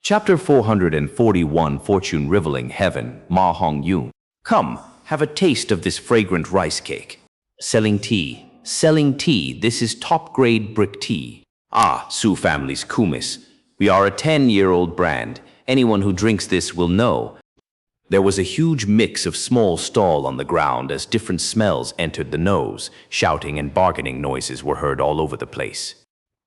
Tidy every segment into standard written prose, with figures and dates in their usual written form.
Chapter 441, Fortune Rivaling Heaven, Ma Hong Yun. Come, have a taste of this fragrant rice cake. Selling tea. Selling tea. This is top-grade brick tea. Ah, Su family's kumis. We are a 10-year-old brand. Anyone who drinks this will know. There was a huge mix of small stall on the ground as different smells entered the nose. Shouting and bargaining noises were heard all over the place.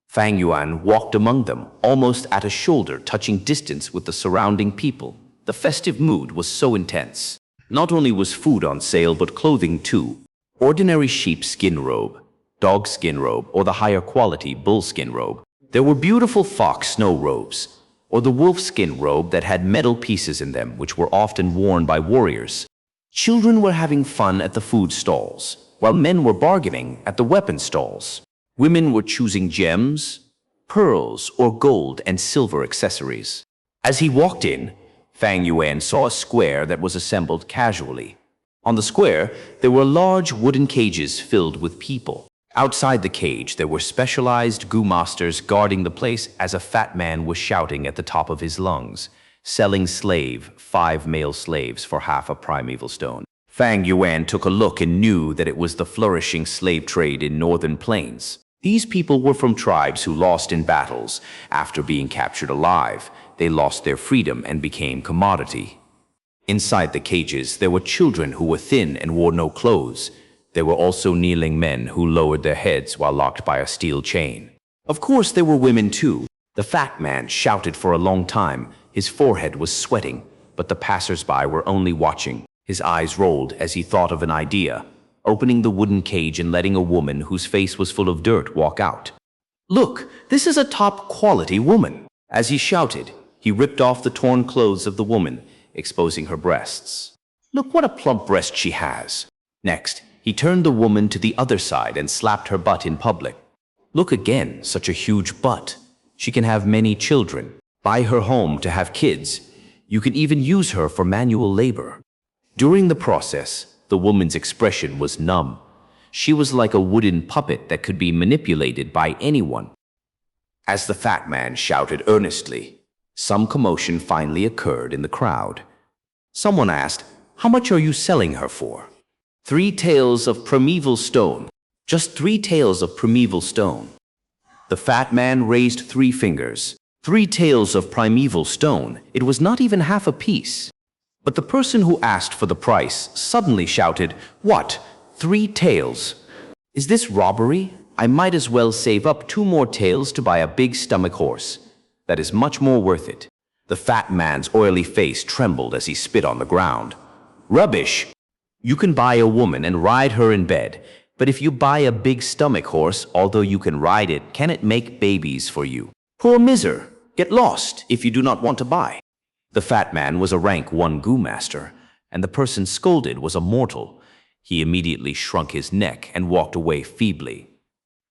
Fang Yuan walked among them, almost at a shoulder-touching distance with the surrounding people. The festive mood was so intense. Not only was food on sale, but clothing too. Ordinary sheepskin robe, dogskin robe, or the higher quality bullskin robe. There were beautiful fox snow robes, or the wolfskin robe that had metal pieces in them, which were often worn by warriors. Children were having fun at the food stalls, while men were bargaining at the weapon stalls. Women were choosing gems, pearls, or gold and silver accessories. As he walked in, Fang Yuan saw a square that was assembled casually. On the square, there were large wooden cages filled with people. Outside the cage, there were specialized Gu masters guarding the place as a fat man was shouting at the top of his lungs, selling 5 male slaves for half a primeval stone. Fang Yuan took a look and knew that it was the flourishing slave trade in northern plains. These people were from tribes who lost in battles. After being captured alive, they lost their freedom and became commodity. Inside the cages, there were children who were thin and wore no clothes. There were also kneeling men who lowered their heads while locked by a steel chain. Of course, there were women too. The fat man shouted for a long time. His forehead was sweating, but the passers-by were only watching. His eyes rolled as he thought of an idea, opening the wooden cage and letting a woman whose face was full of dirt walk out. "Look, this is a top-quality woman." As he shouted, he ripped off the torn clothes of the woman, exposing her breasts. "Look what a plump breast she has." Next, he turned the woman to the other side and slapped her butt in public. "Look again, such a huge butt. She can have many children. Buy her home to have kids. You can even use her for manual labor." During the process, the woman's expression was numb. She was like a wooden puppet that could be manipulated by anyone. As the fat man shouted earnestly, some commotion finally occurred in the crowd. Someone asked, "How much are you selling her for?" 3 taels of primeval stone. Just 3 taels of primeval stone. The fat man raised 3 fingers. 3 taels of primeval stone. It was not even half a piece. But the person who asked for the price suddenly shouted, "What? 3 taels? Is this robbery? I might as well save up 2 more taels to buy a big stomach horse. That is much more worth it." The fat man's oily face trembled as he spit on the ground. "Rubbish! You can buy a woman and ride her in bed, but if you buy a big stomach horse, although you can ride it, can it make babies for you? Poor miser! Get lost if you do not want to buy." The fat man was a rank 1 Gu master, and the person scolded was a mortal. He immediately shrunk his neck and walked away feebly.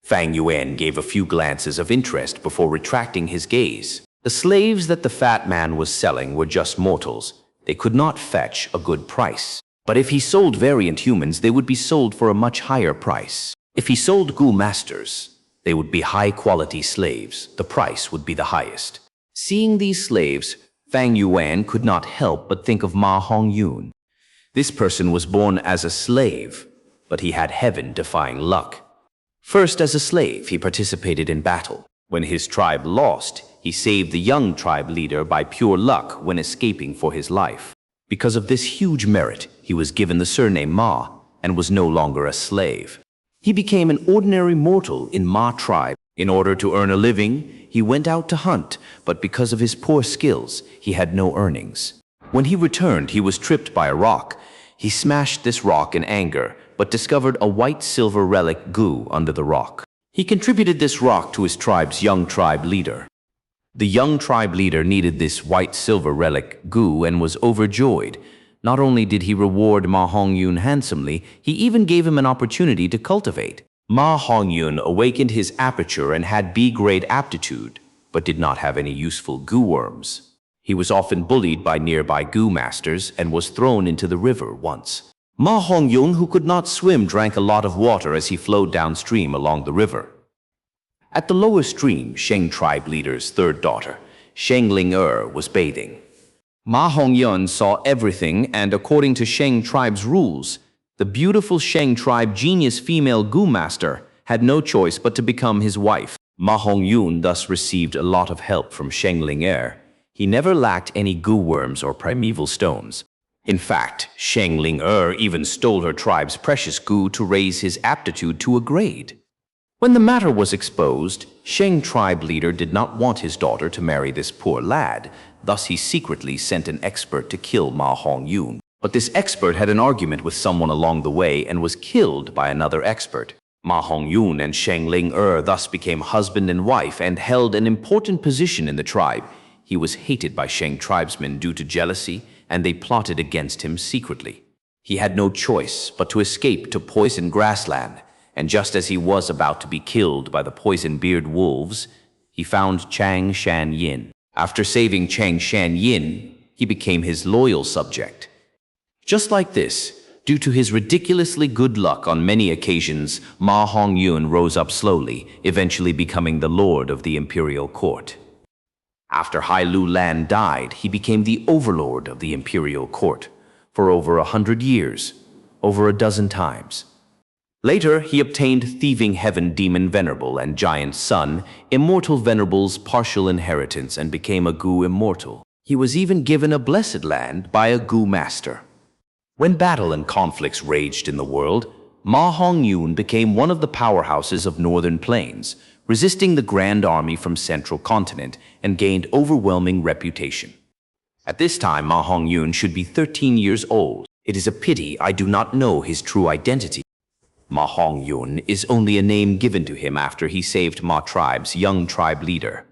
Fang Yuan gave a few glances of interest before retracting his gaze. The slaves that the fat man was selling were just mortals. They could not fetch a good price. But if he sold variant humans, they would be sold for a much higher price. If he sold Gu masters, they would be high-quality slaves. The price would be the highest. Seeing these slaves, Fang Yuan could not help but think of Ma Hong Yun. This person was born as a slave, but he had heaven-defying luck. First, as a slave, he participated in battle. When his tribe lost, he saved the young tribe leader by pure luck when escaping for his life. Because of this huge merit, he was given the surname Ma and was no longer a slave. He became an ordinary mortal in Ma tribe. In order to earn a living, he went out to hunt, but because of his poor skills, he had no earnings. When he returned, he was tripped by a rock. He smashed this rock in anger, but discovered a white silver relic Gu under the rock. He contributed this rock to his tribe's young tribe leader. The young tribe leader needed this white silver relic Gu and was overjoyed. Not only did he reward Ma Hong Yun handsomely, he even gave him an opportunity to cultivate. Ma Hong Yun awakened his aperture and had B-grade aptitude, but did not have any useful Gu worms. He was often bullied by nearby Gu masters and was thrown into the river once. Ma Hong Yun, who could not swim, drank a lot of water as he flowed downstream along the river. At the lower stream, Sheng tribe leader's 3rd daughter, Shengling was bathing. Ma Hongyun saw everything, and according to Sheng tribe's rules, the beautiful Sheng tribe genius female Gu master had no choice but to become his wife. Ma Hongyun thus received a lot of help from Shengling. He never lacked any Gu worms or primeval stones. In fact, Shengling even stole her tribe's precious Gu to raise his aptitude to a grade. When the matter was exposed, Sheng tribe leader did not want his daughter to marry this poor lad, thus he secretly sent an expert to kill Ma Hongyun. But this expert had an argument with someone along the way and was killed by another expert. Ma Hongyun and Shengling thus became husband and wife and held an important position in the tribe. He was hated by Sheng tribesmen due to jealousy, and they plotted against him secretly. He had no choice but to escape to poison grassland, and just as he was about to be killed by the poison-beard wolves, he found Chang Shan Yin. After saving Chang Shan Yin, he became his loyal subject. Just like this, due to his ridiculously good luck on many occasions, Ma Hongyun rose up slowly, eventually becoming the lord of the imperial court. After Hai Lu Lan died, he became the overlord of the imperial court for over 100 years, over a dozen times. Later, he obtained Thieving Heaven Demon Venerable and Giant Sun, Immortal Venerable's partial inheritance, and became a Gu immortal. He was even given a blessed land by a Gu master. When battle and conflicts raged in the world, Ma Hongyun became one of the powerhouses of Northern Plains, resisting the Grand Army from Central Continent, and gained overwhelming reputation. At this time, Ma Hongyun should be 13 years old. It is a pity I do not know his true identity. Ma Hongyun is only a name given to him after he saved Ma tribe's young tribe leader.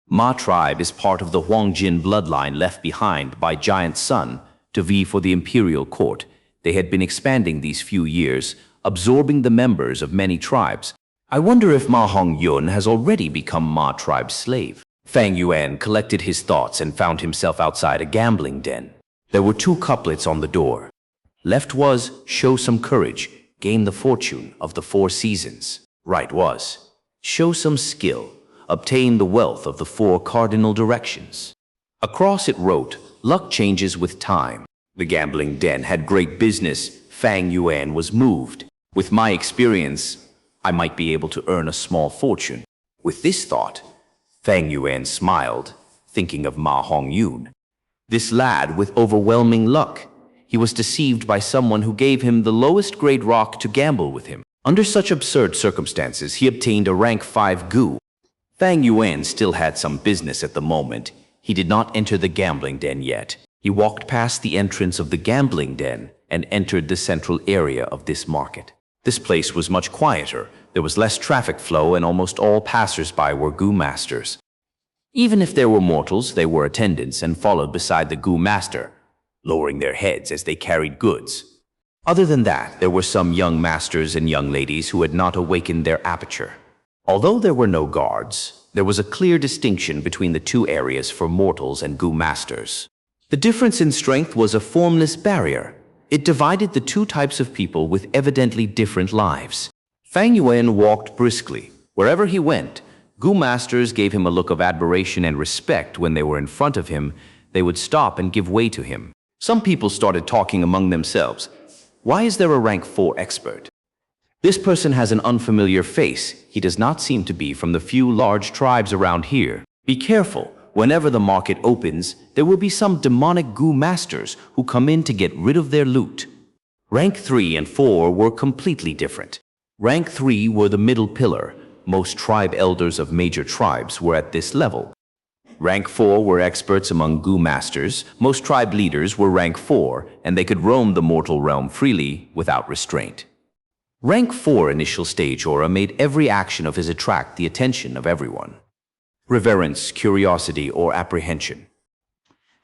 Ma tribe is part of the Huangjin bloodline left behind by Giant Sun to vie for the imperial court. They had been expanding these few years, absorbing the members of many tribes. I wonder if Ma Hongyun has already become Ma tribe's slave. Fang Yuan collected his thoughts and found himself outside a gambling den. There were 2 couplets on the door. Left was, show some courage, gain the fortune of the 4 seasons. Right was, show some skill, obtain the wealth of the 4 cardinal directions. Across it wrote, luck changes with time. The gambling den had great business. Fang Yuan was moved. With my experience, I might be able to earn a small fortune. With this thought, Fang Yuan smiled, thinking of Ma Hongyun. This lad with overwhelming luck. He was deceived by someone who gave him the lowest grade rock to gamble with him. Under such absurd circumstances, he obtained a rank 5 Gu. Fang Yuan still had some business at the moment. He did not enter the gambling den yet. He walked past the entrance of the gambling den and entered the central area of this market. This place was much quieter. There was less traffic flow, and almost all passers-by were Gu masters. Even if there were mortals, they were attendants and followed beside the Gu master, lowering their heads as they carried goods. Other than that, there were some young masters and young ladies who had not awakened their aperture. Although there were no guards, there was a clear distinction between the 2 areas for mortals and Gu masters. The difference in strength was a formless barrier. It divided the 2 types of people with evidently different lives. Fang Yuan walked briskly. Wherever he went, Gu masters gave him a look of admiration and respect. When they were in front of him, they would stop and give way to him. Some people started talking among themselves. Why is there a rank 4 expert? This person has an unfamiliar face. He does not seem to be from the few large tribes around here. Be careful. Whenever the market opens, there will be some demonic Gu masters who come in to get rid of their loot. Rank 3 and 4 were completely different. Rank 3 were the middle pillar. Most tribe elders of major tribes were at this level. Rank 4 were experts among Gu masters. Most tribe leaders were rank 4, and they could roam the mortal realm freely without restraint. Rank 4 initial stage aura made every action of his attract the attention of everyone. Reverence, curiosity, or apprehension.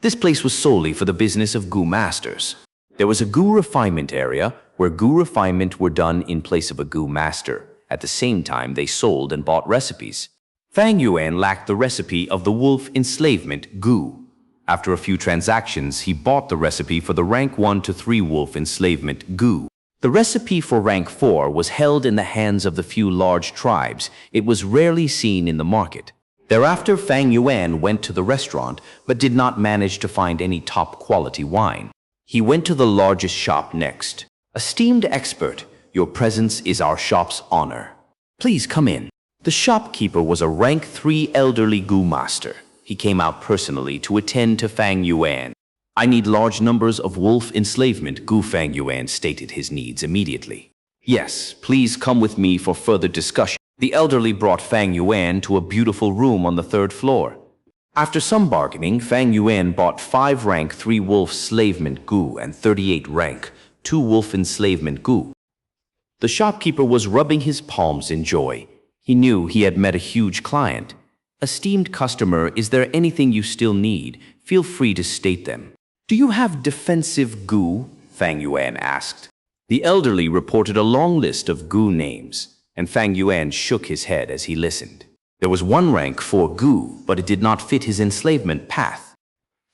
This place was solely for the business of Gu masters. There was a Gu refinement area where Gu refinement were done in place of a Gu master. At the same time, they sold and bought recipes. Fang Yuan lacked the recipe of the wolf enslavement Gu. After a few transactions, he bought the recipe for the rank 1 to 3 wolf enslavement Gu. The recipe for rank 4 was held in the hands of the few large tribes. It was rarely seen in the market. Thereafter, Fang Yuan went to the restaurant but did not manage to find any top-quality wine. He went to the largest shop next. Esteemed expert, your presence is our shop's honor. Please come in. The shopkeeper was a rank 3 elderly Gu master. He came out personally to attend to Fang Yuan. I need large numbers of wolf enslavement, Gu. Fang Yuan stated his needs immediately. Yes, please come with me for further discussion. The elderly brought Fang Yuan to a beautiful room on the 3rd floor. After some bargaining, Fang Yuan bought 5 rank 3 wolf enslavement Gu and 38 rank 2 wolf enslavement Gu. The shopkeeper was rubbing his palms in joy. He knew he had met a huge client. Esteemed customer, is there anything you still need? Feel free to state them. Do you have defensive Gu? Fang Yuan asked. The elderly reported a long list of Gu names, and Fang Yuan shook his head as he listened. There was 1 rank 4 Gu, but it did not fit his enslavement path.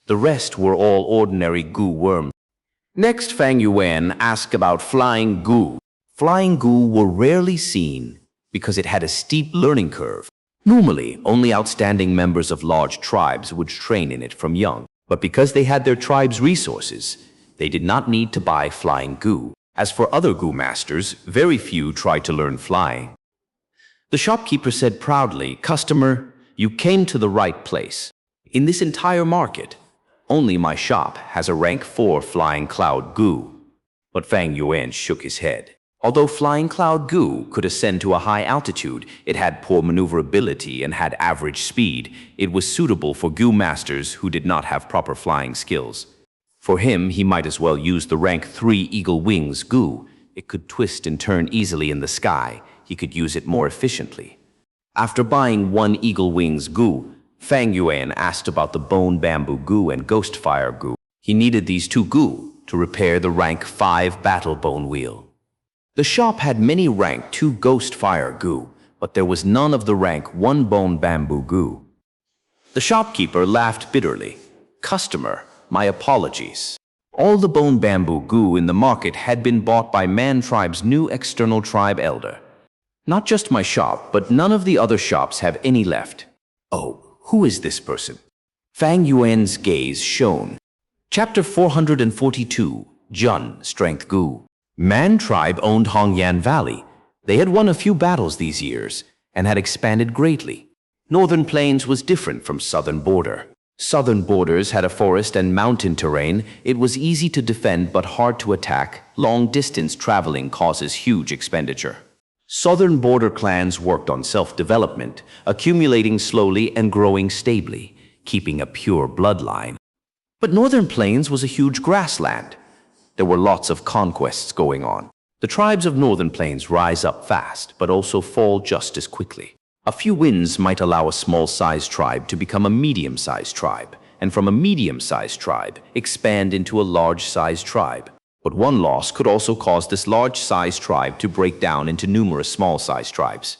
The rest were all ordinary Gu worms. Next, Fang Yuan asked about flying Gu. Flying Gu were rarely seen because it had a steep learning curve. Normally, only outstanding members of large tribes would train in it from young, but because they had their tribe's resources, they did not need to buy flying Gu. As for other Gu masters, very few tried to learn flying. The shopkeeper said proudly, "Customer, you came to the right place. In this entire market, only my shop has a rank 4 flying cloud Gu." But Fang Yuan shook his head. Although flying cloud Gu could ascend to a high altitude, it had poor maneuverability and had average speed. It was suitable for Gu masters who did not have proper flying skills. For him, he might as well use the rank 3 eagle wings Gu. It could twist and turn easily in the sky. He could use it more efficiently. After buying 1 eagle wings Gu, Fang Yuan asked about the bone bamboo Gu and ghost fire Gu. He needed these 2 Gu to repair the rank 5 battle bone wheel. The shop had many rank 2 ghost fire Gu, but there was none of the rank 1 bone bamboo Gu. The shopkeeper laughed bitterly. "Customer, my apologies. All the bone bamboo Gu in the market had been bought by Man Tribe's new external tribe elder. Not just my shop, but none of the other shops have any left." Oh, who is this person? Fang Yuan's gaze shone. Chapter 442, Jun, Strength Gu. Man Tribe owned Hongyan Valley. They had won a few battles these years and had expanded greatly. Northern Plains was different from Southern Border. Southern Borders had a forest and mountain terrain. It was easy to defend but hard to attack. Long-distance traveling causes huge expenditure. Southern Border clans worked on self-development, accumulating slowly and growing stably, keeping a pure bloodline. But Northern Plains was a huge grassland. There were lots of conquests going on. The tribes of Northern Plains rise up fast, but also fall just as quickly. A few wins might allow a small-sized tribe to become a medium-sized tribe, and from a medium-sized tribe, expand into a large-sized tribe. But one loss could also cause this large-sized tribe to break down into numerous small-sized tribes.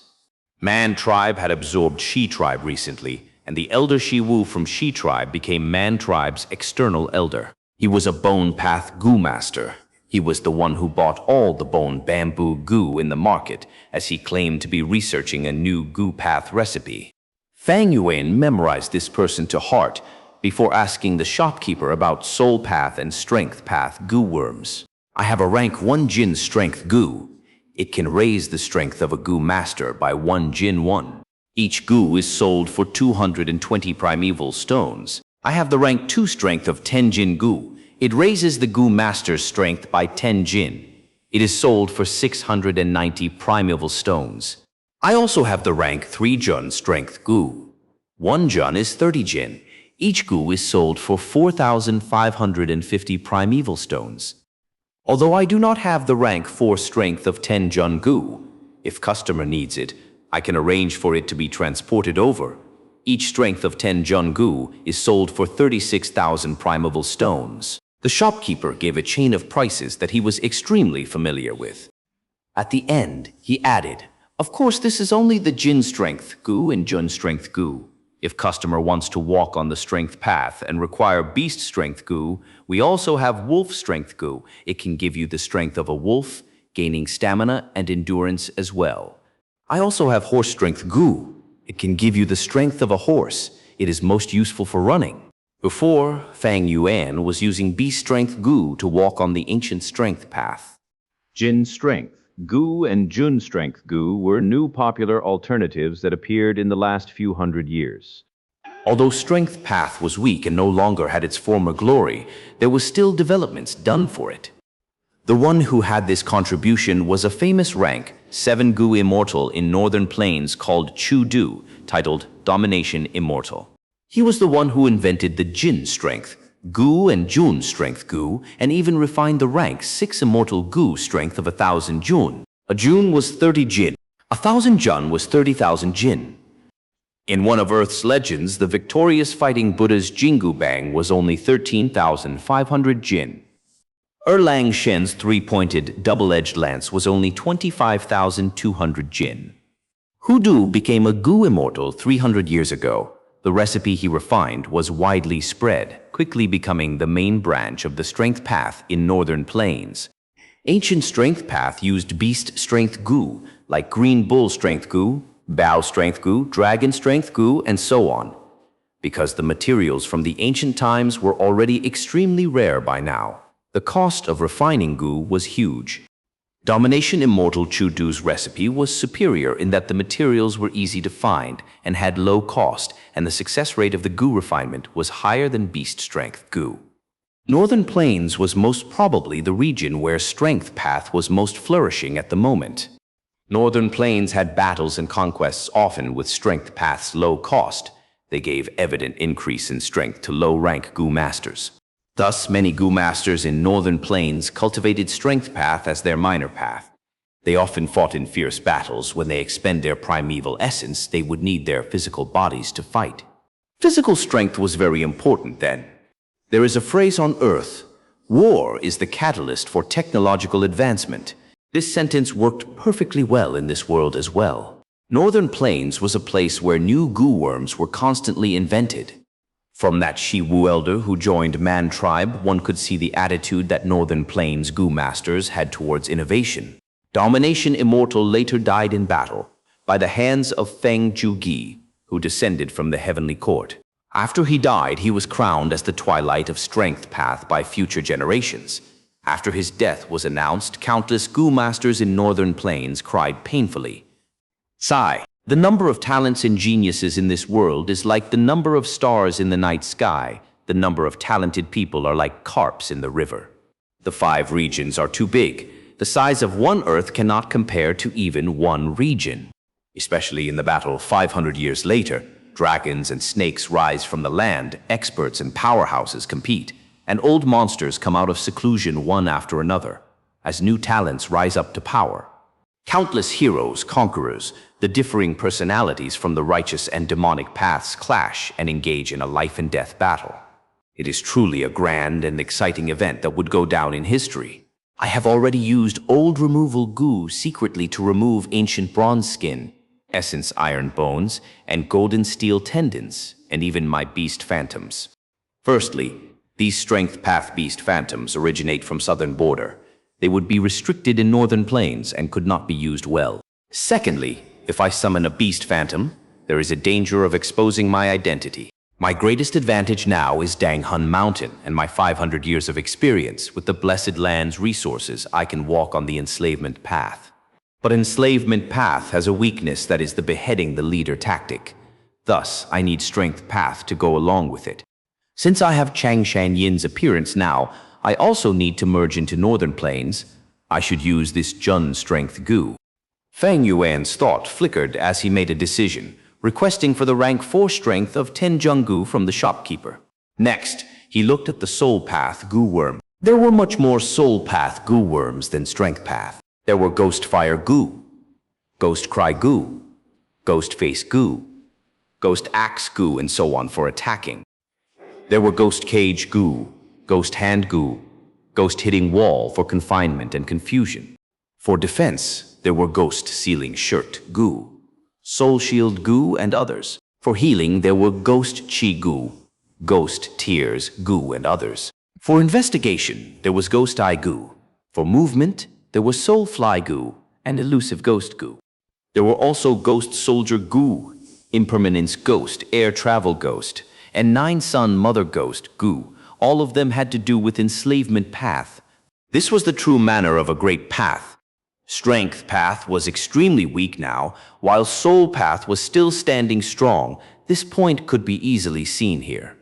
Man Tribe had absorbed Shi Tribe recently, and the elder Shi Wu from Shi Tribe became Man Tribe's external elder. He was a Bone Path Gu master. He was the one who bought all the bone bamboo Gu in the market, as he claimed to be researching a new Gu path recipe. Fang Yuan memorized this person to heart before asking the shopkeeper about Soul Path and Strength Path Gu worms. "I have a rank 1 Jin Strength Gu. It can raise the strength of a Gu master by 1 Jin 1. Each Gu is sold for 220 primeval stones. I have the rank 2 strength of 10 Jin Gu. It raises the Gu master's strength by 10 Jin. It is sold for 690 primeval stones. I also have the rank 3 Jun Strength Gu. 1 Jun is 30 Jin. Each Gu is sold for 4,550 primeval stones. Although I do not have the rank 4 strength of 10 Jun Gu, if customer needs it, I can arrange for it to be transported over. Each strength of 10 Jun Gu is sold for 36,000 primeval stones." The shopkeeper gave a chain of prices that he was extremely familiar with. At the end, he added, "Of course, this is only the Jin Strength Gu and Jun Strength Gu. If customer wants to walk on the strength path and require Beast Strength Gu, we also have Wolf Strength Gu. It can give you the strength of a wolf, gaining stamina and endurance as well. I also have Horse Strength Gu. It can give you the strength of a horse. It is most useful for running. Before, Fang Yuan was using Beast Strength Gu to walk on the ancient strength path. Jin Strength Gu and Jun Strength Gu were new popular alternatives that appeared in the last few hundred years. Although Strength Path was weak and no longer had its former glory, there was still developments done for it. The one who had this contribution was a famous rank, 7 Gu Immortal in Northern Plains called Chu Du, titled Domination Immortal. He was the one who invented the Jin Strength, Gu and Jun Strength Gu, and even refined the rank 6 Immortal Gu Strength of 1,000 Jun. A Jun was 30 Jin. 1,000 Jun was 30,000 Jin. In one of Earth's legends, the victorious fighting Buddha's Jingu Bang was only 13,500 Jin. Erlang Shen's three-pointed, double-edged lance was only 25,200 Jin. Hudu became a Gu Immortal 300 years ago. The recipe he refined was widely spread, quickly becoming the main branch of the Strength Path in Northern Plains. Ancient Strength Path used Beast Strength Gu, like Green Bull Strength Gu, Bao Strength Gu, Dragon Strength Gu, and so on, because the materials from the ancient times were already extremely rare by now. The cost of refining Gu was huge. Domination Immortal Chu Du's recipe was superior in that the materials were easy to find and had low cost, and the success rate of the Gu refinement was higher than Beast Strength Gu. Northern Plains was most probably the region where Strength Path was most flourishing at the moment. Northern Plains had battles and conquests often with Strength Path's low cost. They gave evident increase in strength to low-rank Gu masters. Thus, many Gu masters in Northern Plains cultivated Strength Path as their minor path. They often fought in fierce battles. When they expend their primeval essence, they would need their physical bodies to fight. Physical strength was very important then. There is a phrase on Earth, "War is the catalyst for technological advancement." This sentence worked perfectly well in this world as well. Northern Plains was a place where new Gu worms were constantly invented. From that Shi Wu elder who joined Man Tribe, one could see the attitude that Northern Plains Gu masters had towards innovation. Domination Immortal later died in battle by the hands of Feng Yuan, who descended from the heavenly court. After he died, he was crowned as the Twilight of Strength Path by future generations. After his death was announced, countless Gu masters in Northern Plains cried painfully. Sigh. The number of talents and geniuses in this world is like the number of stars in the night sky. The number of talented people are like carps in the river. The 5 regions are too big. The size of one Earth cannot compare to even one region. Especially in the battle 500 years later, dragons and snakes rise from the land, experts and powerhouses compete, and old monsters come out of seclusion one after another, as new talents rise up to power. Countless heroes, conquerors, the differing personalities from the righteous and demonic paths clash and engage in a life-and-death battle. It is truly a grand and exciting event that would go down in history. I have already used Old Removal Gu secretly to remove Ancient Bronze Skin, Essence Iron Bones, and Golden Steel Tendons, and even my Beast Phantoms. Firstly, these Strength Path Beast Phantoms originate from southern border. They would be restricted in Northern Plains and could not be used well. Secondly, if I summon a Beast Phantom, there is a danger of exposing my identity. My greatest advantage now is Danghun Mountain and my 500 years of experience. With the Blessed Land's resources, I can walk on the enslavement path. But enslavement path has a weakness, that is the beheading the leader tactic. Thus, I need Strength Path to go along with it. Since I have Changshan Yin's appearance now, I also need to merge into Northern Plains. I should use this Jun Strength Gu. Fang Yuan's thought flickered as he made a decision, requesting for the rank 4 strength of 10 Gu from the shopkeeper. Next, he looked at the Soul Path Gu Worm. There were much more Soul Path Gu Worms than Strength Path. There were Ghost Fire Gu, Ghost Cry Gu, Ghost Face Gu, Ghost Axe Gu, and so on for attacking. There were Ghost Cage Gu, Ghost Hand Gu, Ghost Hitting Wall for confinement and confusion. For defense, there were Ghost Sealing Shirt Gu, Soul Shield Gu, and others. For healing, there were Ghost Chi Gu, Ghost Tears Gu, and others. For investigation, there was Ghost Eye Gu. For movement, there was Soul Fly Gu and Elusive Ghost Gu. There were also Ghost Soldier Gu, Impermanence Ghost, Air Travel Ghost, and Nine Sun Mother Ghost, Gu. All of them had to do with enslavement path. This was the true manner of a great path. Strength path was extremely weak now, while soul path was still standing strong. This point could be easily seen here.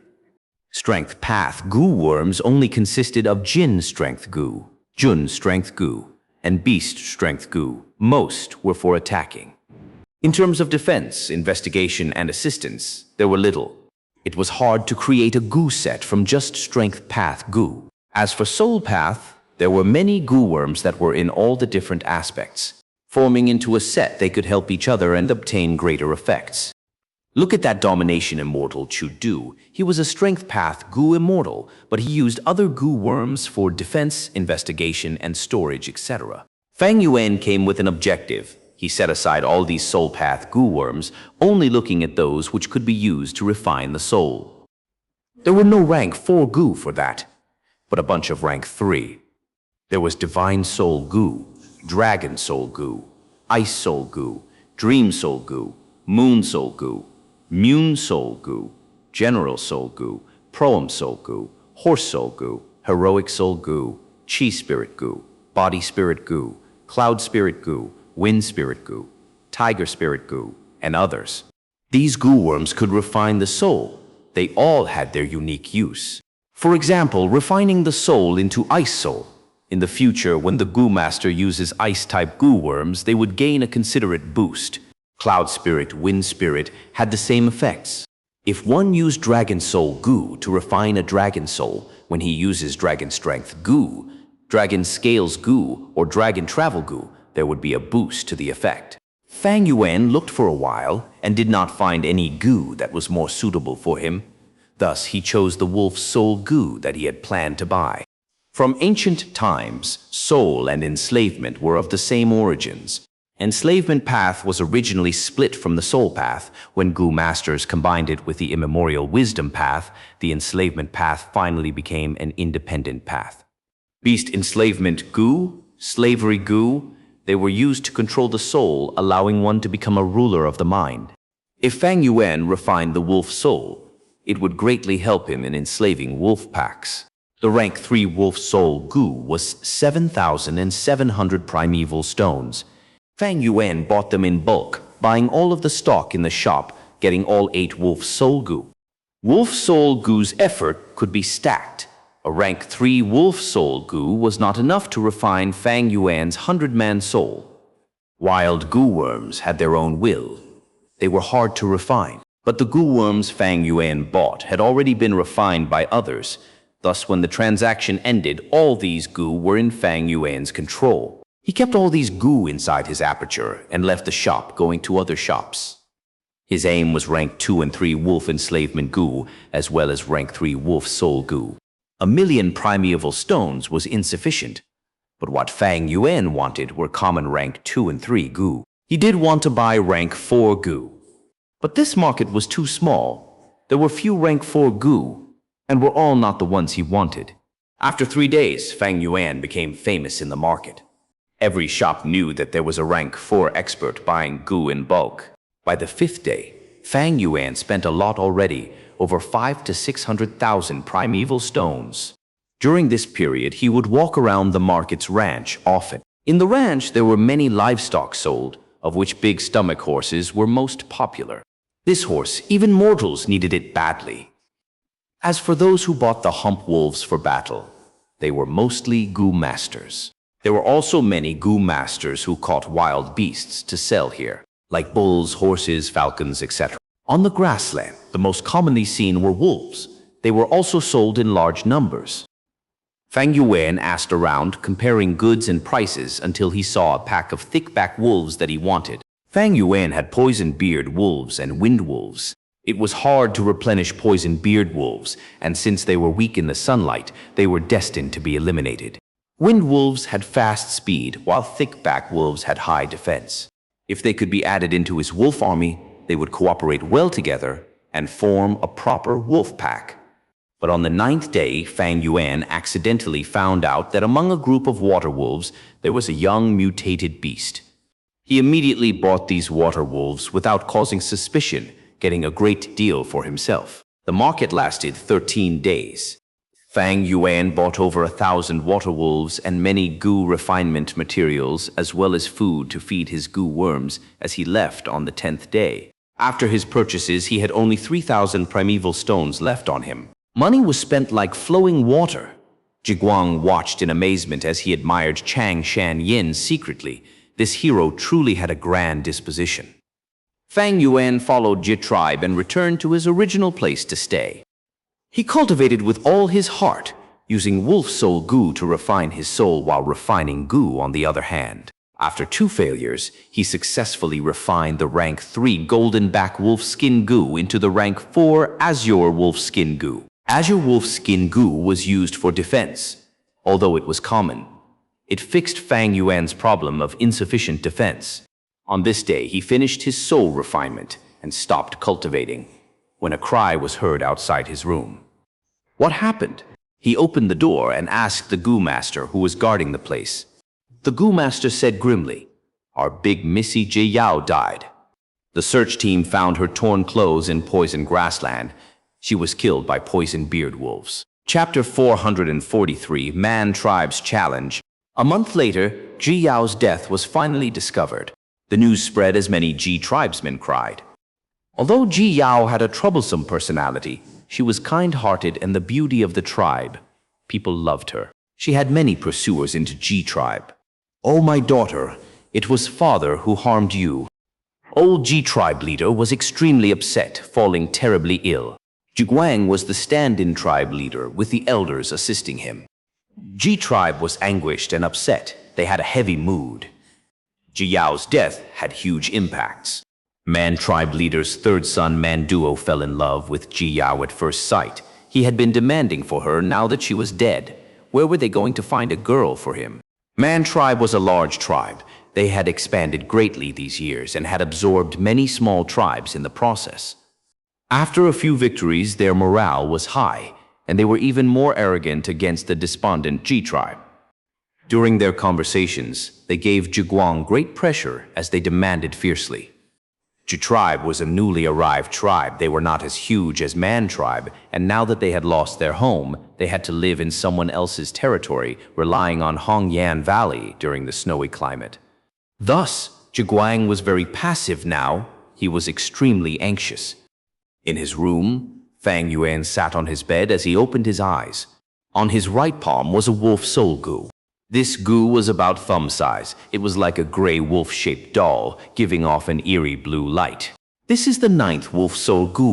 Strength path Gu worms only consisted of Jin Strength Gu, Jun Strength Gu, and Beast Strength Gu. Most were for attacking. In terms of defense, investigation, and assistance, there were little. It was hard to create a Gu set from just Strength Path Gu. As for Soul Path, there were many Gu worms that were in all the different aspects. Forming into a set, they could help each other and obtain greater effects. Look at that Domination Immortal Chu Du. He was a Strength Path Gu Immortal, but he used other Gu worms for defense, investigation, and storage, etc. Fang Yuan came with an objective. He set aside all these Soul Path Gu worms, only looking at those which could be used to refine the soul. There were no rank 4 Gu for that, but a bunch of rank 3. There was Divine Soul Gu, Dragon Soul Gu, Ice Soul Gu, Dream Soul Gu, Moon Soul Gu, Mune Soul Gu, General Soul Gu, Proem Soul Gu, Horse Soul Gu, Heroic Soul Gu, Chi Spirit Gu, Body Spirit Gu, Cloud Spirit Gu, Wind Spirit Gu, Tiger Spirit Gu, and others. These Gu worms could refine the soul. They all had their unique use. For example, refining the soul into Ice Soul. In the future, when the Gu Master uses Ice-type Gu worms, they would gain a considerate boost. Cloud Spirit, Wind Spirit had the same effects. If one used Dragon Soul Gu to refine a Dragon Soul, when he uses Dragon Strength Gu, Dragon Scales Gu, or Dragon Travel Gu, there would be a boost to the effect. Fang Yuan looked for a while and did not find any Gu that was more suitable for him. Thus, he chose the Wolf Soul Gu that he had planned to buy. From ancient times, soul and enslavement were of the same origins. Enslavement path was originally split from the soul path. When Gu masters combined it with the immemorial wisdom path, the enslavement path finally became an independent path. Beast enslavement Gu, slavery Gu, they were used to control the soul, allowing one to become a ruler of the mind. If Fang Yuan refined the wolf soul, it would greatly help him in enslaving wolf packs. The rank 3 wolf soul Gu was 7,700 primeval stones. Fang Yuan bought them in bulk, buying all of the stock in the shop, getting all 8 Wolf Soul Gu. Wolf Soul Gu's effort could be stacked. A rank 3 Wolf Soul Gu was not enough to refine Fang Yuan's 100-man soul. Wild Gu worms had their own will. They were hard to refine, but the Gu worms Fang Yuan bought had already been refined by others. Thus, when the transaction ended, all these Gu were in Fang Yuan's control. He kept all these Gu inside his aperture and left the shop, going to other shops. His aim was rank 2 and 3 Wolf Enslavement Gu, as well as rank 3 Wolf Soul Gu. 1,000,000 primeval stones was insufficient, but what Fang Yuan wanted were common rank 2 and 3 Gu. He did want to buy rank 4 Gu, but this market was too small. There were few rank 4 Gu, and were all not the ones he wanted. After 3 days, Fang Yuan became famous in the market. Every shop knew that there was a rank 4 expert buying Gu in bulk. By the 5th day, Fang Yuan spent a lot already, over 500,000 to 600,000 primeval stones. During this period, he would walk around the market's ranch often. In the ranch, there were many livestock sold, of which big stomach horses were most popular. This horse, even mortals needed it badly. As for those who bought the hump wolves for battle, they were mostly Gu masters. There were also many Gu masters who caught wild beasts to sell here, like bulls, horses, falcons, etc. On the grassland, the most commonly seen were wolves. They were also sold in large numbers. Fang Yuan asked around, comparing goods and prices until he saw a pack of thick-back wolves that he wanted. Fang Yuan had poison beard wolves and wind wolves. It was hard to replenish poison beard wolves, and since they were weak in the sunlight, they were destined to be eliminated. Wind wolves had fast speed, while thick-back wolves had high defense. If they could be added into his wolf army, they would cooperate well together and form a proper wolf pack. But on the 9th day, Fang Yuan accidentally found out that among a group of water wolves, there was a young mutated beast. He immediately bought these water wolves without causing suspicion, getting a great deal for himself. The market lasted 13 days. Fang Yuan bought over 1,000 water wolves and many Gu refinement materials, as well as food to feed his Gu worms as he left on the 10th day. After his purchases, he had only 3,000 primeval stones left on him. Money was spent like flowing water. Jiguang watched in amazement as he admired Chang Shan-yin secretly. This hero truly had a grand disposition. Fang Yuan followed Ji tribe and returned to his original place to stay. He cultivated with all his heart, using wolf soul Gu to refine his soul while refining Gu on the other hand. After 2 failures, he successfully refined the rank 3 golden back wolf skin Gu into the rank 4 azure wolf skin Gu. Azure wolf skin Gu was used for defense, although it was common. It fixed Fang Yuan's problem of insufficient defense. On this day, he finished his soul refinement and stopped cultivating, when a cry was heard outside his room. What happened? He opened the door and asked the Gu master who was guarding the place. The Gu master said grimly, "Our big Missy Ji Yao died." The search team found her torn clothes in poison grassland. She was killed by poison beard wolves. Chapter 443, Man Tribe's Challenge. A month later, Ji Yao's death was finally discovered. The news spread as many Ji tribesmen cried. Although Ji Yao had a troublesome personality, she was kind-hearted and the beauty of the tribe. People loved her. She had many pursuers into Ji tribe. "Oh, my daughter, it was father who harmed you." Old Ji tribe leader was extremely upset, falling terribly ill. Jiguang was the stand-in tribe leader, with the elders assisting him. Ji tribe was anguished and upset. They had a heavy mood. Ji Yao's death had huge impacts. Man tribe leader's third son Manduo fell in love with Ji Yao at first sight. He had been demanding for her now that she was dead. Where were they going to find a girl for him? Man tribe was a large tribe. They had expanded greatly these years and had absorbed many small tribes in the process. After a few victories, their morale was high, and they were even more arrogant against the despondent Ji tribe. During their conversations, they gave Jiguang great pressure as they demanded fiercely. Ji tribe was a newly arrived tribe. They were not as huge as Man tribe, and now that they had lost their home, they had to live in someone else's territory, relying on Hongyan Valley during the snowy climate. Thus, Jiguang was very passive now. He was extremely anxious. In his room, Fang Yuan sat on his bed as he opened his eyes. On his right palm was a wolf soul Gu. This Gu was about thumb size. It was like a gray wolf-shaped doll, giving off an eerie blue light. "This is the 9th wolf soul Gu."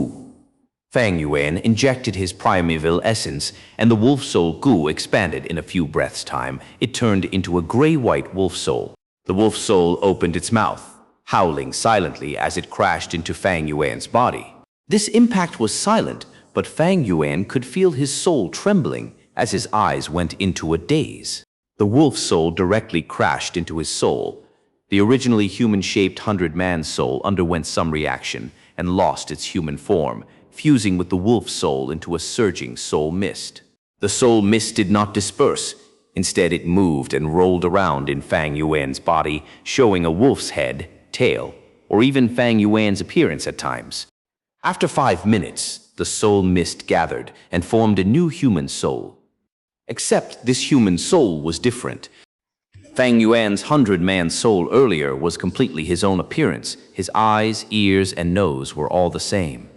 Fang Yuan injected his primeval essence, and the wolf soul Gu expanded in a few breaths' time. It turned into a gray-white wolf soul. The wolf soul opened its mouth, howling silently as it crashed into Fang Yuan's body. This impact was silent, but Fang Yuan could feel his soul trembling as his eyes went into a daze. The wolf soul directly crashed into his soul. The originally human-shaped 100-man soul underwent some reaction and lost its human form, fusing with the wolf soul into a surging soul mist. The soul mist did not disperse. Instead, it moved and rolled around in Fang Yuan's body, showing a wolf's head, tail, or even Fang Yuan's appearance at times. After 5 minutes, the soul mist gathered and formed a new human soul. Except this human soul was different. Fang Yuan's 100-man soul earlier was completely his own appearance. His eyes, ears, and nose were all the same.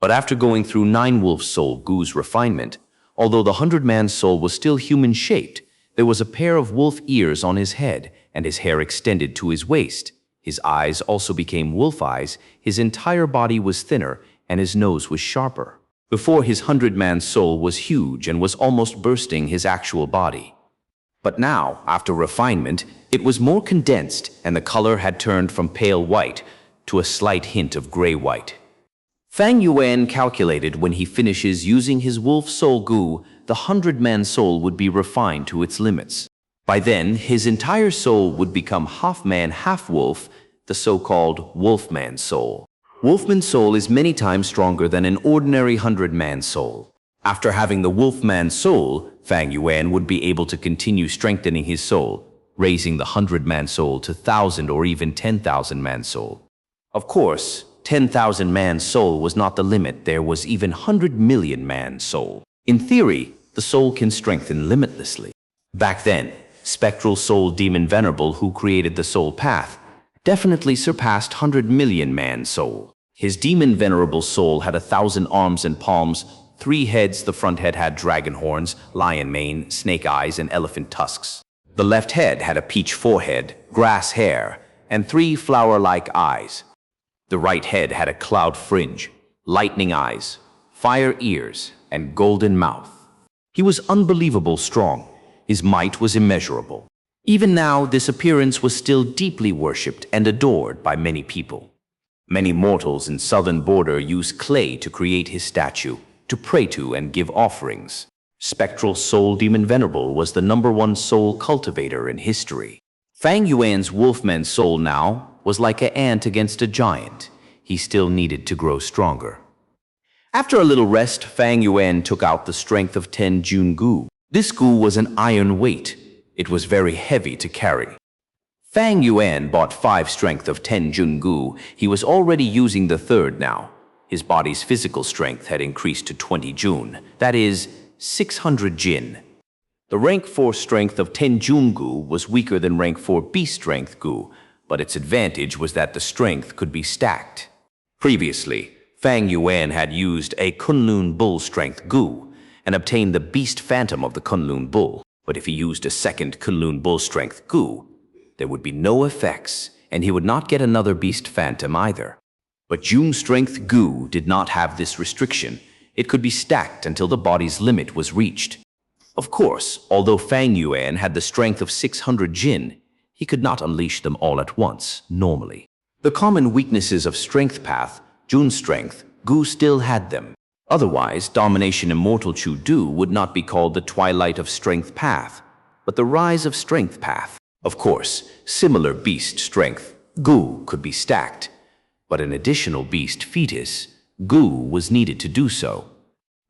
But after going through 9 wolf soul Gu's refinement, although the 100-man soul was still human-shaped, there was a pair of wolf ears on his head, and his hair extended to his waist. His eyes also became wolf eyes, his entire body was thinner, and his nose was sharper. Before, his 100-man soul was huge and was almost bursting his actual body. But now, after refinement, it was more condensed, and the color had turned from pale white to a slight hint of gray-white. Fang Yuan calculated when he finishes using his wolf soul Gu, the 100-man soul would be refined to its limits. By then, his entire soul would become half-man, half-wolf, the so-called wolf-man soul. Wolfman soul is many times stronger than an ordinary 100-man soul. After having the wolfman soul, Fang Yuan would be able to continue strengthening his soul, raising the 100-man soul to 1,000 or even 10,000-man soul. Of course, 10,000 man soul was not the limit, there was even 100 million man soul. In theory, the soul can strengthen limitlessly. Back then, spectral soul demon Venerable, who created the soul path, definitely surpassed 100 million man soul. His demon Venerable soul had 1,000 arms and palms, 3 heads. The front head had dragon horns, lion mane, snake eyes, and elephant tusks. The left head had a peach forehead, grass hair, and 3 flower-like eyes. The right head had a cloud fringe, lightning eyes, fire ears, and golden mouth. He was unbelievable strong. His might was immeasurable. Even now, this appearance was still deeply worshipped and adored by many people. Many mortals in southern border used clay to create his statue, to pray to and give offerings. Spectral soul demon Venerable was the #1 soul cultivator in history. Fang Yuan's wolfman soul now was like an ant against a giant. He still needed to grow stronger. After a little rest, Fang Yuan took out the strength of 10 Jun Gu. This Gu was an iron weight. It was very heavy to carry. Fang Yuan bought 5 strength of 10 Jun Gu. He was already using the 3rd now. His body's physical strength had increased to 20 Jun, that is, 600 Jin. The rank 4 strength of 10 Jun Gu was weaker than rank 4 beast strength Gu, but its advantage was that the strength could be stacked. Previously, Fang Yuan had used a Kunlun Bull strength Gu and obtained the beast phantom of the Kunlun Bull, but if he used a second Kunlun Bull strength Gu, there would be no effects, and he would not get another beast phantom either. But Jun strength Gu did not have this restriction. It could be stacked until the body's limit was reached. Of course, although Fang Yuan had the strength of 600 Jin, he could not unleash them all at once, normally. The common weaknesses of strength path, Jun strength, Gu still had them. Otherwise, Domination Immortal Chu Du would not be called the Twilight of Strength Path, but the Rise of Strength Path. Of course, similar beast strength, Gu, could be stacked, but an additional beast fetus, Gu, was needed to do so.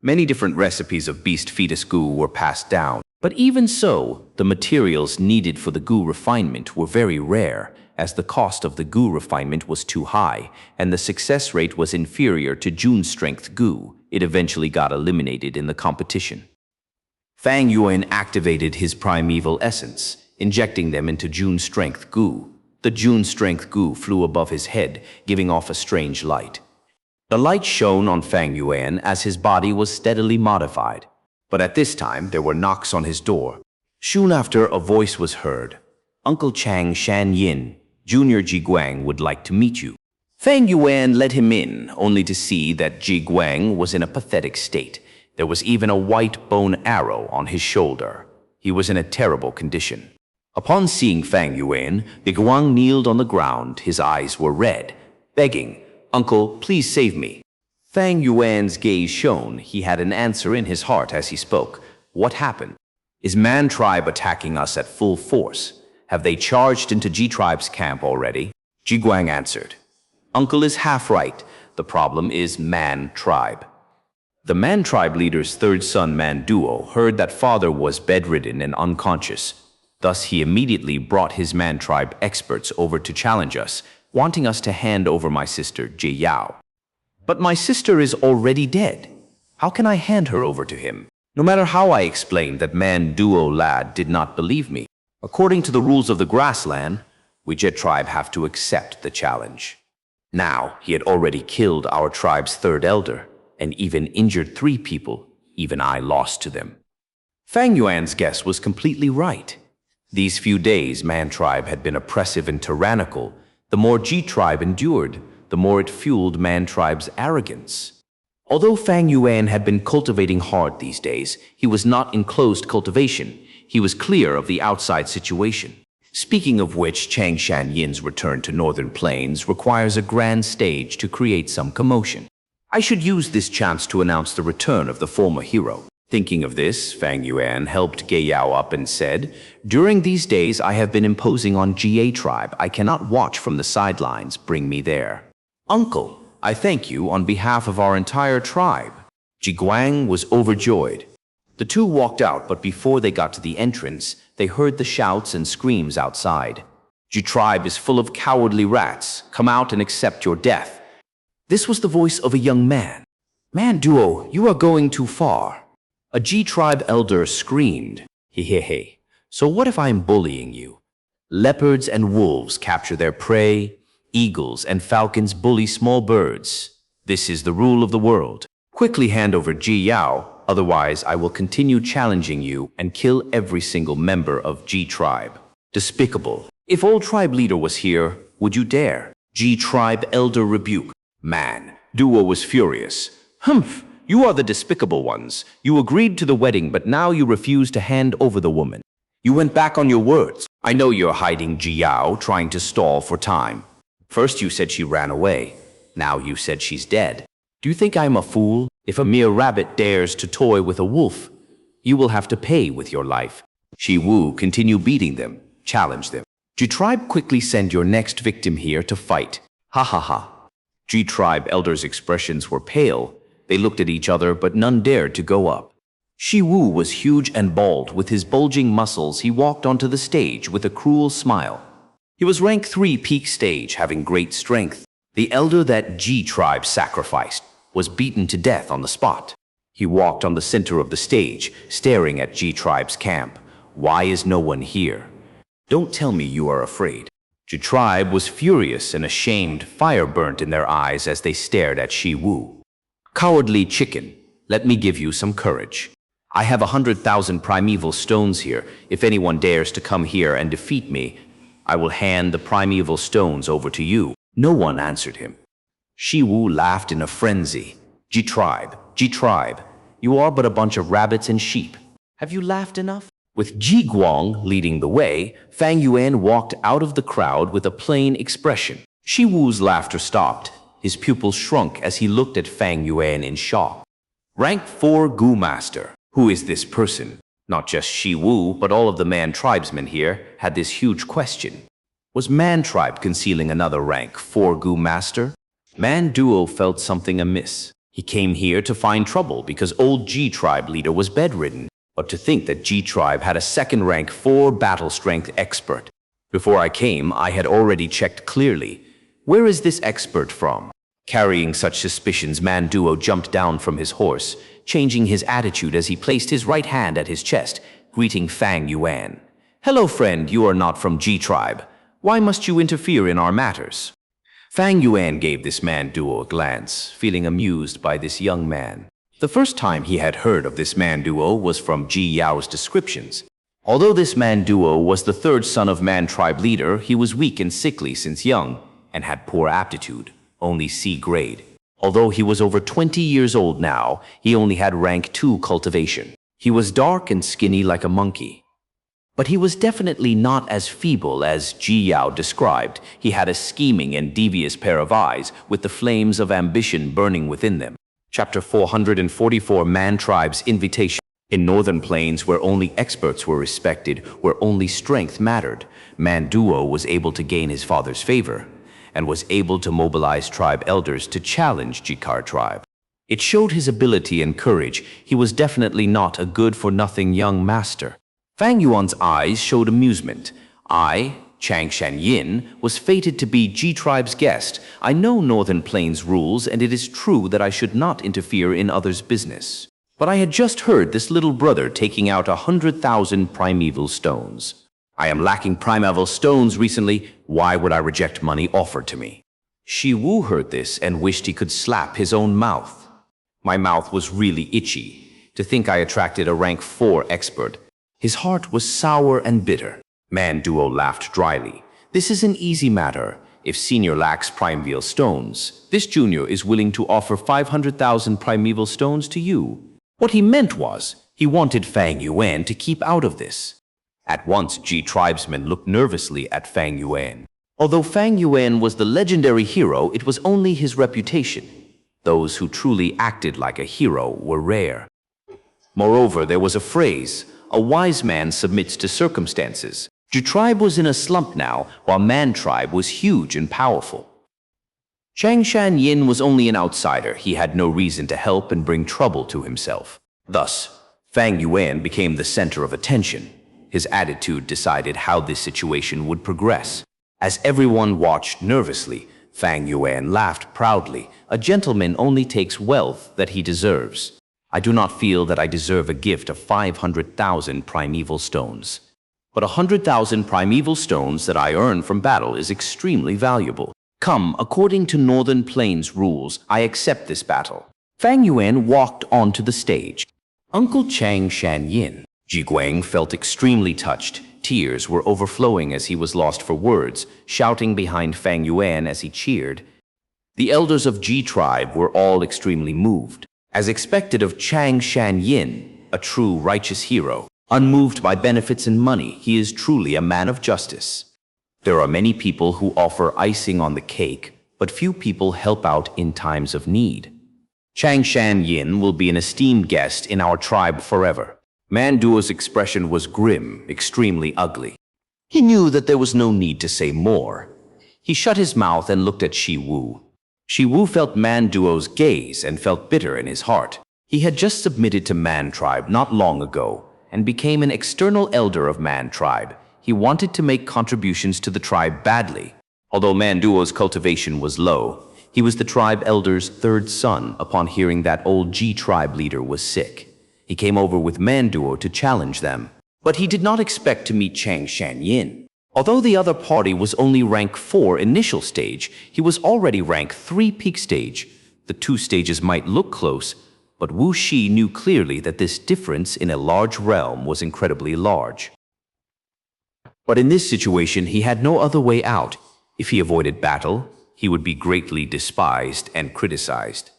Many different recipes of beast fetus Gu were passed down, but even so, the materials needed for the Gu refinement were very rare, as the cost of the Gu refinement was too high, and the success rate was inferior to Jun strength Gu. It eventually got eliminated in the competition. Fang Yuan activated his primeval essence, injecting them into Jun strength Gu. The Jun strength Gu flew above his head, giving off a strange light. The light shone on Fang Yuan as his body was steadily modified. But at this time, there were knocks on his door. Soon after, a voice was heard. "Uncle Chang Shan Yin, Junior Ji Guang would like to meet you." Fang Yuan let him in, only to see that Ji Guang was in a pathetic state. There was even a white bone arrow on his shoulder. He was in a terrible condition. Upon seeing Fang Yuan, the Guang kneeled on the ground. His eyes were red, begging, "Uncle, please save me." Fang Yuan's gaze shone. He had an answer in his heart as he spoke. "What happened? Is Man Tribe attacking us at full force? Have they charged into Ji Tribe's camp already?" Ji Guang answered, "Uncle is half right. The problem is Man Tribe." The Man Tribe leader's 3rd son, Man Duo, heard that father was bedridden and unconscious. Thus, he immediately brought his Man Tribe experts over to challenge us, wanting us to hand over my sister, Jie Yao. "But my sister is already dead. How can I hand her over to him?" No matter how I explained that Man Duo lad did not believe me. According to the rules of the grassland, we Jet tribe have to accept the challenge. Now, he had already killed our tribe's 3rd elder, and even injured 3 people. Even I lost to them. Fang Yuan's guess was completely right. These few days, Man Tribe had been oppressive and tyrannical. The more Ji Tribe endured, the more it fueled Man Tribe's arrogance. Although Fang Yuan had been cultivating hard these days, he was not in closed cultivation. He was clear of the outside situation. Speaking of which, Chang Shan Yin's return to Northern Plains requires a grand stage to create some commotion. I should use this chance to announce the return of the former hero. Thinking of this, Fang Yuan helped Ge Yao up and said, "During these days I have been imposing on GA tribe. I cannot watch from the sidelines. Bring me there." "Uncle, I thank you on behalf of our entire tribe." Ji Guang was overjoyed. The 2 walked out, but before they got to the entrance, they heard the shouts and screams outside. "Ji tribe is full of cowardly rats. Come out and accept your death." This was the voice of a young man. Man Duo, you are going too far. A G-tribe elder screamed. Hehehe. So what if I'm bullying you? Leopards and wolves capture their prey. Eagles and falcons bully small birds. This is the rule of the world. Quickly hand over Ji Yao, otherwise I will continue challenging you and kill every single member of G-tribe. Despicable. If old tribe leader was here, would you dare? G-tribe elder rebuke. Man Duo was furious. Humph, you are the despicable ones. You agreed to the wedding, but now you refuse to hand over the woman. You went back on your words. I know you're hiding Ji Yao, trying to stall for time. First you said she ran away. Now you said she's dead. Do you think I'm a fool? If a mere rabbit dares to toy with a wolf, you will have to pay with your life. Shi Wu, continue beating them. Challenge them. G-tribe, quickly send your next victim here to fight. Ha ha ha. G-tribe elders' expressions were pale. They looked at each other, but none dared to go up. Shi Wu was huge and bald. With his bulging muscles, he walked onto the stage with a cruel smile. He was rank 3 peak stage, having great strength. The elder that G-tribe sacrificed was beaten to death on the spot. He walked on the center of the stage, staring at G-tribe's camp. Why is no one here? Don't tell me you are afraid. G-tribe was furious and ashamed. Fire burnt in their eyes as they stared at Shi Wu. Cowardly chicken, let me give you some courage. I have 100,000 primeval stones here. If anyone dares to come here and defeat me, I will hand the primeval stones over to you. No one answered him. Shi Wu laughed in a frenzy. G-tribe, you are but a bunch of rabbits and sheep. Have you laughed enough? With Ji Guang leading the way, Fang Yuan walked out of the crowd with a plain expression. Shi Wu's laughter stopped. His pupils shrunk as he looked at Fang Yuan in shock. Rank 4 Gu Master. Who is this person? Not just Shi Wu, but all of the Man tribesmen here had this huge question. Was Man tribe concealing another rank 4 Gu Master? Man Duo felt something amiss. He came here to find trouble because old G-tribe leader was bedridden. But to think that G-tribe had a second rank 4 battle strength expert. Before I came, I had already checked clearly. Where is this expert from? Carrying such suspicions, Man Duo jumped down from his horse, changing his attitude as he placed his right hand at his chest, greeting Fang Yuan. Hello friend, you are not from G-tribe. Why must you interfere in our matters? Fang Yuan gave this Man Duo a glance, feeling amused by this young man. The first time he had heard of this Man Duo was from Ji Yao's descriptions. Although this Man Duo was the third son of Man tribe leader, he was weak and sickly since young and had poor aptitude, only C grade. Although he was over 20 years old now, he only had rank 2 cultivation. He was dark and skinny like a monkey. But he was definitely not as feeble as Ji Yao described. He had a scheming and devious pair of eyes with the flames of ambition burning within them. Chapter 444, Man Tribe's Invitation. In northern plains, where only experts were respected, where only strength mattered, Man Duo was able to gain his father's favor, and was able to mobilize tribe elders to challenge Jikar tribe. It showed his ability and courage. He was definitely not a good-for-nothing young master. Fang Yuan's eyes showed amusement. I, Changshan Yin, was fated to be G-tribe's guest. I know Northern Plains rules, and it is true that I should not interfere in others' business. But I had just heard this little brother taking out 100,000 primeval stones. I am lacking primeval stones recently. Why would I reject money offered to me? Shi Wu heard this and wished he could slap his own mouth. My mouth was really itchy. To think I attracted a rank 4 expert. His heart was sour and bitter. Man Duo laughed dryly. This is an easy matter. If senior lacks primeval stones, this junior is willing to offer 500,000 primeval stones to you. What he meant was, he wanted Fang Yuan to keep out of this. At once, G-tribesmen looked nervously at Fang Yuan. Although Fang Yuan was the legendary hero, it was only his reputation. Those who truly acted like a hero were rare. Moreover, there was a phrase, a wise man submits to circumstances. G-tribe was in a slump now, while Man tribe was huge and powerful. Changshan Yin was only an outsider. He had no reason to help and bring trouble to himself. Thus, Fang Yuan became the center of attention. His attitude decided how this situation would progress. As everyone watched nervously, Fang Yuan laughed proudly. A gentleman only takes wealth that he deserves. I do not feel that I deserve a gift of 500,000 primeval stones. But 100,000 primeval stones that I earn from battle is extremely valuable. Come, according to Northern Plains rules, I accept this battle. Fang Yuan walked onto the stage. Uncle Chang Shanyin. Ji Guang felt extremely touched. Tears were overflowing as he was lost for words, shouting behind Fang Yuan as he cheered. The elders of Ji tribe were all extremely moved. As expected of Chang Shanyin, a true righteous hero, unmoved by benefits and money, he is truly a man of justice. There are many people who offer icing on the cake, but few people help out in times of need. Chang Shanyin will be an esteemed guest in our tribe forever. Manduo's expression was grim, extremely ugly. He knew that there was no need to say more. He shut his mouth and looked at Shi Wu. Shi Wu felt Manduo's gaze and felt bitter in his heart. He had just submitted to Man tribe not long ago and became an external elder of Man tribe. He wanted to make contributions to the tribe badly. Although Manduo's cultivation was low, he was the tribe elder's third son upon hearing that old Ji tribe leader was sick. He came over with Manduo to challenge them. But he did not expect to meet Chang Shanyin. Although the other party was only rank 4 initial stage, he was already rank 3 peak stage. The two stages might look close, but Wu Shi knew clearly that this difference in a large realm was incredibly large. But in this situation, he had no other way out. If he avoided battle, he would be greatly despised and criticized.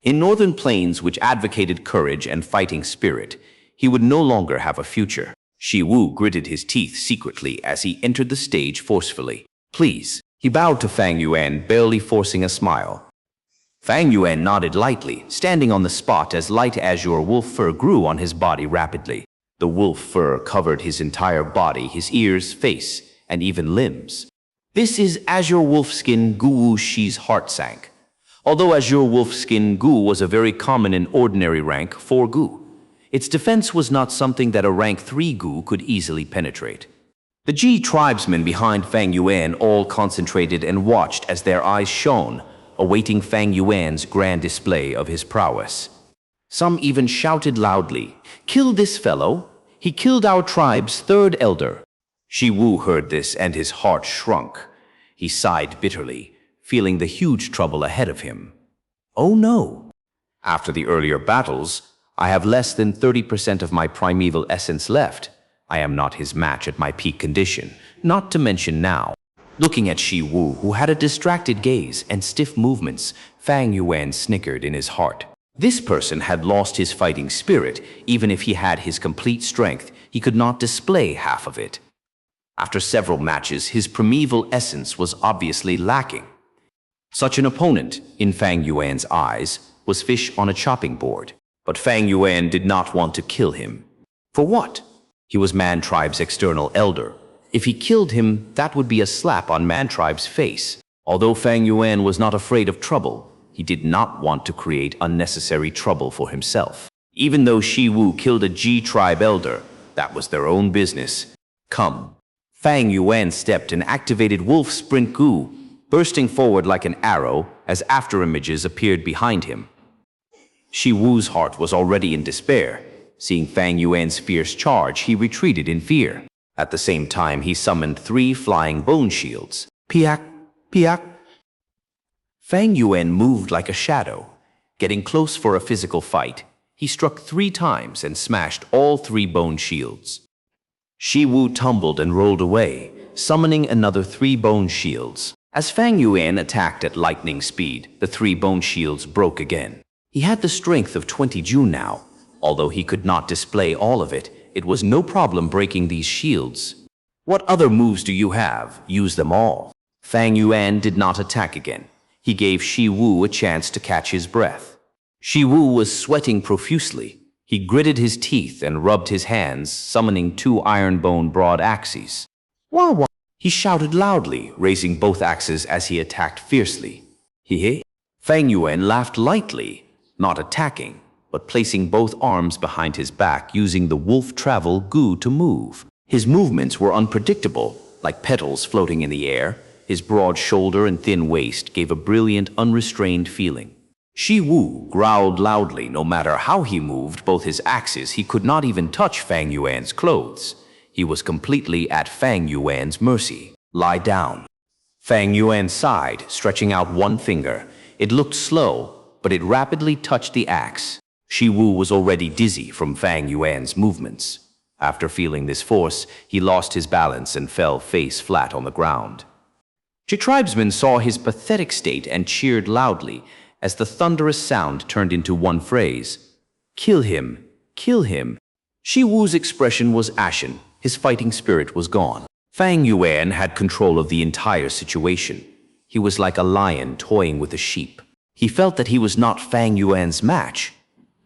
In Northern Plains, which advocated courage and fighting spirit, he would no longer have a future. Shi Wu gritted his teeth secretly as he entered the stage forcefully. Please. He bowed to Fang Yuan, barely forcing a smile. Fang Yuan nodded lightly, standing on the spot as light azure wolf fur grew on his body rapidly. The wolf fur covered his entire body, his ears, face, and even limbs. This is Azure Wolfskin Gu. Wu Shi's heart sank. Although Azure Wolfskin Gu was a very common and ordinary rank 4 Gu, its defense was not something that a rank 3 Gu could easily penetrate. The Ji tribesmen behind Fang Yuan all concentrated and watched as their eyes shone, awaiting Fang Yuan's grand display of his prowess. Some even shouted loudly, "Kill this fellow! He killed our tribe's third elder." Shi Wu heard this and his heart shrunk. He sighed bitterly, feeling the huge trouble ahead of him. Oh no! After the earlier battles, I have less than 30% of my primeval essence left. I am not his match at my peak condition, not to mention now. Looking at Shi Wu, who had a distracted gaze and stiff movements, Fang Yuan snickered in his heart. This person had lost his fighting spirit. Even if he had his complete strength, he could not display half of it. After several matches, his primeval essence was obviously lacking. Such an opponent, in Fang Yuan's eyes, was fish on a chopping board. But Fang Yuan did not want to kill him. For what? He was Man tribe's external elder. If he killed him, that would be a slap on Man tribe's face. Although Fang Yuan was not afraid of trouble, he did not want to create unnecessary trouble for himself. Even though Shi Wu killed a Ji tribe elder, that was their own business. Come. Fang Yuan stepped and activated Wolf Sprint Gu, bursting forward like an arrow as afterimages appeared behind him. Shi Wu's heart was already in despair. Seeing Fang Yuan's fierce charge, he retreated in fear. At the same time, he summoned 3 flying bone shields. Piak, piak. Fang Yuan moved like a shadow. Getting close for a physical fight, he struck 3 times and smashed all 3 bone shields. Shi Wu tumbled and rolled away, summoning another 3 bone shields. As Fang Yuan attacked at lightning speed, the 3 bone shields broke again. He had the strength of 20 Ju now. Although he could not display all of it, it was no problem breaking these shields. What other moves do you have? Use them all. Fang Yuan did not attack again. He gave Shi Wu a chance to catch his breath. Shi Wu was sweating profusely. He gritted his teeth and rubbed his hands, summoning 2 iron bone broad axes. Wah wah! He shouted loudly, raising both axes as he attacked fiercely. Hehe! Fang Yuan laughed lightly, not attacking, but placing both arms behind his back using the wolf travel Gu to move. His movements were unpredictable, like petals floating in the air. His broad shoulder and thin waist gave a brilliant, unrestrained feeling. Shi Wu growled loudly. No matter how he moved both his axes, he could not even touch Fang Yuan's clothes. He was completely at Fang Yuan's mercy. Lie down. Fang Yuan sighed, stretching out one finger. It looked slow, but it rapidly touched the axe. Shi Wu was already dizzy from Fang Yuan's movements. After feeling this force, he lost his balance and fell face flat on the ground. The tribesmen saw his pathetic state and cheered loudly as the thunderous sound turned into one phrase. Kill him! Kill him! Shi Wu's expression was ashen. His fighting spirit was gone. Fang Yuan had control of the entire situation. He was like a lion toying with a sheep. He felt that he was not Fang Yuan's match.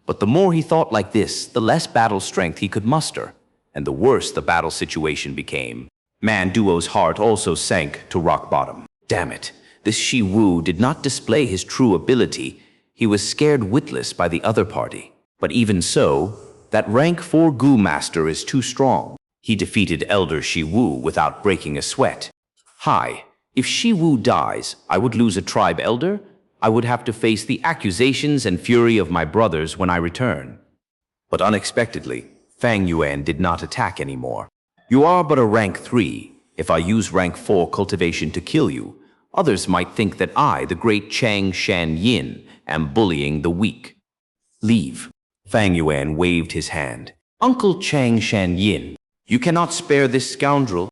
But the more he thought like this, the less battle strength he could muster, and the worse the battle situation became. Man Duo's heart also sank to rock bottom. Damn it, this Shi Wu did not display his true ability. He was scared witless by the other party. But even so, that rank 4 Gu master is too strong. He defeated Elder Shi Wu without breaking a sweat. Hi, if Shi Wu dies, I would lose a tribe elder. I would have to face the accusations and fury of my brothers when I return. But unexpectedly, Fang Yuan did not attack anymore. You are but a rank 3. If I use rank 4 cultivation to kill you, others might think that I, the great Chang Shan Yin, am bullying the weak. Leave. Fang Yuan waved his hand. Uncle Chang Shan Yin, you cannot spare this scoundrel.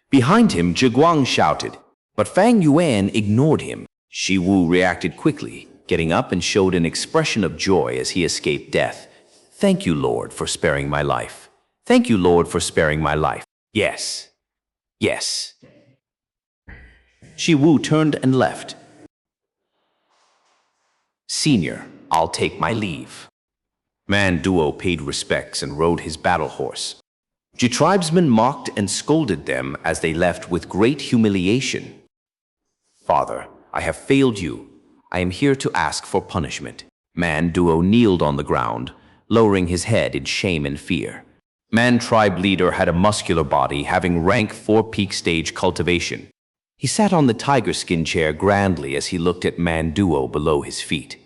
Behind him, Zhiguang shouted, but Fang Yuan ignored him. Shi Wu reacted quickly, getting up and showed an expression of joy as he escaped death. Thank you, Lord, for sparing my life. Thank you, Lord, for sparing my life. Yes. Yes. Shi Wu turned and left. Senior, I'll take my leave. Man Duo paid respects and rode his battle horse. The tribesmen mocked and scolded them as they left with great humiliation. Father, I have failed you. I am here to ask for punishment. Man Duo kneeled on the ground, lowering his head in shame and fear. Man tribe leader had a muscular body having rank 4 peak stage cultivation. He sat on the tiger skin chair grandly as he looked at Man Duo below his feet.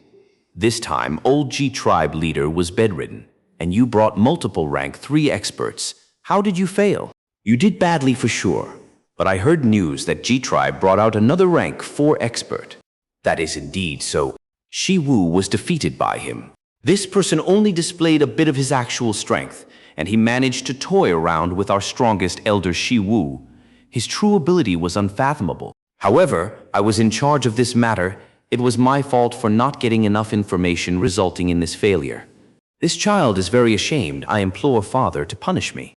This time, old G tribe leader was bedridden, and you brought multiple rank 3 experts. How did you fail? You did badly for sure, but I heard news that G tribe brought out another rank 4 expert. That is indeed so. Shi Wu was defeated by him. This person only displayed a bit of his actual strength, and he managed to toy around with our strongest elder Shi Wu. His true ability was unfathomable. However, I was in charge of this matter. It was my fault for not getting enough information, resulting in this failure. This child is very ashamed. I implore Father to punish me.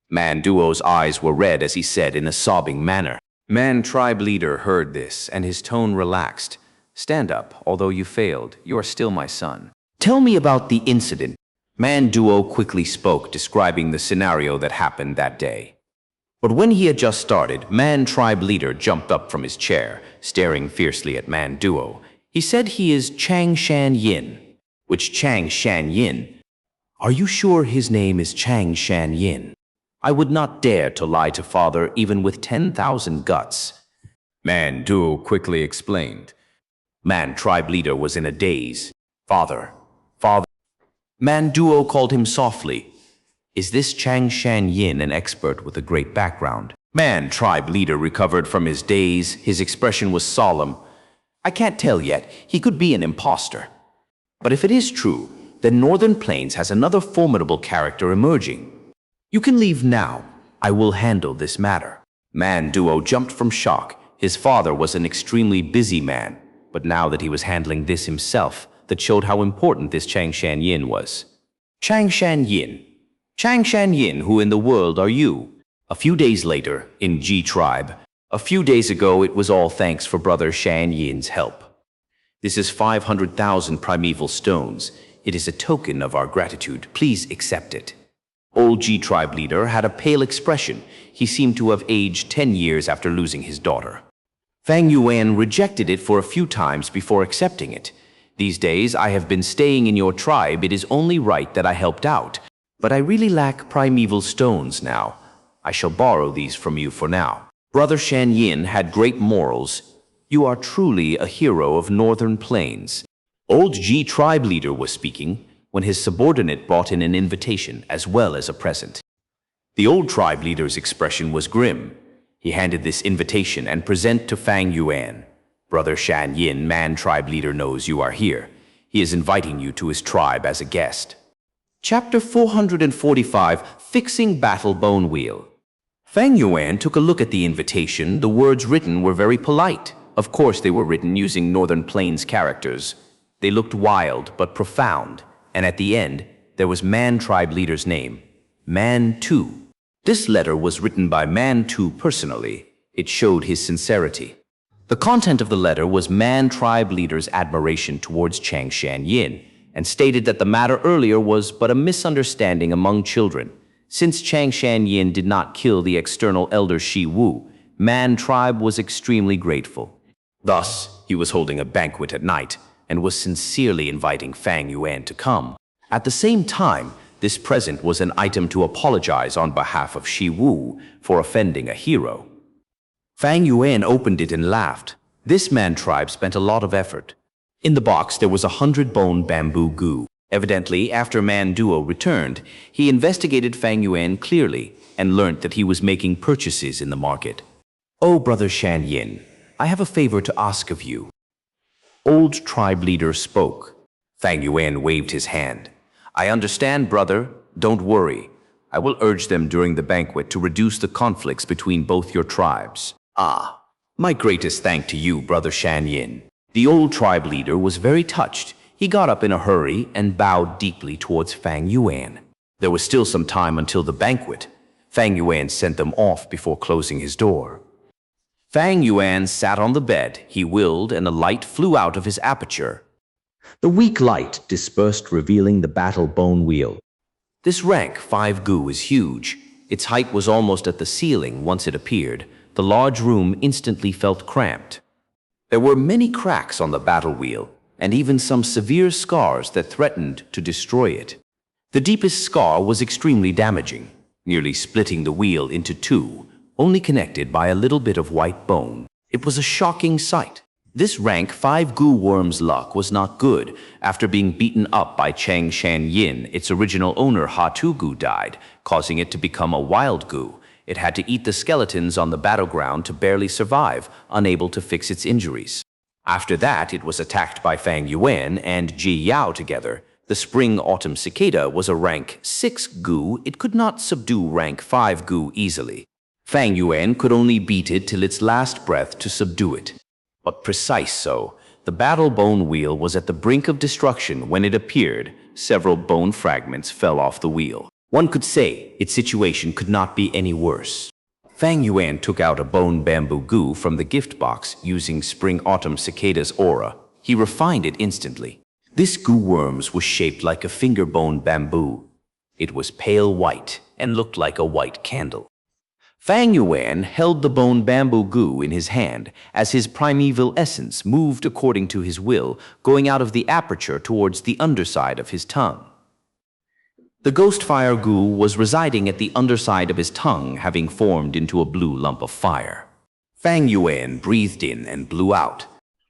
Man Duo's eyes were red as he said in a sobbing manner. Man tribe leader heard this, and his tone relaxed. Stand up, although you failed. You are still my son. Tell me about the incident. Man Duo quickly spoke, describing the scenario that happened that day. But when he had just started, Man tribe leader jumped up from his chair, staring fiercely at Man Duo. He said he is Chang Shan Yin. Which Chang Shan Yin? Are you sure his name is Chang Shan Yin? I would not dare to lie to Father even with 10,000 guts. Man Duo quickly explained. Man tribe leader was in a daze. Father. Man Duo called him softly. Is this Chang Shan Yin an expert with a great background? Man tribe leader recovered from his daze. His expression was solemn. I can't tell yet. He could be an imposter. But if it is true, then Northern Plains has another formidable character emerging. You can leave now. I will handle this matter. Man Duo jumped from shock. His father was an extremely busy man, but now that he was handling this himself, that showed how important this Chang Shan Yin was. Chang Shan Yin. Chang Shan Yin, who in the world are you? A few days later, in G tribe. A few days ago, it was all thanks for brother Shan Yin's help. This is 500,000 primeval stones. It is a token of our gratitude. Please accept it. Old G tribe leader had a pale expression. He seemed to have aged 10 years after losing his daughter. Fang Yuan rejected it for a few times before accepting it. These days, I have been staying in your tribe. It is only right that I helped out. But I really lack primeval stones now. I shall borrow these from you for now. Brother Xianyin had great morals. You are truly a hero of Northern Plains. Old G tribe leader was speaking when his subordinate brought in an invitation as well as a present. The old tribe leader's expression was grim. He handed this invitation and present to Fang Yuan. Brother Xianyin, man tribe leader, knows you are here. He is inviting you to his tribe as a guest. Chapter 445, Fixing Battle Bone Wheel. Fang Yuan took a look at the invitation. The words written were very polite. Of course, they were written using Northern Plains characters. They looked wild but profound, and at the end, there was Man tribe leader's name, Man Tu. This letter was written by Man Tu personally. It showed his sincerity. The content of the letter was Man tribe leader's admiration towards Xianxia and stated that the matter earlier was but a misunderstanding among children. Since Xianxia did not kill the external elder Shi Wu, Man tribe was extremely grateful. Thus, he was holding a banquet at night and was sincerely inviting Fang Yuan to come. At the same time, this present was an item to apologize on behalf of Shi Wu for offending a hero. Fang Yuan opened it and laughed. This man tribe spent a lot of effort. In the box there was 100-bone bamboo gu. Evidently, after Man Duo returned, he investigated Fang Yuan clearly and learnt that he was making purchases in the market. "Oh, Brother Xianyin, I have a favor to ask of you." Old tribe leader spoke. Fang Yuan waved his hand. "I understand, brother. Don't worry. I will urge them during the banquet to reduce the conflicts between both your tribes." "Ah, my greatest thank to you, Brother Xianyin." The old tribe leader was very touched. He got up in a hurry and bowed deeply towards Fang Yuan. There was still some time until the banquet. Fang Yuan sent them off before closing his door. Fang Yuan sat on the bed. He willed, and a light flew out of his aperture. The weak light dispersed, revealing the battle bone wheel. This rank 5 gu is huge. Its height was almost at the ceiling once it appeared. The large room instantly felt cramped. There were many cracks on the battle wheel, and even some severe scars that threatened to destroy it. The deepest scar was extremely damaging, nearly splitting the wheel into two, only connected by a little bit of white bone. It was a shocking sight. This rank 5 gu worm's luck was not good. After being beaten up by Xianxia, its original owner Ha-Tu Gu died, causing it to become a wild gu. It had to eat the skeletons on the battleground to barely survive, unable to fix its injuries. After that, it was attacked by Fang Yuan and Ji Yao together. The spring-autumn cicada was a rank 6 gu. It could not subdue rank 5 gu easily. Fang Yuan could only beat it till its last breath to subdue it. But precise so, the battle bone wheel was at the brink of destruction when it appeared. Several bone fragments fell off the wheel. One could say its situation could not be any worse. Fang Yuan took out a bone bamboo gu from the gift box using spring-autumn cicada's aura. He refined it instantly. This gu worms was shaped like a finger bone bamboo. It was pale white and looked like a white candle. Fang Yuan held the bone bamboo gu in his hand as his primeval essence moved according to his will, going out of the aperture towards the underside of his tongue. The ghost fire gu was residing at the underside of his tongue, having formed into a blue lump of fire. Fang Yuan breathed in and blew out.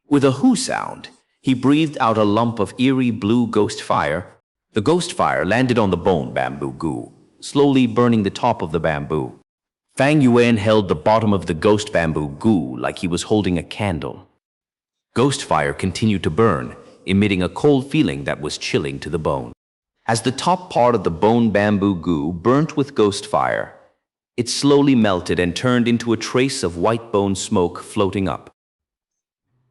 With a hu sound, he breathed out a lump of eerie blue ghost fire. The ghost fire landed on the bone bamboo gu, slowly burning the top of the bamboo. Fang Yuan held the bottom of the ghost bamboo gu like he was holding a candle. Ghost fire continued to burn, emitting a cold feeling that was chilling to the bone. As the top part of the bone bamboo gu burnt with ghost fire, it slowly melted and turned into a trace of white bone smoke floating up.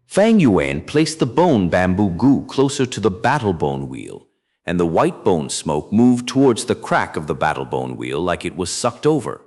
Fang Yuan placed the bone bamboo gu closer to the battle bone wheel, and the white bone smoke moved towards the crack of the battle bone wheel like it was sucked over.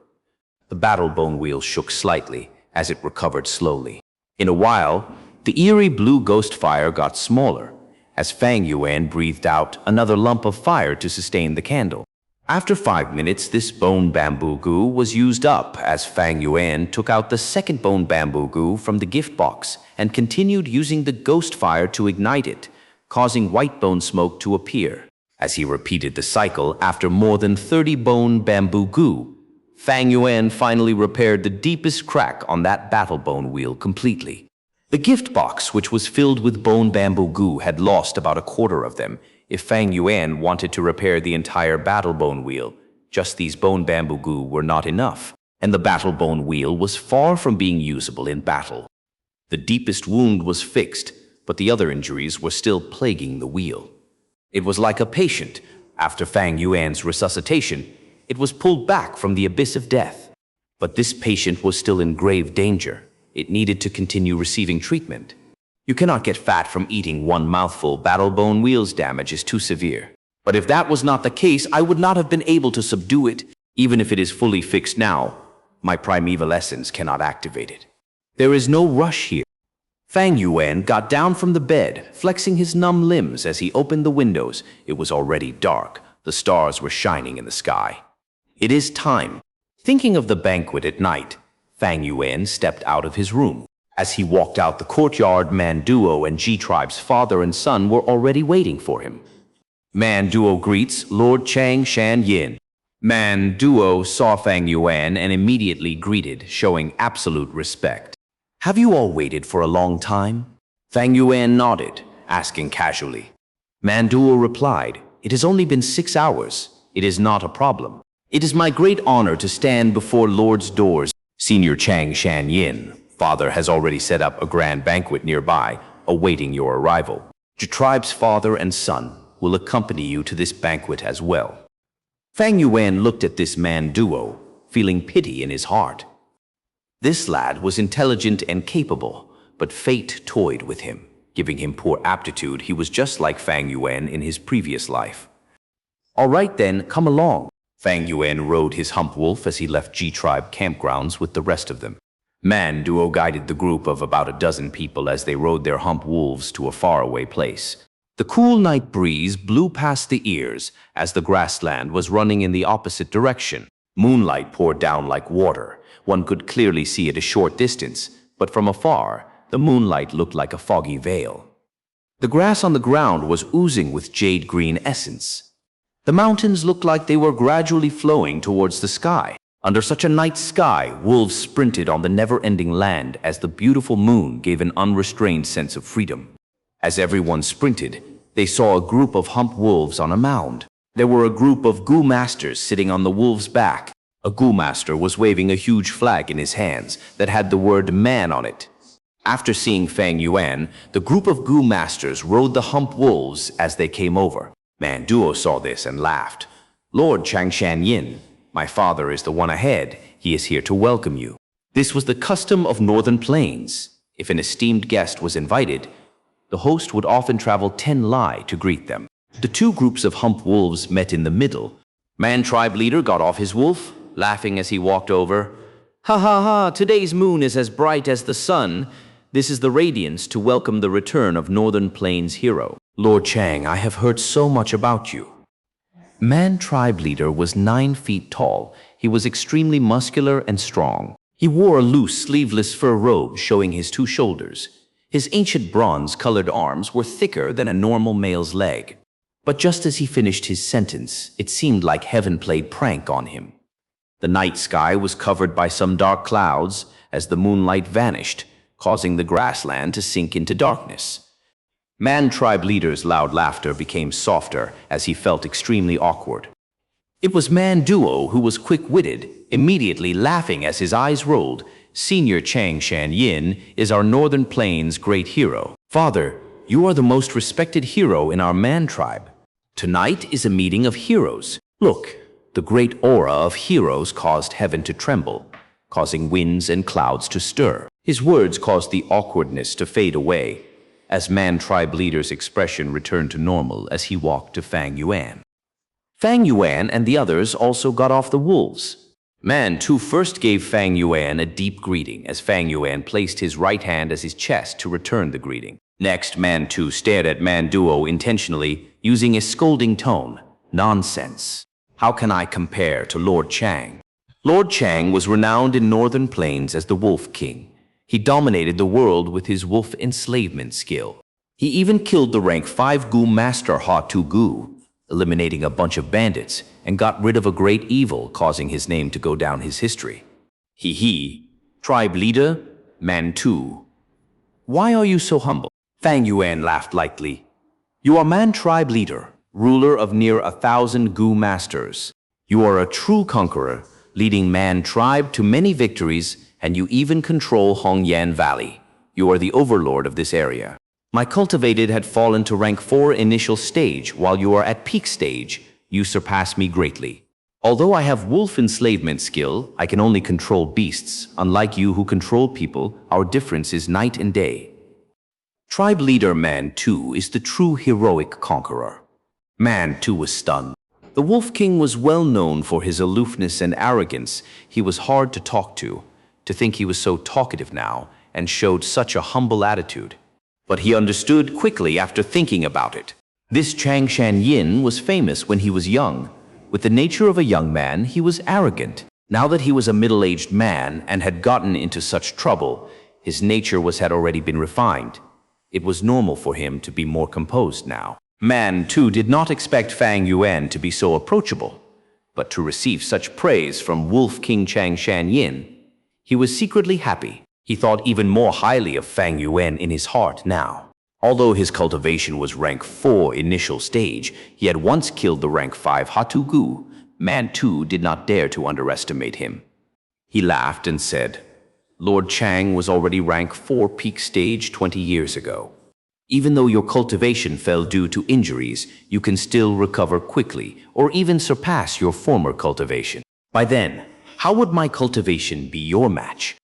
The battle bone wheel shook slightly as it recovered slowly. In a while, the eerie blue ghost fire got smaller, as Fang Yuan breathed out another lump of fire to sustain the candle. After 5 minutes, this bone bamboo gu was used up as Fang Yuan took out the second bone bamboo gu from the gift box and continued using the ghost fire to ignite it, causing white bone smoke to appear. As he repeated the cycle after more than 30 bone bamboo gu, Fang Yuan finally repaired the deepest crack on that battle bone wheel completely. The gift box, which was filled with bone bamboo goo, had lost about a quarter of them. If Fang Yuan wanted to repair the entire battle bone wheel, just these bone bamboo goo were not enough, and the battle bone wheel was far from being usable in battle. The deepest wound was fixed, but the other injuries were still plaguing the wheel. It was like a patient. After Fang Yuan's resuscitation, it was pulled back from the abyss of death. But this patient was still in grave danger. It needed to continue receiving treatment. You cannot get fat from eating one mouthful. Battle bone wheel's damage is too severe. But if that was not the case, I would not have been able to subdue it. Even if it is fully fixed now, my primeval essence cannot activate it. There is no rush here. Fang Yuan got down from the bed, flexing his numb limbs as he opened the windows. It was already dark. The stars were shining in the sky. It is time. Thinking of the banquet at night, Fang Yuan stepped out of his room. As he walked out the courtyard, Man Duo and G-Tribe's father and son were already waiting for him. Man Duo greets Lord Chang Shan Yin. Man Duo saw Fang Yuan and immediately greeted, showing absolute respect. Have you all waited for a long time? Fang Yuan nodded, asking casually. Man Duo replied, It has only been 6 hours. It is not a problem. It is my great honor to stand before Lord's doors. Senior Chang Shan Yin, father has already set up a grand banquet nearby, awaiting your arrival. Your tribe's father and son will accompany you to this banquet as well. Fang Yuan looked at this Man Duo, feeling pity in his heart. This lad was intelligent and capable, but fate toyed with him, giving him poor aptitude. He was just like Fang Yuan in his previous life. All right then, come along. Fang Yuan rode his hump wolf as he left G-Tribe campgrounds with the rest of them. Man Duo guided the group of about a dozen people as they rode their hump wolves to a faraway place. The cool night breeze blew past the ears as the grassland was running in the opposite direction. Moonlight poured down like water. One could clearly see it a short distance, but from afar, the moonlight looked like a foggy veil. The grass on the ground was oozing with jade-green essence. The mountains looked like they were gradually flowing towards the sky. Under such a night sky, wolves sprinted on the never-ending land as the beautiful moon gave an unrestrained sense of freedom. As everyone sprinted, they saw a group of hump wolves on a mound. There were a group of Gu masters sitting on the wolves' back. A Gu master was waving a huge flag in his hands that had the word man on it. After seeing Fang Yuan, the group of Gu masters rode the hump wolves as they came over. Man Duo saw this and laughed. Lord Chang Shan Yin, my father is the one ahead. He is here to welcome you. This was the custom of Northern Plains. If an esteemed guest was invited, the host would often travel 10 li to greet them. The two groups of hump wolves met in the middle. Man tribe leader got off his wolf, laughing as he walked over. Ha ha ha, today's moon is as bright as the sun. This is the radiance to welcome the return of Northern Plains hero. Lord Chang, I have heard so much about you. Man tribe leader was 9 feet tall. He was extremely muscular and strong. He wore a loose, sleeveless fur robe showing his 2 shoulders. His ancient bronze-colored arms were thicker than a normal male's leg. But just as he finished his sentence, it seemed like heaven played prank on him. The night sky was covered by some dark clouds as the moonlight vanished, causing the grassland to sink into darkness. Man tribe leader's loud laughter became softer as he felt extremely awkward. It was Man Duo who was quick-witted, immediately laughing as his eyes rolled. Senior Chang Shan Yin is our Northern Plains great hero. Father, you are the most respected hero in our Man tribe. Tonight is a meeting of heroes. Look, the great aura of heroes caused heaven to tremble, causing winds and clouds to stir. His words caused the awkwardness to fade away, as Man tribe leader's expression returned to normal as he walked to Fang Yuan. Fang Yuan and the others also got off the wolves. Man Tu first gave Fang Yuan a deep greeting as Fang Yuan placed his right hand as his chest to return the greeting. Next, Man Tu stared at Man Duo intentionally, using a scolding tone. Nonsense. How can I compare to Lord Chang? Lord Chang was renowned in Northern Plains as the Wolf King. He dominated the world with his wolf enslavement skill. He even killed the rank 5 Gu master Ha Tu Gu. eliminating a bunch of bandits, and got rid of a great evil, causing his name to go down his history. He. Tribe leader, man 2. Why are you so humble? Fang Yuan laughed lightly. You are man tribe leader, ruler of near 1,000 Gu masters. You are a true conqueror, leading man tribe to many victories, and you even control Hongyan Valley. You are the overlord of this area. My cultivated had fallen to rank 4 initial stage, while you are at peak stage. You surpass me greatly. Although I have wolf enslavement skill, I can only control beasts. Unlike you who control people, our difference is night and day. Tribe leader Man 2 is the true heroic conqueror. Man 2 was stunned. The Wolf King was well known for his aloofness and arrogance. He was hard to talk to. To think he was so talkative now, and showed such a humble attitude. But he understood quickly after thinking about it. This Changshan Yin was famous when he was young. With the nature of a young man, he was arrogant. Now that he was a middle-aged man and had gotten into such trouble, his nature had already been refined. It was normal for him to be more composed now. Man, too, did not expect Fang Yuan to be so approachable, but to receive such praise from Wolf King Changshan Yin, he was secretly happy. He thought even more highly of Fang Yuan in his heart now. Although his cultivation was rank 4 initial stage, he had once killed the rank 5 Hatu Gu. Man 2 did not dare to underestimate him. He laughed and said, Lord Chang was already rank 4 peak stage 20 years ago. Even though your cultivation fell due to injuries, you can still recover quickly or even surpass your former cultivation. By then, how would my cultivation be your match?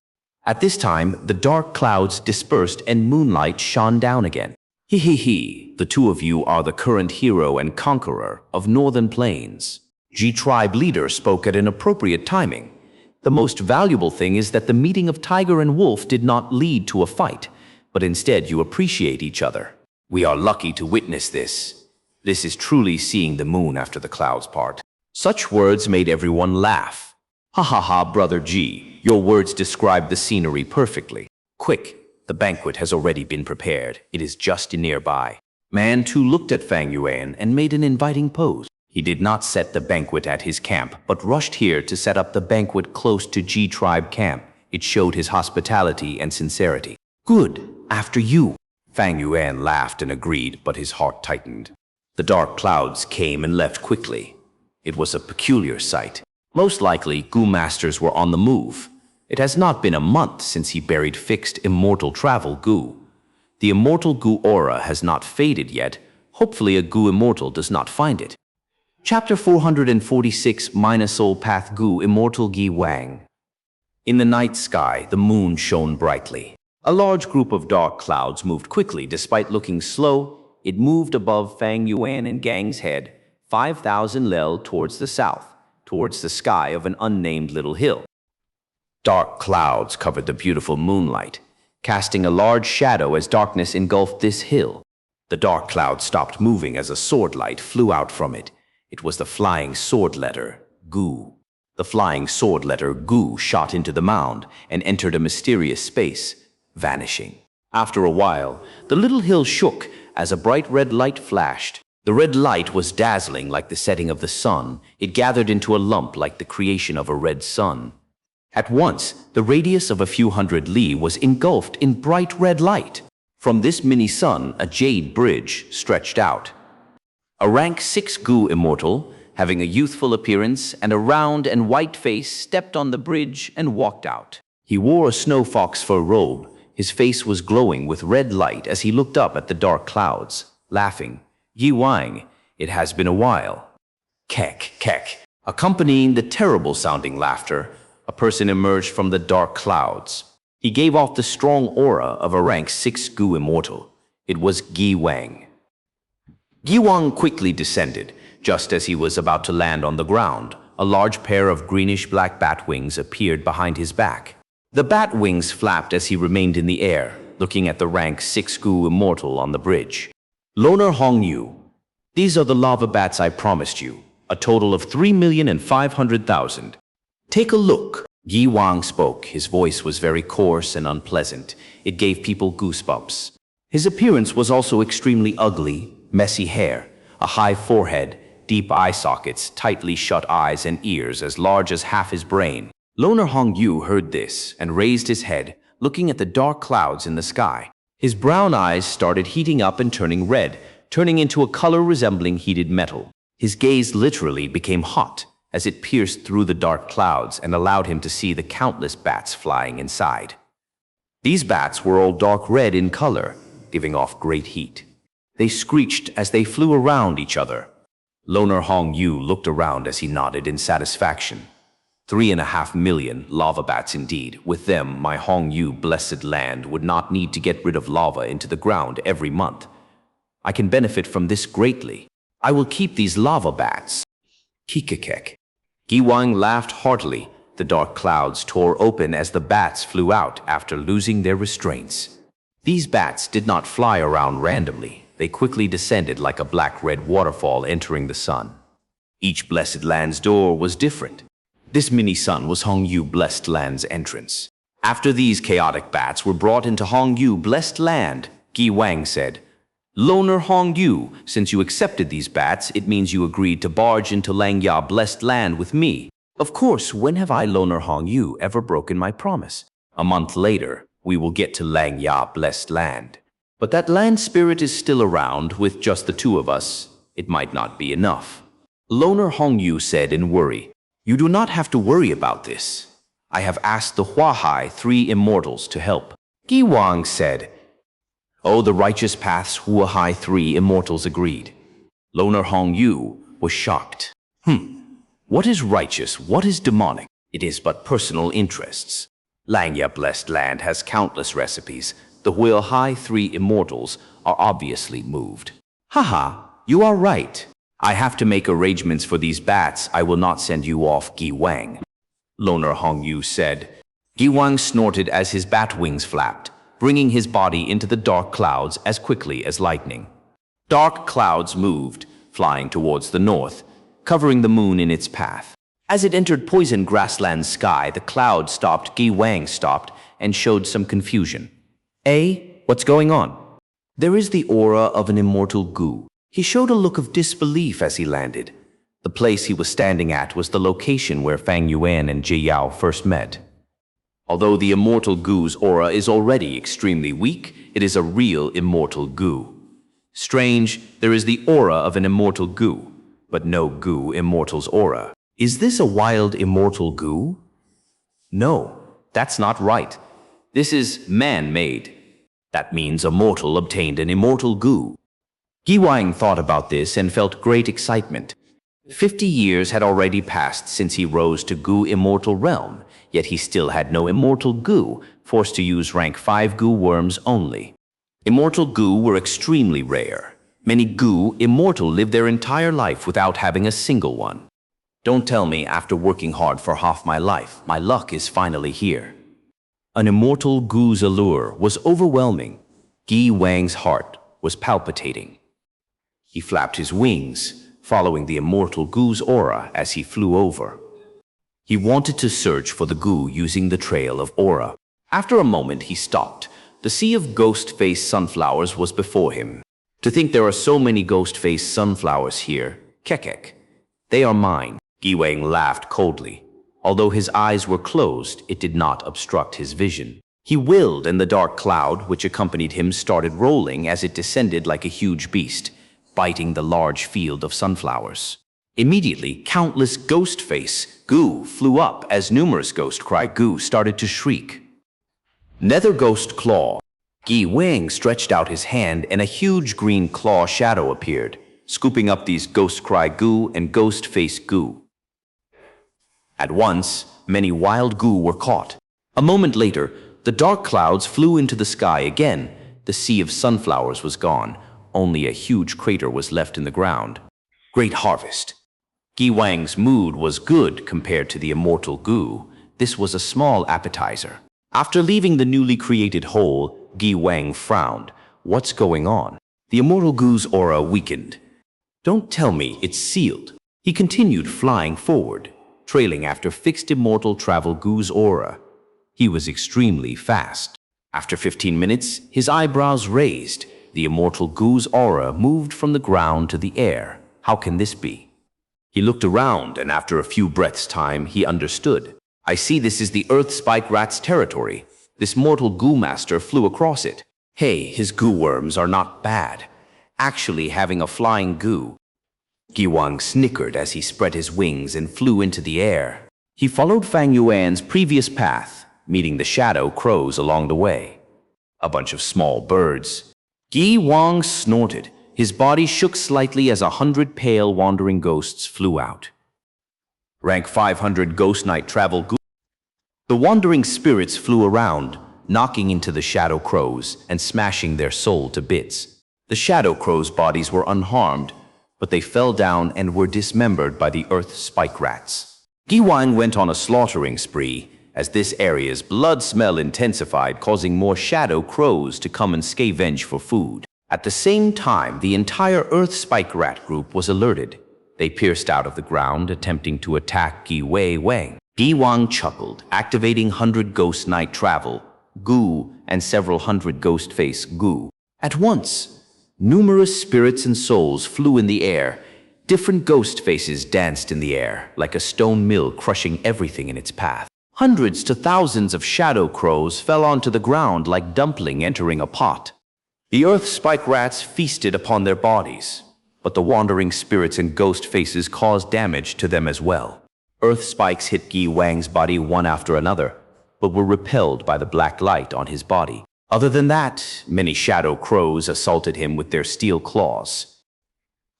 At this time, the dark clouds dispersed and moonlight shone down again. The 2 of you are the current hero and conqueror of Northern Plains. G tribe leader spoke at an appropriate timing. The most valuable thing is that the meeting of Tiger and Wolf did not lead to a fight, but instead you appreciate each other. We are lucky to witness this. This is truly seeing the moon after the clouds part. Such words made everyone laugh. Ha, Brother G, your words describe the scenery perfectly. Quick, the banquet has already been prepared. It is just nearby. Man 2 looked at Fang Yuan and made an inviting pose. He did not set the banquet at his camp, but rushed here to set up the banquet close to G tribe camp. It showed his hospitality and sincerity. Good, after you. Fang Yuan laughed and agreed, but his heart tightened. The dark clouds came and left quickly. It was a peculiar sight. Most likely, Gu masters were on the move. It has not been a month since he buried fixed immortal travel Gu. The immortal Gu aura has not faded yet. Hopefully a Gu immortal does not find it. Chapter 446 Soul Path Gu Immortal Gi Wang. In the night sky, the moon shone brightly. A large group of dark clouds moved quickly despite looking slow. It moved above Fang Yuan and Gang's head, 5,000 lel towards the south, towards the sky of an unnamed little hill. Dark clouds covered the beautiful moonlight, casting a large shadow as darkness engulfed this hill. The dark cloud stopped moving as a sword light flew out from it. It was the flying sword letter, Gu. The flying sword letter Gu shot into the mound and entered a mysterious space, vanishing. After a while, the little hill shook as a bright red light flashed. The red light was dazzling like the setting of the sun. It gathered into a lump like the creation of a red sun. At once, the radius of a few hundred li was engulfed in bright red light. From this mini-sun, a jade bridge stretched out. A rank 6 Gu immortal, having a youthful appearance and a round and white face, stepped on the bridge and walked out. He wore a snow fox fur robe. His face was glowing with red light as he looked up at the dark clouds, laughing. Yi Wang, it has been a while. Kek, kek. Accompanying the terrible-sounding laughter, a person emerged from the dark clouds. He gave off the strong aura of a rank 6 Gu immortal. It was Yi Wang. Yi Wang quickly descended. Just as he was about to land on the ground, a large pair of greenish-black bat wings appeared behind his back. The bat wings flapped as he remained in the air, looking at the rank 6 Gu immortal on the bridge. Loner Hong Yu, these are the lava bats I promised you, a total of 3,500,000. Take a look. Yi Wang spoke. His voice was very coarse and unpleasant. It gave people goosebumps. His appearance was also extremely ugly, messy hair, a high forehead, deep eye sockets, tightly shut eyes, and ears as large as half his brain. Loner Hong Yu heard this and raised his head, looking at the dark clouds in the sky. His brown eyes started heating up and turning red, turning into a color resembling heated metal. His gaze literally became hot as it pierced through the dark clouds and allowed him to see the countless bats flying inside. These bats were all dark red in color, giving off great heat. They screeched as they flew around each other. Loner Hong Yu looked around as he nodded in satisfaction. 3.5 million lava bats indeed. With them, my Hong Yu blessed land would not need to get rid of lava into the ground every month. I can benefit from this greatly. I will keep these lava bats. Kikikek. Gi Wang laughed heartily. The dark clouds tore open as the bats flew out after losing their restraints. These bats did not fly around randomly. They quickly descended like a black-red waterfall entering the sun. Each blessed land's door was different. This mini-sun was Hong Yu Blessed Land's entrance. After these chaotic bats were brought into Hong Yu Blessed Land, Gi Wang said, Loner Hong Yu, since you accepted these bats, it means you agreed to barge into Xianxia Blessed Land with me. Of course, when have I, Loner Hong Yu, ever broken my promise? A month later, we will get to Xianxia Blessed Land. But that land spirit is still around. With just the two of us, it might not be enough. Loner Hong Yu said in worry, You do not have to worry about this. I have asked the Huahai 3 immortals to help. Gi Wang said, Oh, the righteous paths Huahai 3 immortals agreed. Loner Hong Yu was shocked. What is righteous? What is demonic? It is but personal interests. Xianxia Blessed Land has countless recipes. The Huahai 3 immortals are obviously moved. Haha, you are right. I have to make arrangements for these bats. I will not send you off, Gi Wang. Loner Hong Yu said. Gi Wang snorted as his bat wings flapped, bringing his body into the dark clouds as quickly as lightning. Dark clouds moved, flying towards the north, covering the moon in its path. As it entered poison grassland sky, the cloud stopped. Gi Wang stopped and showed some confusion. What's going on? There is the aura of an immortal Gu. He showed a look of disbelief as he landed. The place he was standing at was the location where Fang Yuan and Ji Yao first met. Although the immortal Gu's aura is already extremely weak, it is a real immortal Gu. Strange, there is the aura of an immortal Gu, but no Gu immortal's aura. Is this a wild immortal Gu? No, that's not right. This is man-made. That means a mortal obtained an immortal Gu. Gi Wang thought about this and felt great excitement. 50 years had already passed since he rose to Gu immortal realm, yet he still had no immortal Gu, forced to use rank 5 Gu worms only. Immortal Gu were extremely rare. Many Gu immortal live their entire life without having a single one. Don't tell me after working hard for half my life, my luck is finally here. An immortal Gu's allure was overwhelming. Gi Wang's heart was palpitating. He flapped his wings, following the immortal Gu's aura as he flew over. He wanted to search for the Gu using the trail of aura. After a moment, he stopped. The sea of ghost-faced sunflowers was before him. To think there are so many ghost-faced sunflowers here. Kekek. They are mine. Gi Wang laughed coldly. Although his eyes were closed, it did not obstruct his vision. He willed, and the dark cloud which accompanied him started rolling as it descended like a huge beast, biting the large field of sunflowers. Immediately, countless ghost-face Gu flew up as numerous ghost-cry Gu started to shriek. Nether Ghost Claw. Gi Wang stretched out his hand and a huge green claw shadow appeared, scooping up these ghost-cry Gu and ghost-face Gu. At once, many wild Gu were caught. A moment later, the dark clouds flew into the sky again. The sea of sunflowers was gone. Only a huge crater was left in the ground. Great harvest. Gi Wang's mood was good compared to the immortal Gu. This was a small appetizer. After leaving the newly created hole, Gi Wang frowned. What's going on? The immortal Gu's aura weakened. Don't tell me it's sealed. He continued flying forward, trailing after fixed immortal travel Gu's aura. He was extremely fast. After 15 minutes, his eyebrows raised. The immortal Gu's aura moved from the ground to the air. How can this be? He looked around, and after a few breaths' time, he understood. I see this is the Earth Spike Rat's territory. This mortal Gu master flew across it. Hey, his Gu worms are not bad. Actually having a flying Gu. Giwang snickered as he spread his wings and flew into the air. He followed Fang Yuan's previous path, meeting the shadow crows along the way. A bunch of small birds. Giwang snorted. His body shook slightly as 100 pale wandering ghosts flew out. Rank 500 Ghost Night Travel Gu. The wandering spirits flew around, knocking into the shadow crows and smashing their soul to bits. The shadow crows' bodies were unharmed, but they fell down and were dismembered by the Earth Spike Rats. Giwang went on a slaughtering spree, as this area's blood smell intensified, causing more shadow crows to come and scavenge for food. At the same time, the entire Earth Spike Rat group was alerted. They pierced out of the ground, attempting to attack Giwang. Giwang chuckled, activating 100 Ghost Night Travel, Gu, and several hundred Ghost Face Gu. At once, numerous spirits and souls flew in the air. Different ghost faces danced in the air, like a stone mill crushing everything in its path. Hundreds to thousands of shadow crows fell onto the ground like dumpling entering a pot. The Earth Spike Rats feasted upon their bodies, but the wandering spirits and ghost faces caused damage to them as well. Earth spikes hit Giwang's body one after another, but were repelled by the black light on his body. Other than that, many shadow crows assaulted him with their steel claws.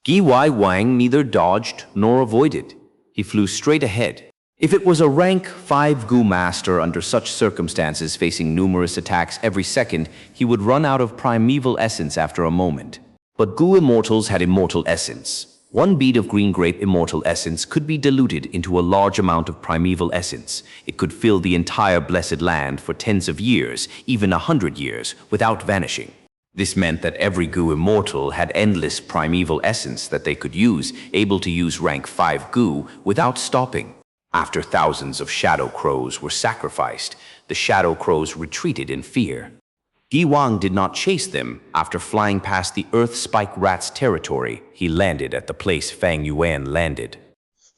Giwang neither dodged nor avoided. He flew straight ahead. If it was a rank 5 Gu master under such circumstances facing numerous attacks every second, he would run out of primeval essence after a moment. But Gu immortals had immortal essence. One bead of green grape immortal essence could be diluted into a large amount of primeval essence. It could fill the entire blessed land for tens of years, even 100 years, without vanishing. This meant that every Gu immortal had endless primeval essence that they could use, able to use rank 5 Gu without stopping. After thousands of shadow crows were sacrificed, the shadow crows retreated in fear. Giwang did not chase them. After flying past the Earth Spike Rat's territory, he landed at the place Fang Yuan landed.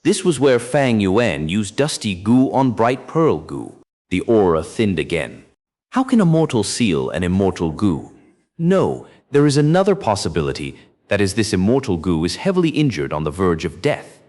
This was where Fang Yuan used Dusty Gu on Bright Pearl Gu. The aura thinned again. How can a mortal seal an immortal Gu? No, there is another possibility. That is, this immortal Gu is heavily injured on the verge of death.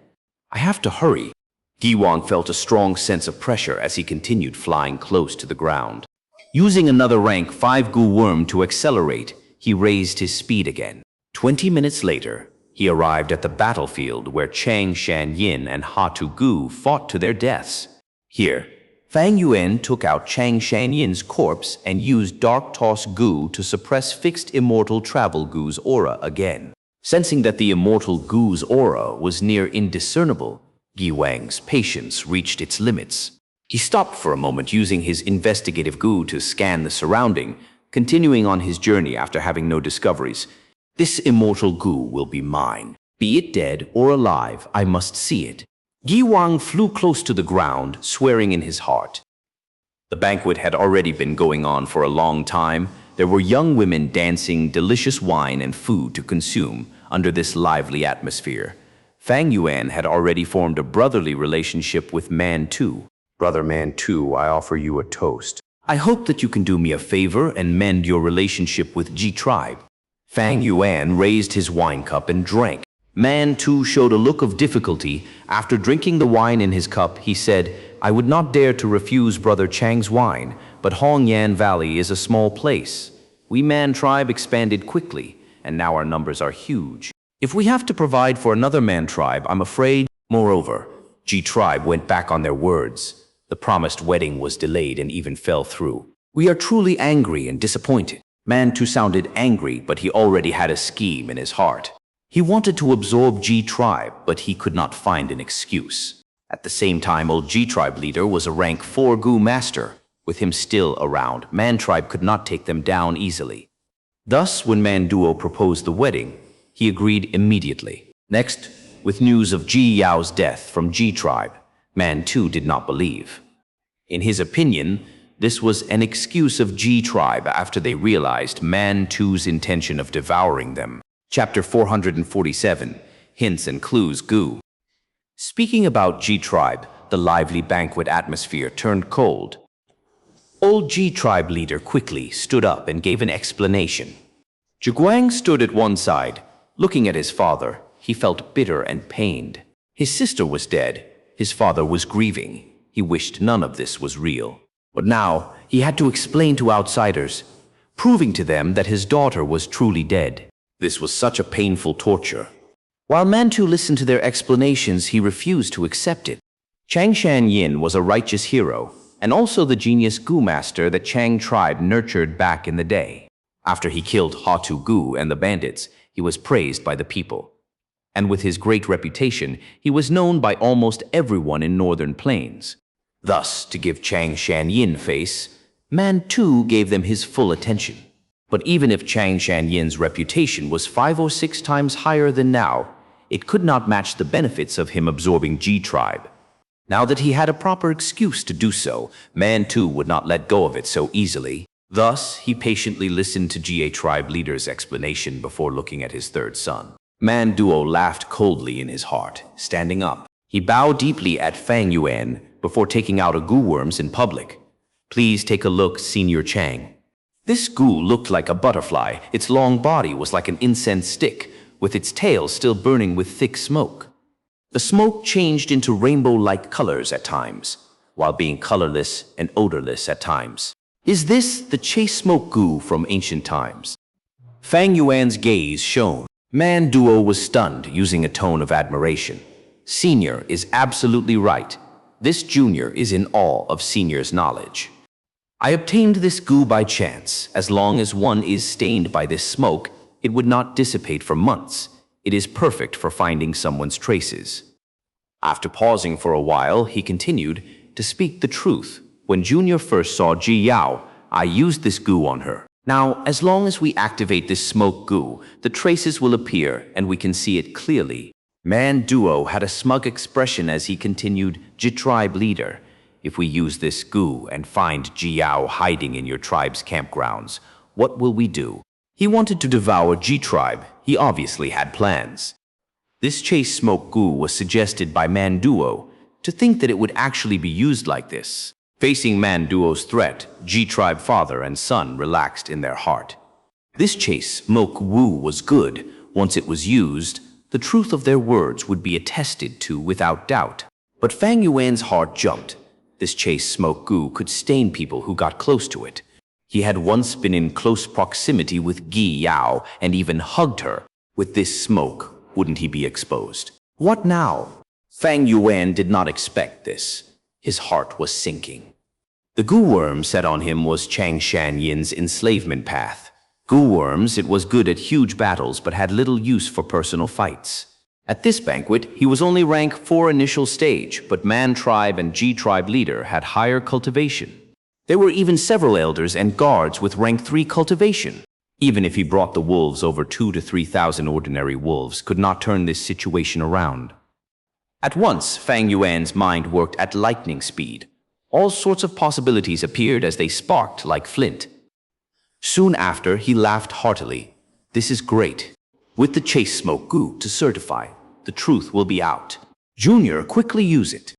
I have to hurry. Giwang felt a strong sense of pressure as he continued flying close to the ground. Using another rank 5 Gu worm to accelerate, he raised his speed again. 20 minutes later, he arrived at the battlefield where Chang Shanyin and Hatu Gu fought to their deaths. Here, Fang Yuan took out Chang Shanyin's corpse and used Dark Toss Gu to suppress fixed Immortal Travel Gu's aura again. Sensing that the Immortal Gu's aura was near indiscernible, Giwang's patience reached its limits. He stopped for a moment using his investigative Gu to scan the surrounding, continuing on his journey after having no discoveries. This immortal Gu will be mine. Be it dead or alive, I must see it. Giwang flew close to the ground, swearing in his heart. The banquet had already been going on for a long time. There were young women dancing, delicious wine and food to consume under this lively atmosphere. Fang Yuan had already formed a brotherly relationship with Man Tu. Brother Man Tu, I offer you a toast. I hope that you can do me a favor and mend your relationship with Ji tribe. Fang Yuan raised his wine cup and drank. Man Tu showed a look of difficulty. After drinking the wine in his cup, he said, I would not dare to refuse Brother Chang's wine, but Hongyan Valley is a small place. We Man tribe expanded quickly, and now our numbers are huge. If we have to provide for another Man tribe, I'm afraid. Moreover, Ji tribe went back on their words. The promised wedding was delayed and even fell through. We are truly angry and disappointed. Man Tu sounded angry, but he already had a scheme in his heart. He wanted to absorb Ji tribe, but he could not find an excuse. At the same time, old Ji tribe leader was a rank 4 Gu master. With him still around, Man tribe could not take them down easily. Thus, when Man Duo proposed the wedding, he agreed immediately. Next, with news of Ji Yao's death from Ji tribe, Man Tu did not believe. In his opinion, this was an excuse of Ji tribe after they realized Man Tu's intention of devouring them. Chapter 447, Hints and Clues Gu. Speaking about G-Tribe, the lively banquet atmosphere turned cold. Old G-Tribe leader quickly stood up and gave an explanation. Zhiguang stood at one side. Looking at his father, he felt bitter and pained. His sister was dead. His father was grieving. He wished none of this was real. But now he had to explain to outsiders, proving to them that his daughter was truly dead. This was such a painful torture. While Mantu listened to their explanations, he refused to accept it. Chang Shanyin was a righteous hero, and also the genius Gu master that Chang tribe nurtured back in the day. After he killed Hatu Gu and the bandits, he was praised by the people. And with his great reputation, he was known by almost everyone in Northern Plains. Thus, to give Chang Shanyin face, Mantu gave them his full attention. But even if Chang Shanyin's reputation was 5 or 6 times higher than now, it could not match the benefits of him absorbing G-Tribe. Now that he had a proper excuse to do so, Mantu would not let go of it so easily. Thus, he patiently listened to Ga-Tribe leader's explanation before looking at his third son. Manduo laughed coldly in his heart, standing up. He bowed deeply at Fang Yuan before taking out a Gu worms in public. Please take a look, Senior Chang. This Gu looked like a butterfly. Its long body was like an incense stick, with its tail still burning with thick smoke. The smoke changed into rainbow-like colors at times, while being colorless and odorless at times. Is this the chase smoke Gu from ancient times? Fang Yuan's gaze shone. Manduo was stunned, using a tone of admiration. Senior is absolutely right. This junior is in awe of Senior's knowledge. I obtained this Gu by chance. As long as one is stained by this smoke, it would not dissipate for months. It is perfect for finding someone's traces. After pausing for a while, he continued, to speak the truth. When Junior first saw Ji Yao, I used this Gu on her. Now, as long as we activate this smoke Gu, the traces will appear and we can see it clearly. Manduo had a smug expression as he continued, Ji-Tribe leader, if we use this Gu and find Ji Yao hiding in your tribe's campgrounds, what will we do? He wanted to devour G-Tribe. He obviously had plans. This chase smoke Gu was suggested by Manduo to think that it would actually be used like this. Facing Manduo's threat, G-Tribe father and son relaxed in their heart. This chase smoke Gu was good. Once it was used, the truth of their words would be attested to without doubt. But Fang Yuan's heart jumped. This chase smoke Gu could stain people who got close to it. He had once been in close proximity with Gi Yao and even hugged her. With this smoke, wouldn't he be exposed? What now? Fang Yuan did not expect this. His heart was sinking. The Gu worm set on him was Chang Shanyin's enslavement path. Gu worms, it was good at huge battles but had little use for personal fights. At this banquet, he was only rank 4 initial stage, but Man Tribe and G-Tribe leader had higher cultivation. There were even several elders and guards with rank 3 cultivation. Even if he brought the wolves, over 2,000 to 3,000 ordinary wolves could not turn this situation around. At once, Fang Yuan's mind worked at lightning speed. All sorts of possibilities appeared as they sparked like flint. Soon after, he laughed heartily. This is great. With the chase smoke Gu to certify, the truth will be out. Junior quickly use it.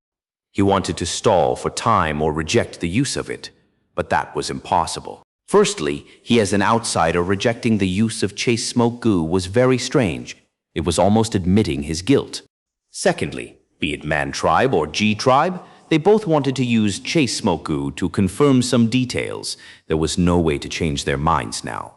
He wanted to stall for time or reject the use of it, but that was impossible. Firstly, he as an outsider rejecting the use of chase smoke Gu was very strange. It was almost admitting his guilt. Secondly, be it Man Tribe or G-Tribe, they both wanted to use chase smoke Gu to confirm some details. There was no way to change their minds now.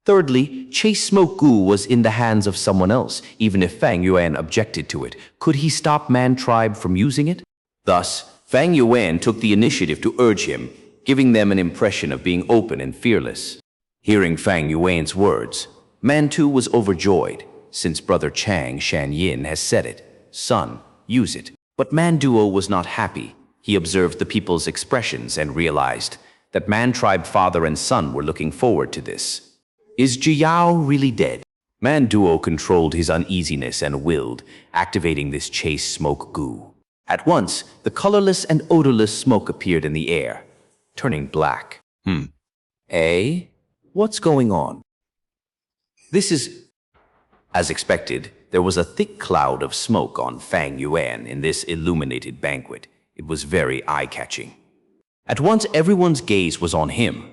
Thirdly, chase smoke Gu was in the hands of someone else. Even if Fang Yuan objected to it, could he stop Man Tribe from using it? Thus, Fang Yuan took the initiative to urge him, giving them an impression of being open and fearless. Hearing Fang Yuan's words, Mantu was overjoyed, since brother Chang Shanyin has said it. Son, use it. But Manduo was not happy. He observed the people's expressions and realized that Man Tribe father and son were looking forward to this. Is Ji Yao really dead? Manduo controlled his uneasiness and willed, activating this chase smoke Gu. At once, the colorless and odorless smoke appeared in the air, turning black. What's going on? This is... As expected, There was a thick cloud of smoke on Fang Yuan in this illuminated banquet. It was very eye-catching. At once everyone's gaze was on him.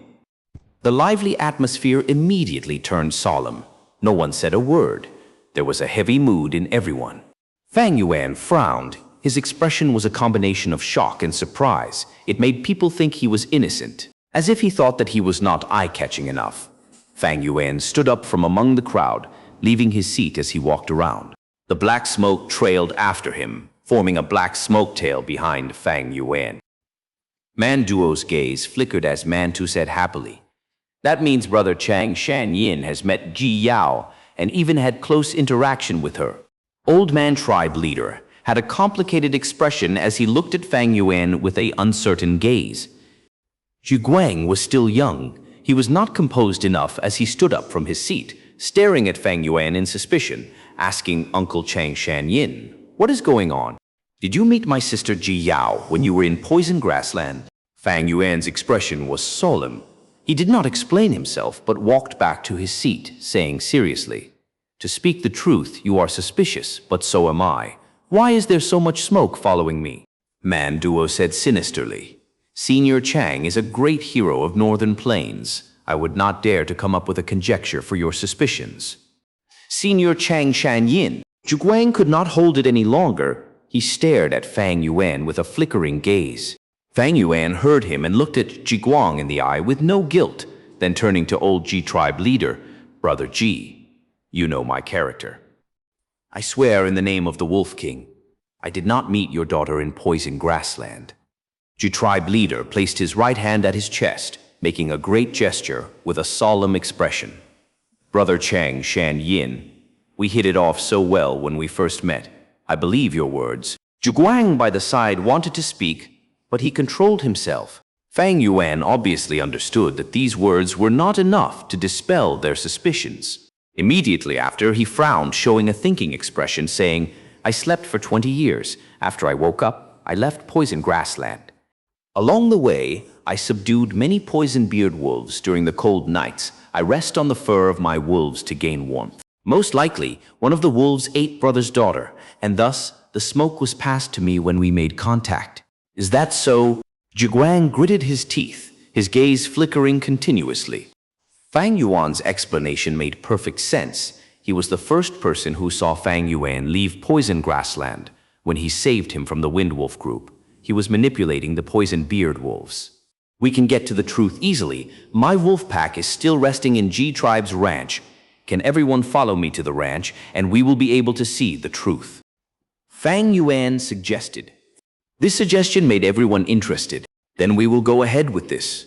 The lively atmosphere immediately turned solemn. No one said a word. There was a heavy mood in everyone. Fang Yuan frowned. His expression was a combination of shock and surprise. It made people think he was innocent, as if he thought that he was not eye-catching enough. Fang Yuan stood up from among the crowd, leaving his seat as he walked around. The black smoke trailed after him, forming a black smoke tail behind Fang Yuan. Manduo's gaze flickered as Mantu said happily, "That means Brother Chang Shan-yin has met Ji Yao and even had close interaction with her." Old Man Tribe Leader had a complicated expression as he looked at Fang Yuan with an uncertain gaze. Zhu Guang was still young. He was not composed enough as he stood up from his seat, staring at Fang Yuan in suspicion, asking Uncle Chang Shan-yin, "What is going on? Did you meet my sister Ji Yao when you were in Poison Grassland?" Fang Yuan's expression was solemn. He did not explain himself, but walked back to his seat, saying seriously, "To speak the truth, you are suspicious, but so am I. Why is there so much smoke following me?" Manduo said sinisterly, "Senior Chang is a great hero of Northern Plains. I would not dare to come up with a conjecture for your suspicions." Senior Chang Shan-yin. Zhu Guang could not hold it any longer. He stared at Fang Yuan with a flickering gaze. Fang Yuan heard him and looked at Zhi Guang in the eye with no guilt, then turning to old Ji tribe leader, "Brother Ji, you know my character. I swear in the name of the Wolf King, I did not meet your daughter in Poison Grassland." Ji tribe leader placed his right hand at his chest, making a great gesture with a solemn expression. "Brother Chang Shan-yin, we hit it off so well when we first met. I believe your words." Zhu Guang by the side wanted to speak, but he controlled himself. Fang Yuan obviously understood that these words were not enough to dispel their suspicions. Immediately after, he frowned, showing a thinking expression, saying, "I slept for 20 years. After I woke up, I left Poison Grassland. Along the way, I subdued many poison beard wolves during the cold nights. I rest on the fur of my wolves to gain warmth. Most likely, one of the wolves ate brother's daughter, and thus the smoke was passed to me when we made contact. Is that so?" Zhu Guang gritted his teeth, his gaze flickering continuously. Fang Yuan's explanation made perfect sense. He was the first person who saw Fang Yuan leave Poison Grassland. When he saved him from the Wind Wolf group, he was manipulating the poison beard wolves. "We can get to the truth easily. My wolf pack is still resting in G Tribe's ranch. Can everyone follow me to the ranch, and we will be able to see the truth?" Fang Yuan suggested. This suggestion made everyone interested. "Then we will go ahead with this."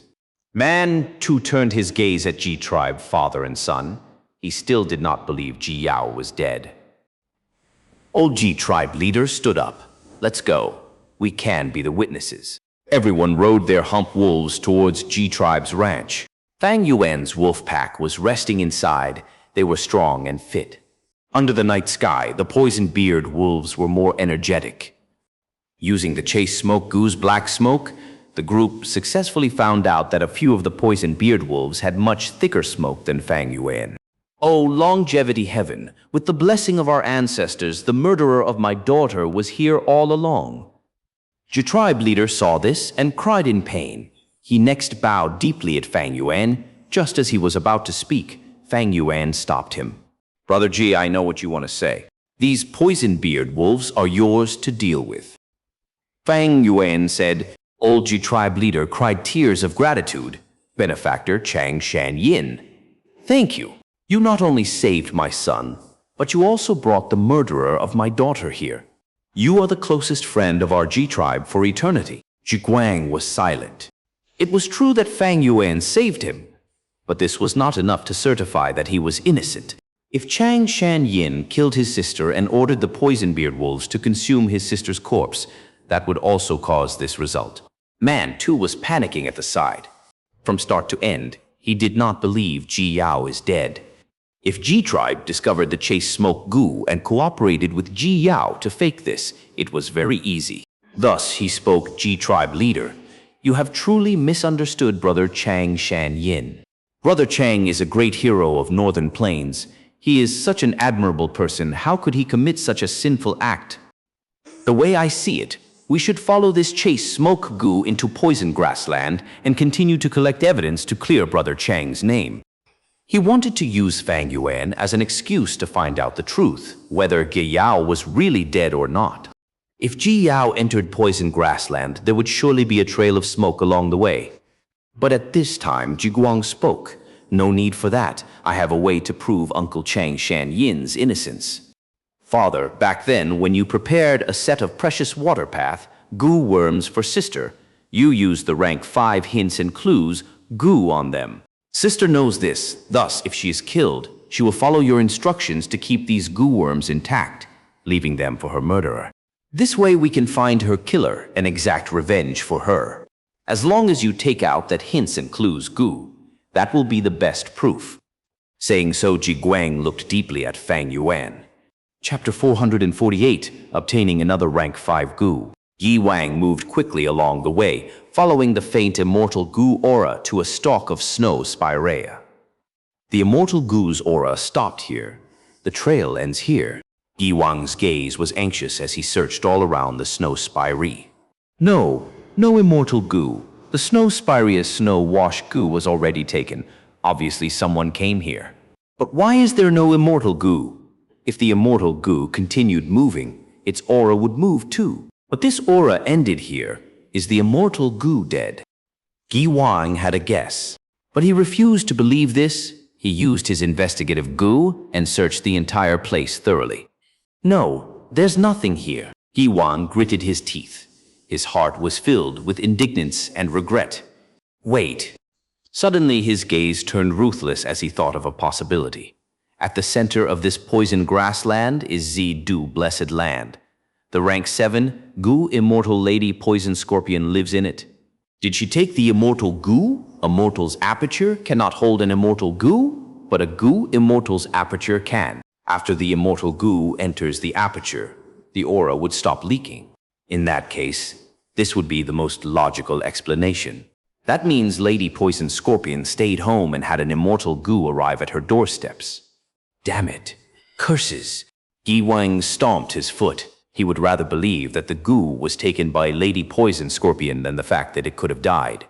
Man too turned his gaze at Ji Tribe, father and son. He still did not believe Ji Yao was dead. Old Ji Tribe leader stood up. "Let's go. We can be the witnesses." Everyone rode their hump wolves towards Ji Tribe's ranch. Fang Yuan's wolf pack was resting inside. They were strong and fit. Under the night sky, the poison beard wolves were more energetic. Using the Chase Smoke Gu's black smoke, the group successfully found out that a few of the poison beard wolves had much thicker smoke than Fang Yuan. "Oh, longevity heaven, with the blessing of our ancestors, the murderer of my daughter was here all along." Zhu tribe leader saw this and cried in pain. He next bowed deeply at Fang Yuan. Just as he was about to speak, Fang Yuan stopped him. "Brother Ji, I know what you want to say. These poison beard wolves are yours to deal with." Fang Yuan said. Old Ji tribe leader cried tears of gratitude. "Benefactor Chang Shan-yin, thank you. You not only saved my son, but you also brought the murderer of my daughter here. You are the closest friend of our Ji tribe for eternity." Zhu Guang was silent. It was true that Fang Yuan saved him, but this was not enough to certify that he was innocent. If Chang Shan-yin killed his sister and ordered the poison beard wolves to consume his sister's corpse, that would also cause this result. Man, too, was panicking at the side. From start to end, he did not believe Ji Yao is dead. If Ji tribe discovered the Chase Smoke Gu and cooperated with Ji Yao to fake this, it was very easy. Thus he spoke. Ji tribe leader, "You have truly misunderstood Brother Chang Shan-yin. Brother Chang is a great hero of Northern Plains. He is such an admirable person. How could he commit such a sinful act? The way I see it, we should follow this chase Smoke Gu into poison grassland and continue to collect evidence to clear Brother Chang's name. He wanted to use Fang Yuan as an excuse to find out the truth, whether Ge Yao was really dead or not. If Ji Yao entered poison grassland, there would surely be a trail of smoke along the way. But at this time, Ji Guang spoke. No need for that. I have a way to prove Uncle Chang Shan Yin's innocence. Father, back then, when you prepared a set of precious water path, Gu worms for sister, you used the rank 5 hints and clues, Gu on them. Sister knows this. Thus, if she is killed, she will follow your instructions to keep these Gu worms intact, leaving them for her murderer. This way we can find her killer and exact revenge for her. As long as you take out that hints and clues Gu, that will be the best proof. Saying so, Ji Guang looked deeply at Fang Yuan. Chapter 448, Obtaining Another Rank 5 Gu. Yi Wang moved quickly along the way, following the faint immortal Gu aura to a stalk of snow spirea. The immortal Gu's aura stopped here. The trail ends here. Yi Wang's gaze was anxious as he searched all around the snow spiree. No immortal Gu. The snow spirea's snow wash Gu was already taken. Obviously someone came here. But why is there no immortal Gu? If the immortal Gu continued moving, its aura would move too. But this aura ended here. Is the immortal Gu dead? Yi Wang had a guess, but he refused to believe this. He used his investigative Gu and searched the entire place thoroughly. No, there's nothing here. Yi Wang gritted his teeth. His heart was filled with indignance and regret. Wait. Suddenly his gaze turned ruthless as he thought of a possibility. At the center of this poison grassland is Zidu Blessed Land. The rank 7 Gu immortal lady poison scorpion lives in it. Did she take the immortal Gu? A mortal's aperture cannot hold an immortal Gu, but a Gu immortal's aperture can. After the immortal Gu enters the aperture, the aura would stop leaking. In that case, this would be the most logical explanation. That means Lady Poison Scorpion stayed home and had an immortal Gu arrive at her doorsteps. Damn it. Curses. Yi Wang stomped his foot. He would rather believe that the Gu was taken by Lady Poison Scorpion than the fact that it could have died.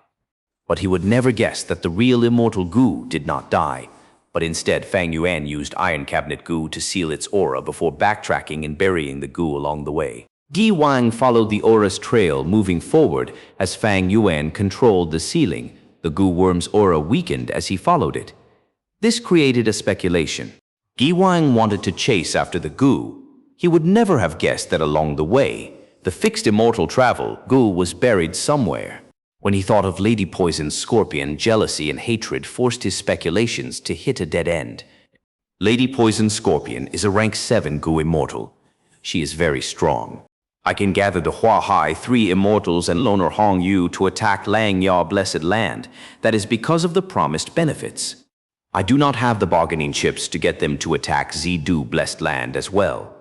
But he would never guess that the real immortal Gu did not die, but instead Fang Yuan used Iron Cabinet Gu to seal its aura before backtracking and burying the Gu along the way. Yi Wang followed the aura's trail, moving forward as Fang Yuan controlled the sealing. The Gu worm's aura weakened as he followed it. This created a speculation. Yi Wang wanted to chase after the Gu. He would never have guessed that along the way, the fixed immortal travel Gu was buried somewhere. When he thought of Lady Poison's Scorpion, jealousy and hatred forced his speculations to hit a dead end. Lady Poison's Scorpion is a rank 7 Gu immortal. She is very strong. I can gather the Hua Hai 3 immortals and Loner Hong Yu to attack Lang Ya Blessed Land. That is because of the promised benefits. I do not have the bargaining chips to get them to attack Zidu Blessed Land as well.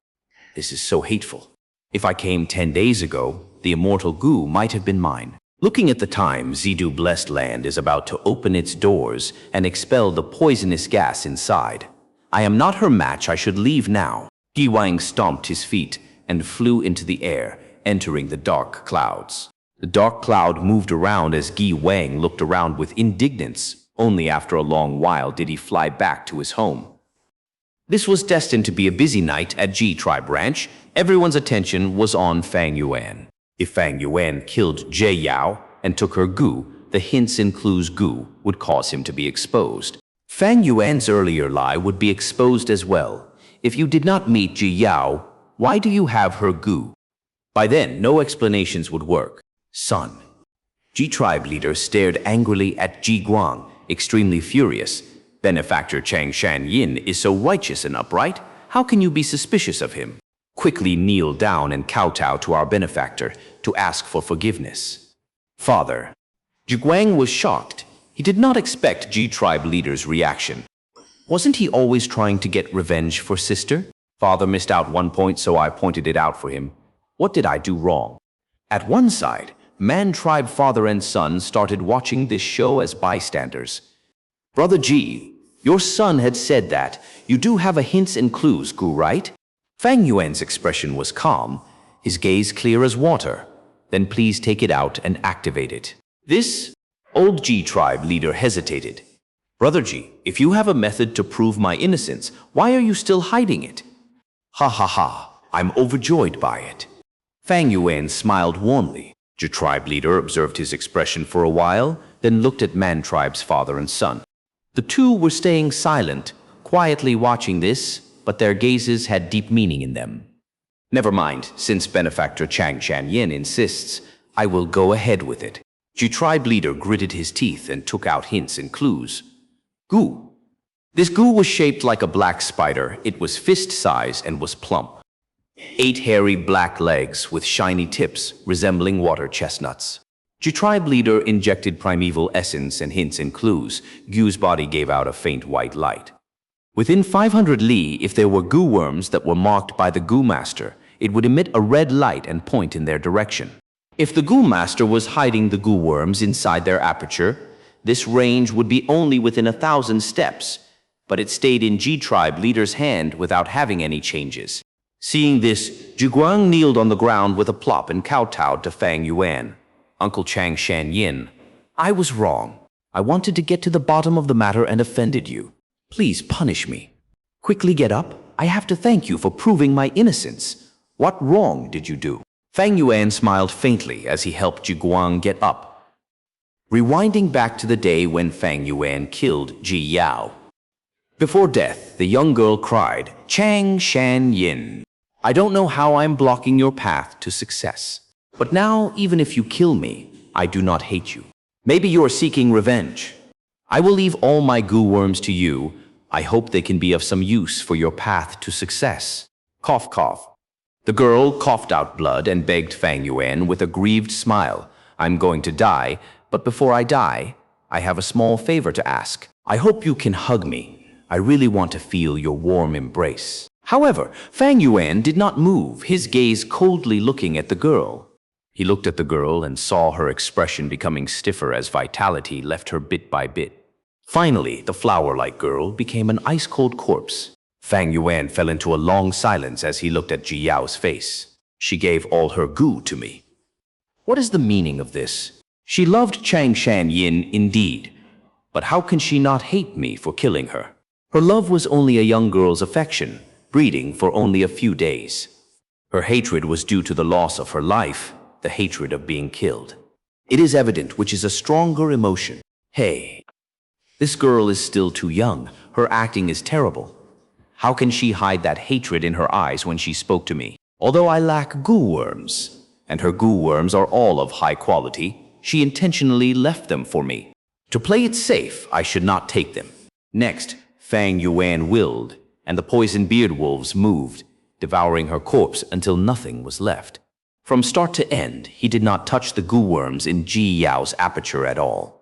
This is so hateful. If I came 10 days ago, the immortal Gu might have been mine. Looking at the time, Zidu Blessed Land is about to open its doors and expel the poisonous gas inside. I am not her match. I should leave now. Yi Wang stomped his feet and flew into the air, entering the dark clouds. The dark cloud moved around as Yi Wang looked around with indignance. Only after a long while did he fly back to his home. This was destined to be a busy night at Ji Tribe Ranch. Everyone's attention was on Fang Yuan. If Fang Yuan killed Ge Yao and took her Gu, the hints and clues Gu would cause him to be exposed. Fang Yuan's earlier lie would be exposed as well. If you did not meet Ge Yao, why do you have her Gu? By then, no explanations would work. Son. Ji Tribe leader stared angrily at Ji Guang, extremely furious. Benefactor Chang Shan Yin is so righteous and upright. How can you be suspicious of him? Quickly kneel down and kowtow to our benefactor to ask for forgiveness. Father. Ji Guang was shocked. He did not expect Ji Tribe leader's reaction. Wasn't he always trying to get revenge for sister? Father missed out one point, so I pointed it out for him. What did I do wrong? At one side, Man Tribe father and son started watching this show as bystanders. Brother Ji, Your son had said that. You do have a hints and clues, Gu, right? Fang Yuan's expression was calm, his gaze clear as water. Then please take it out and activate it. This old G tribe leader hesitated. Brother G, if you have a method to prove my innocence, why are you still hiding it? Ha ha ha, I'm overjoyed by it. Fang Yuan smiled warmly. G tribe leader observed his expression for a while, then looked at Man tribe's father and son. The two were staying silent, quietly watching this, but their gazes had deep meaning in them. Never mind, since benefactor Chang Shanyin insists, I will go ahead with it. G tribe leader gritted his teeth and took out hints and clues. Gu. This Gu was shaped like a black spider. It was fist-size and was plump. 8 hairy black legs with shiny tips resembling water chestnuts. G tribe leader injected primeval essence and hints and clues. Gu's body gave out a faint white light. Within 500 li, if there were Gu worms that were marked by the Gu master, it would emit a red light and point in their direction. If the Gu master was hiding the Gu worms inside their aperture, this range would be only within 1,000 steps, but it stayed in G tribe leader's hand without having any changes. Seeing this, Zhiguang kneeled on the ground with a plop and kowtowed to Fang Yuan. Uncle Chang Shanyin, I was wrong. I wanted to get to the bottom of the matter and offended you. Please punish me. Quickly get up. I have to thank you for proving my innocence. What wrong did you do? Fang Yuan smiled faintly as he helped Zhiguang get up. Rewinding back to the day when Fang Yuan killed Ji Yao. Before death, the young girl cried, Chang Shanyin, I don't know how I'm blocking your path to success. But now, even if you kill me, I do not hate you. Maybe you are seeking revenge. I will leave all my Gu worms to you. I hope they can be of some use for your path to success. Cough, cough. The girl coughed out blood and begged Fang Yuan with a grieved smile. I'm going to die, but before I die, I have a small favor to ask. I hope you can hug me. I really want to feel your warm embrace. However, Fang Yuan did not move, his gaze coldly looking at the girl. He looked at the girl and saw her expression becoming stiffer as vitality left her bit by bit. Finally, the flower-like girl became an ice-cold corpse. Fang Yuan fell into a long silence as he looked at Ji Yao's face. She gave all her Gu to me. What is the meaning of this? She loved Chang Shanyin indeed, but how can she not hate me for killing her? Her love was only a young girl's affection, breeding for only a few days. Her hatred was due to the loss of her life, the hatred of being killed. It is evident which is a stronger emotion. Hey, this girl is still too young. Her acting is terrible. How can she hide that hatred in her eyes when she spoke to me? Although I lack Gu worms, and her Gu worms are all of high quality, she intentionally left them for me. To play it safe, I should not take them. Next, Fang Yuan willed, and the poison beard wolves moved, devouring her corpse until nothing was left. From start to end, he did not touch the Gu worms in Ji Yao's aperture at all.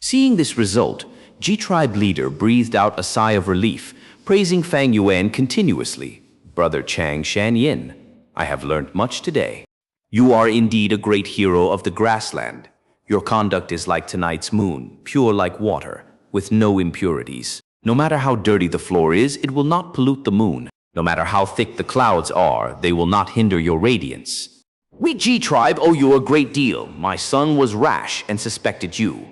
Seeing this result, Ji tribe leader breathed out a sigh of relief, praising Fang Yuan continuously. Brother Chang Shanyin, I have learned much today. You are indeed a great hero of the grassland. Your conduct is like tonight's moon, pure like water, with no impurities. No matter how dirty the floor is, it will not pollute the moon. No matter how thick the clouds are, they will not hinder your radiance. We Ji tribe owe you a great deal. My son was rash and suspected you.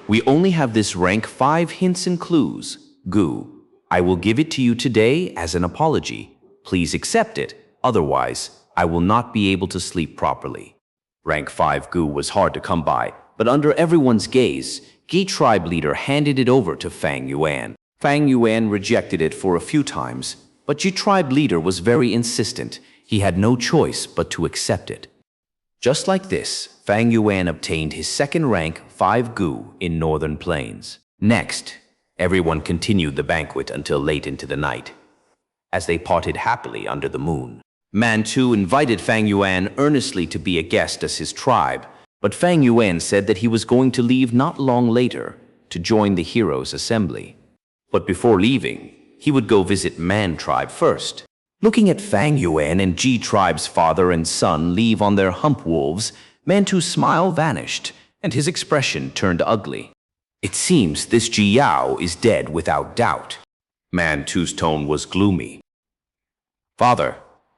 We only have this rank 5 hints and clues. Gu, I will give it to you today as an apology. Please accept it, otherwise I will not be able to sleep properly. Rank 5 Gu was hard to come by, but under everyone's gaze, Ji tribe leader handed it over to Fang Yuan. Fang Yuan rejected it for a few times, but Ji tribe leader was very insistent. He had no choice but to accept it. Just like this, Fang Yuan obtained his second rank 5 Gu in Northern Plains. Next, everyone continued the banquet until late into the night, as they parted happily under the moon. Manchu invited Fang Yuan earnestly to be a guest as his tribe, but Fang Yuan said that he was going to leave not long later to join the heroes' assembly. But before leaving, he would go visit Man tribe first. Looking at Fang Yuan and Ji tribe's father and son leave on their hump wolves, Mantu's smile vanished, and his expression turned ugly. It seems this Ji Yao is dead without doubt. Man Tu's tone was gloomy. Father,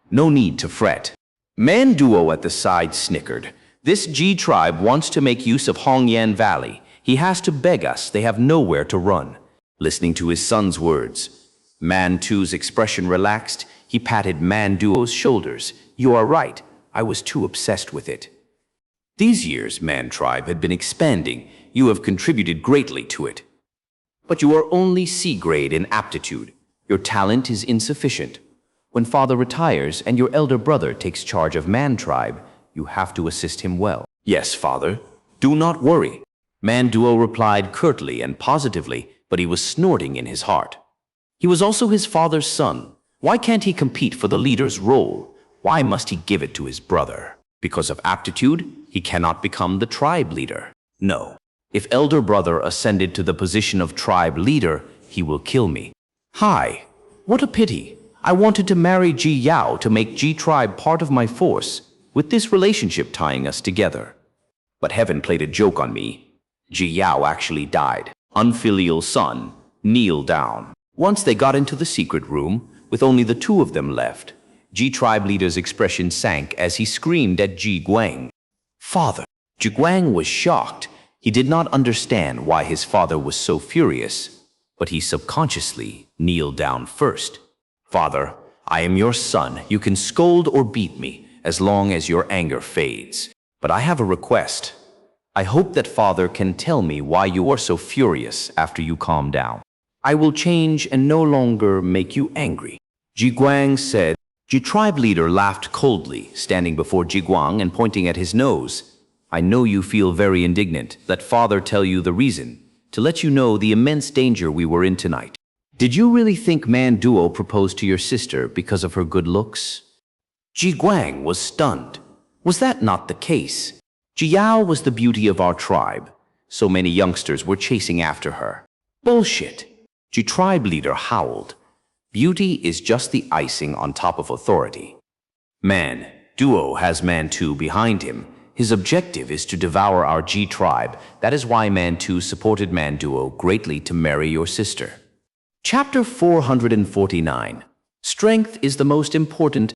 no need to fret. Man Duo at the side snickered. This Ji tribe wants to make use of Hongyan Valley. He has to beg us. They have nowhere to run. Listening to his son's words, Man Tu's expression relaxed. He patted Man Duo's shoulders. You are right. I was too obsessed with it. These years, Man Tribe had been expanding. You have contributed greatly to it. But you are only C-grade in aptitude. Your talent is insufficient. When father retires and your elder brother takes charge of Man Tribe, you have to assist him well. Yes, father. Do not worry. Man Duo replied curtly and positively, but he was snorting in his heart. He was also his father's son. Why can't he compete for the leader's role? Why must he give it to his brother? Because of aptitude, he cannot become the tribe leader. No. If elder brother ascended to the position of tribe leader, he will kill me. Hi. What a pity. I wanted to marry Ji Yao to make Ji tribe part of my force, with this relationship tying us together. But heaven played a joke on me. Ji Yao actually died. Unfilial son, kneel down. Once they got into the secret room, with only the two of them left, Ji tribe leader's expression sank as he screamed at Ji Guang. Father. Ji Guang was shocked. He did not understand why his father was so furious, but he subconsciously kneeled down first. Father, I am your son. You can scold or beat me as long as your anger fades. But I have a request. I hope that father can tell me why you are so furious after you calm down. I will change and no longer make you angry. Ji Guang said. Ji tribe leader laughed coldly, standing before Ji Guang and pointing at his nose. I know you feel very indignant. Let father tell you the reason, to let you know the immense danger we were in tonight. Did you really think Man Duo proposed to your sister because of her good looks? Ji Guang was stunned. Was that not the case? Ji Yao was the beauty of our tribe. So many youngsters were chasing after her. Bullshit. Ji tribe leader howled. Beauty is just the icing on top of authority. Man Duo has Man Tu behind him. His objective is to devour our Ji tribe. That is why Man Tu supported Man Duo greatly to marry your sister. Chapter 449. Strength is the most important.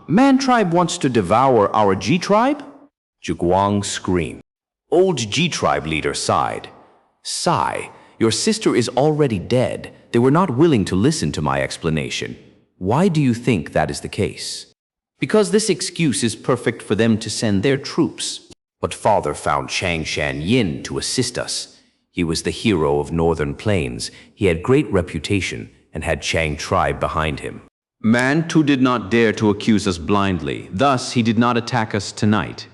Man tribe wants to devour our Ji tribe? Ji Guang screamed. Old Ji tribe leader sighed. Sigh. Your sister is already dead. They were not willing to listen to my explanation. Why do you think that is the case? Because this excuse is perfect for them to send their troops. But father found Xianxia to assist us. He was the hero of Northern Plains. He had great reputation and had Chang tribe behind him. Man Tu did not dare to accuse us blindly. Thus, he did not attack us tonight.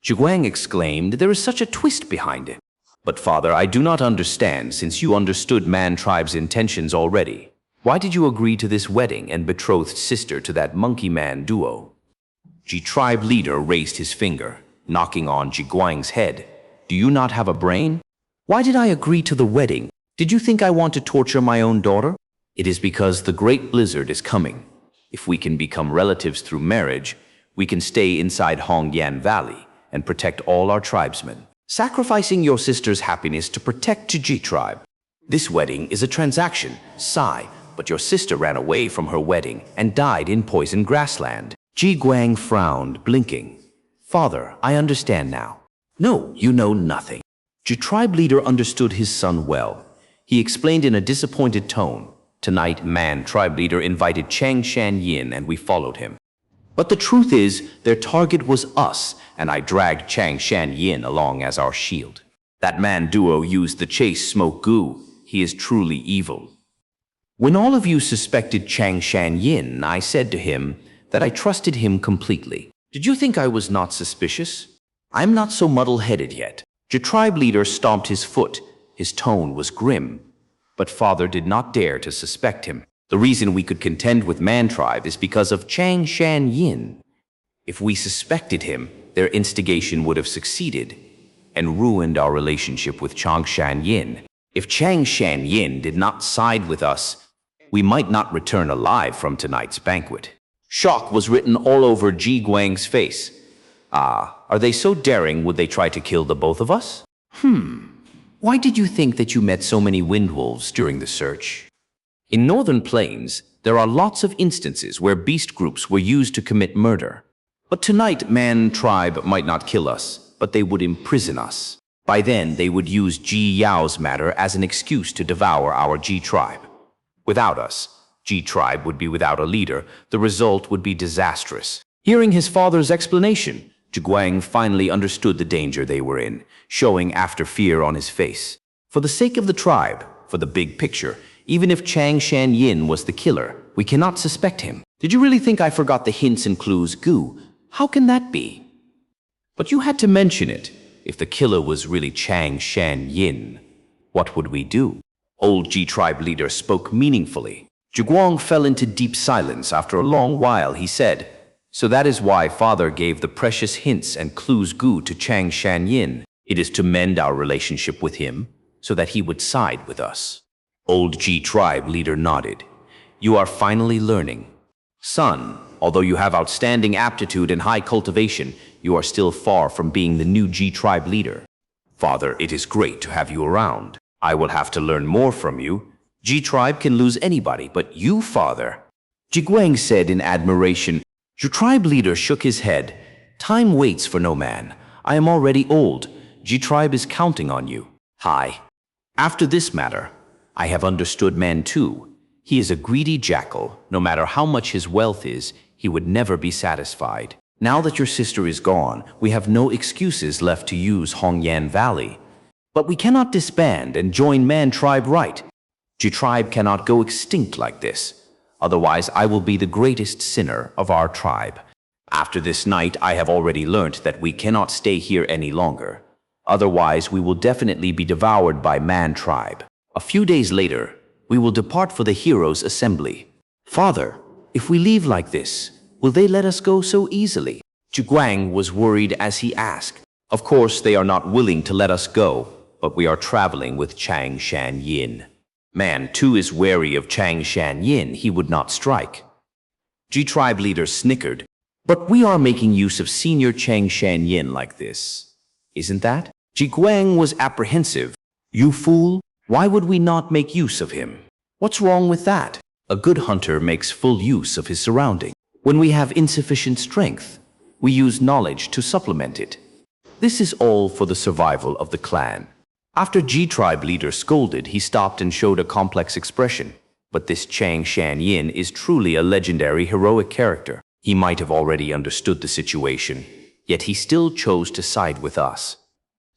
Ji Guang exclaimed, there is such a twist behind it. But father, I do not understand, since you understood Man tribe's intentions already. Why did you agree to this wedding and betrothed sister to that monkey Man Duo? Ji tribe leader raised his finger, knocking on Ji Guang's head. Do you not have a brain? Why did I agree to the wedding? Did you think I want to torture my own daughter? It is because the great blizzard is coming. If we can become relatives through marriage, we can stay inside Hongyan Valley and protect all our tribesmen, sacrificing your sister's happiness to protect Ji tribe. This wedding is a transaction, sigh, but your sister ran away from her wedding and died in poison grassland. Ji Guang frowned, blinking. Father, I understand now. No, you know nothing. Ji tribe leader understood his son well. He explained in a disappointed tone. Tonight, Man tribe leader invited Xianxia and we followed him. But the truth is, their target was us, and I dragged Xianxia along as our shield. That Man Duo used the chase smoke Gu. He is truly evil. When all of you suspected Xianxia, I said to him that I trusted him completely. Did you think I was not suspicious? I'm not so muddle-headed yet. Ji tribe leader stomped his foot. His tone was grim. But father did not dare to suspect him. The reason we could contend with Man tribe is because of Xianxia. If we suspected him, their instigation would have succeeded and ruined our relationship with Xianxia. If Xianxia did not side with us, we might not return alive from tonight's banquet. Shock was written all over Ji Guang's face. Are they so daring would they try to kill the both of us? Why did you think that you met so many wind wolves during the search? In northern plains, there are lots of instances where beast groups were used to commit murder. But tonight, man tribe might not kill us, but they would imprison us. By then, they would use Ji Yao's matter as an excuse to devour our Ji tribe. Without us, Ji tribe would be without a leader. The result would be disastrous. Hearing his father's explanation, Zhuguang finally understood the danger they were in, showing after fear on his face. For the sake of the tribe, for the big picture, even if Chang Shanyin was the killer, we cannot suspect him. Did you really think I forgot the hints and clues, Gu? How can that be? But you had to mention it. If the killer was really Chang Shanyin, what would we do? Old Ji tribe leader spoke meaningfully. Zhuguang fell into deep silence. After a long while, he said, "So that is why father gave the precious hints and clues Gu to Chang Shanyin. It is to mend our relationship with him, so that he would side with us." Old Ji tribe leader nodded. "You are finally learning. Son, although you have outstanding aptitude and high cultivation, you are still far from being the new Ji tribe leader. Father, it is great to have you around. I will have to learn more from you. Ji tribe can lose anybody, but you, father." Zhuguang said in admiration. Your tribe leader shook his head. "Time waits for no man. I am already old. Ji tribe is counting on you." Hi. After this matter, I have understood man too. He is a greedy jackal. No matter how much his wealth is, he would never be satisfied. Now that your sister is gone, we have no excuses left to use Hongyan Valley. But we cannot disband and join man tribe right. Ji tribe cannot go extinct like this. Otherwise, I will be the greatest sinner of our tribe. After this night, I have already learnt that we cannot stay here any longer. Otherwise, we will definitely be devoured by man tribe. A few days later, we will depart for the heroes' assembly. Father, if we leave like this, will they let us go so easily? Zhuguang was worried as he asked. Of course, they are not willing to let us go, but we are traveling with Chang Shanyin. Man too is wary of Chang Shanyin. He would not strike. Ji tribe leader snickered. But we are making use of senior Chang Shanyin like this. Isn't that? Zhuguang was apprehensive. You fool! Why would we not make use of him? What's wrong with that? A good hunter makes full use of his surrounding. When we have insufficient strength, we use knowledge to supplement it. This is all for the survival of the clan. After Ji tribe leader scolded, he stopped and showed a complex expression. But this Chang Shanyin is truly a legendary heroic character. He might have already understood the situation, yet he still chose to side with us.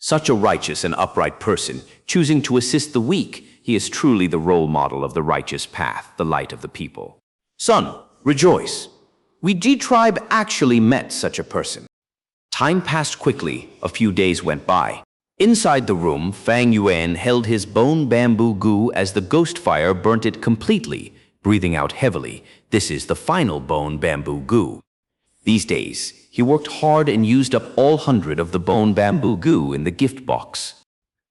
Such a righteous and upright person, choosing to assist the weak, he is truly the role model of the righteous path, the light of the people. Son, rejoice. We Ji tribe actually met such a person. Time passed quickly. A few days went by. Inside the room, Fang Yuan held his bone bamboo gu as the ghost fire burnt it completely, breathing out heavily. This is the final bone bamboo gu. These days, he worked hard and used up all 100 of the bone bamboo gu in the gift box.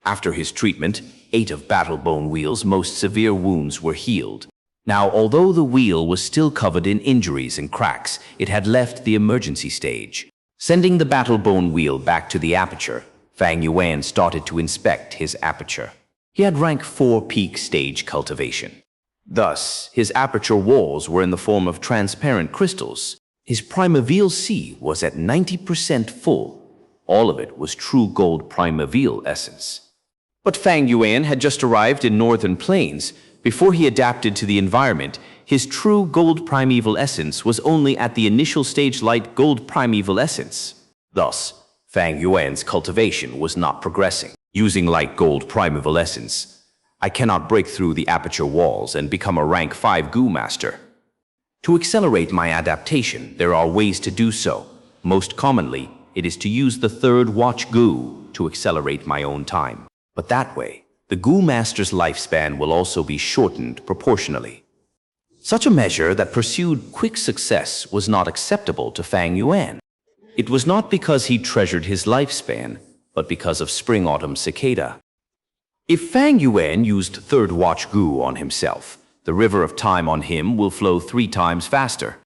After his treatment, 8 of battle bone wheel's most severe wounds were healed. Now, although the wheel was still covered in injuries and cracks, it had left the emergency stage. Sending the battle bone wheel back to the aperture, Fang Yuan started to inspect his aperture. He had rank 4 peak stage cultivation. Thus, his aperture walls were in the form of transparent crystals. His Primeval C was at 90% full. All of it was true gold Primeval essence. But Fang Yuan had just arrived in northern plains. Before he adapted to the environment, his true gold primeval essence was only at the initial stage light gold primeval essence. Thus, Fang Yuan's cultivation was not progressing. Using light gold primeval essence, I cannot break through the aperture walls and become a rank 5 Gu master. To accelerate my adaptation, there are ways to do so. Most commonly, it is to use the 3rd watch Gu to accelerate my own time. But that way, the Gu master's lifespan will also be shortened proportionally. Such a measure that pursued quick success was not acceptable to Fang Yuan. It was not because he treasured his lifespan, but because of spring-autumn cicada. If Fang Yuan used 3rd watch Gu on himself, the river of time on him will flow 3 times faster.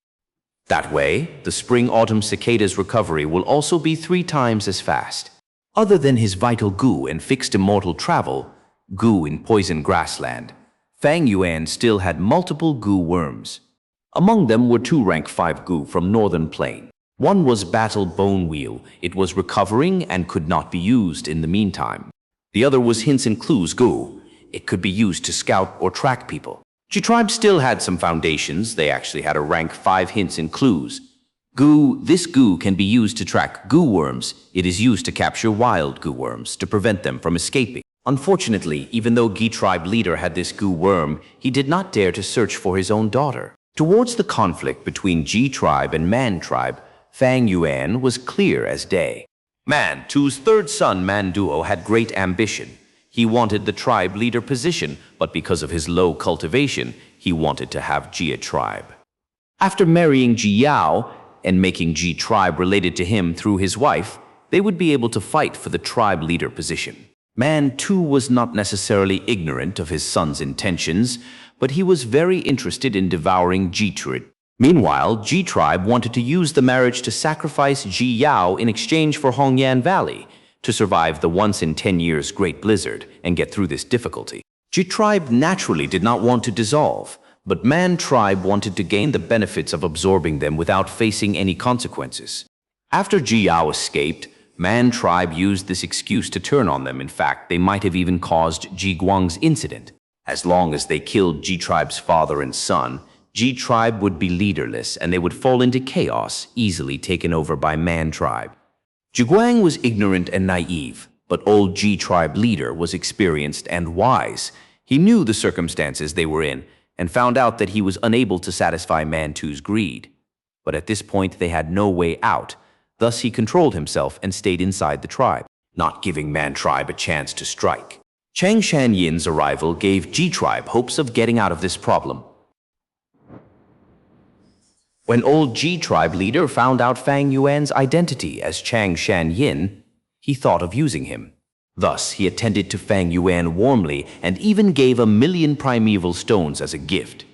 That way, the spring-autumn cicada's recovery will also be 3 times as fast. Other than his vital Gu and fixed immortal travel, Gu in poison grassland, Fang Yuan still had multiple Gu worms. Among them were two rank 5 Gu from Northern Plain. One was Battle Bone Wheel. It was recovering and could not be used in the meantime. The other was Hints and Clues Gu. It could be used to scout or track people. G tribe still had some foundations. They actually had a rank 5 Hints and Clues. This Gu can be used to track Gu worms. It is used to capture wild Gu worms to prevent them from escaping. Unfortunately, even though Gi tribe leader had this Gu worm, he did not dare to search for his own daughter. Towards the conflict between G tribe and Man tribe, Fang Yuan was clear as day. Man Tu's third son, Man Duo, had great ambition. He wanted the tribe leader position, but because of his low cultivation, he wanted to have Jia tribe. After marrying Ji Yao and making G tribe related to him through his wife, they would be able to fight for the tribe leader position. Man too was not necessarily ignorant of his son's intentions, but he was very interested in devouring G tribe. Meanwhile, G tribe wanted to use the marriage to sacrifice Ji Yao in exchange for Hongyan Valley to survive the once in 10 years great blizzard and get through this difficulty. G tribe naturally did not want to dissolve, but Man tribe wanted to gain the benefits of absorbing them without facing any consequences. After Ji Yao escaped, Man tribe used this excuse to turn on them. In fact, they might have even caused Ji Guang's incident. As long as they killed G tribe's father and son, G tribe would be leaderless and they would fall into chaos, easily taken over by Man tribe. Ji Guang was ignorant and naive, but old G tribe leader was experienced and wise. He knew the circumstances they were in and found out that he was unable to satisfy Mantu's greed. But at this point, they had no way out. Thus, he controlled himself and stayed inside the tribe, not giving Man tribe a chance to strike. Chang Shanyin's arrival gave G tribe hopes of getting out of this problem. When old G tribe leader found out Fang Yuan's identity as Chang Shanyin, he thought of using him. Thus, he attended to Fang Yuan warmly and even gave 1,000,000 primeval stones as a gift.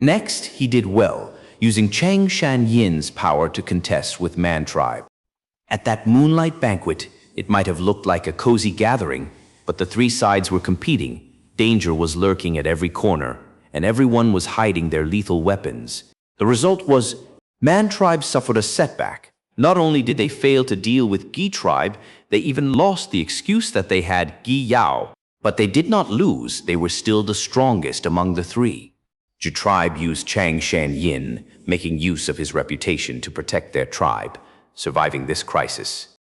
Next, he did well, using Chang Shanyin's power to contest with Man tribe. At that moonlight banquet, it might have looked like a cozy gathering, but the three sides were competing. Danger was lurking at every corner, and everyone was hiding their lethal weapons. The result was, Man tribe suffered a setback. Not only did they fail to deal with Gi tribe, they even lost the excuse that they had Gi Yao. But they did not lose, they were still the strongest among the three. Ji tribe used Chang Shanyin, making use of his reputation to protect their tribe, surviving this crisis.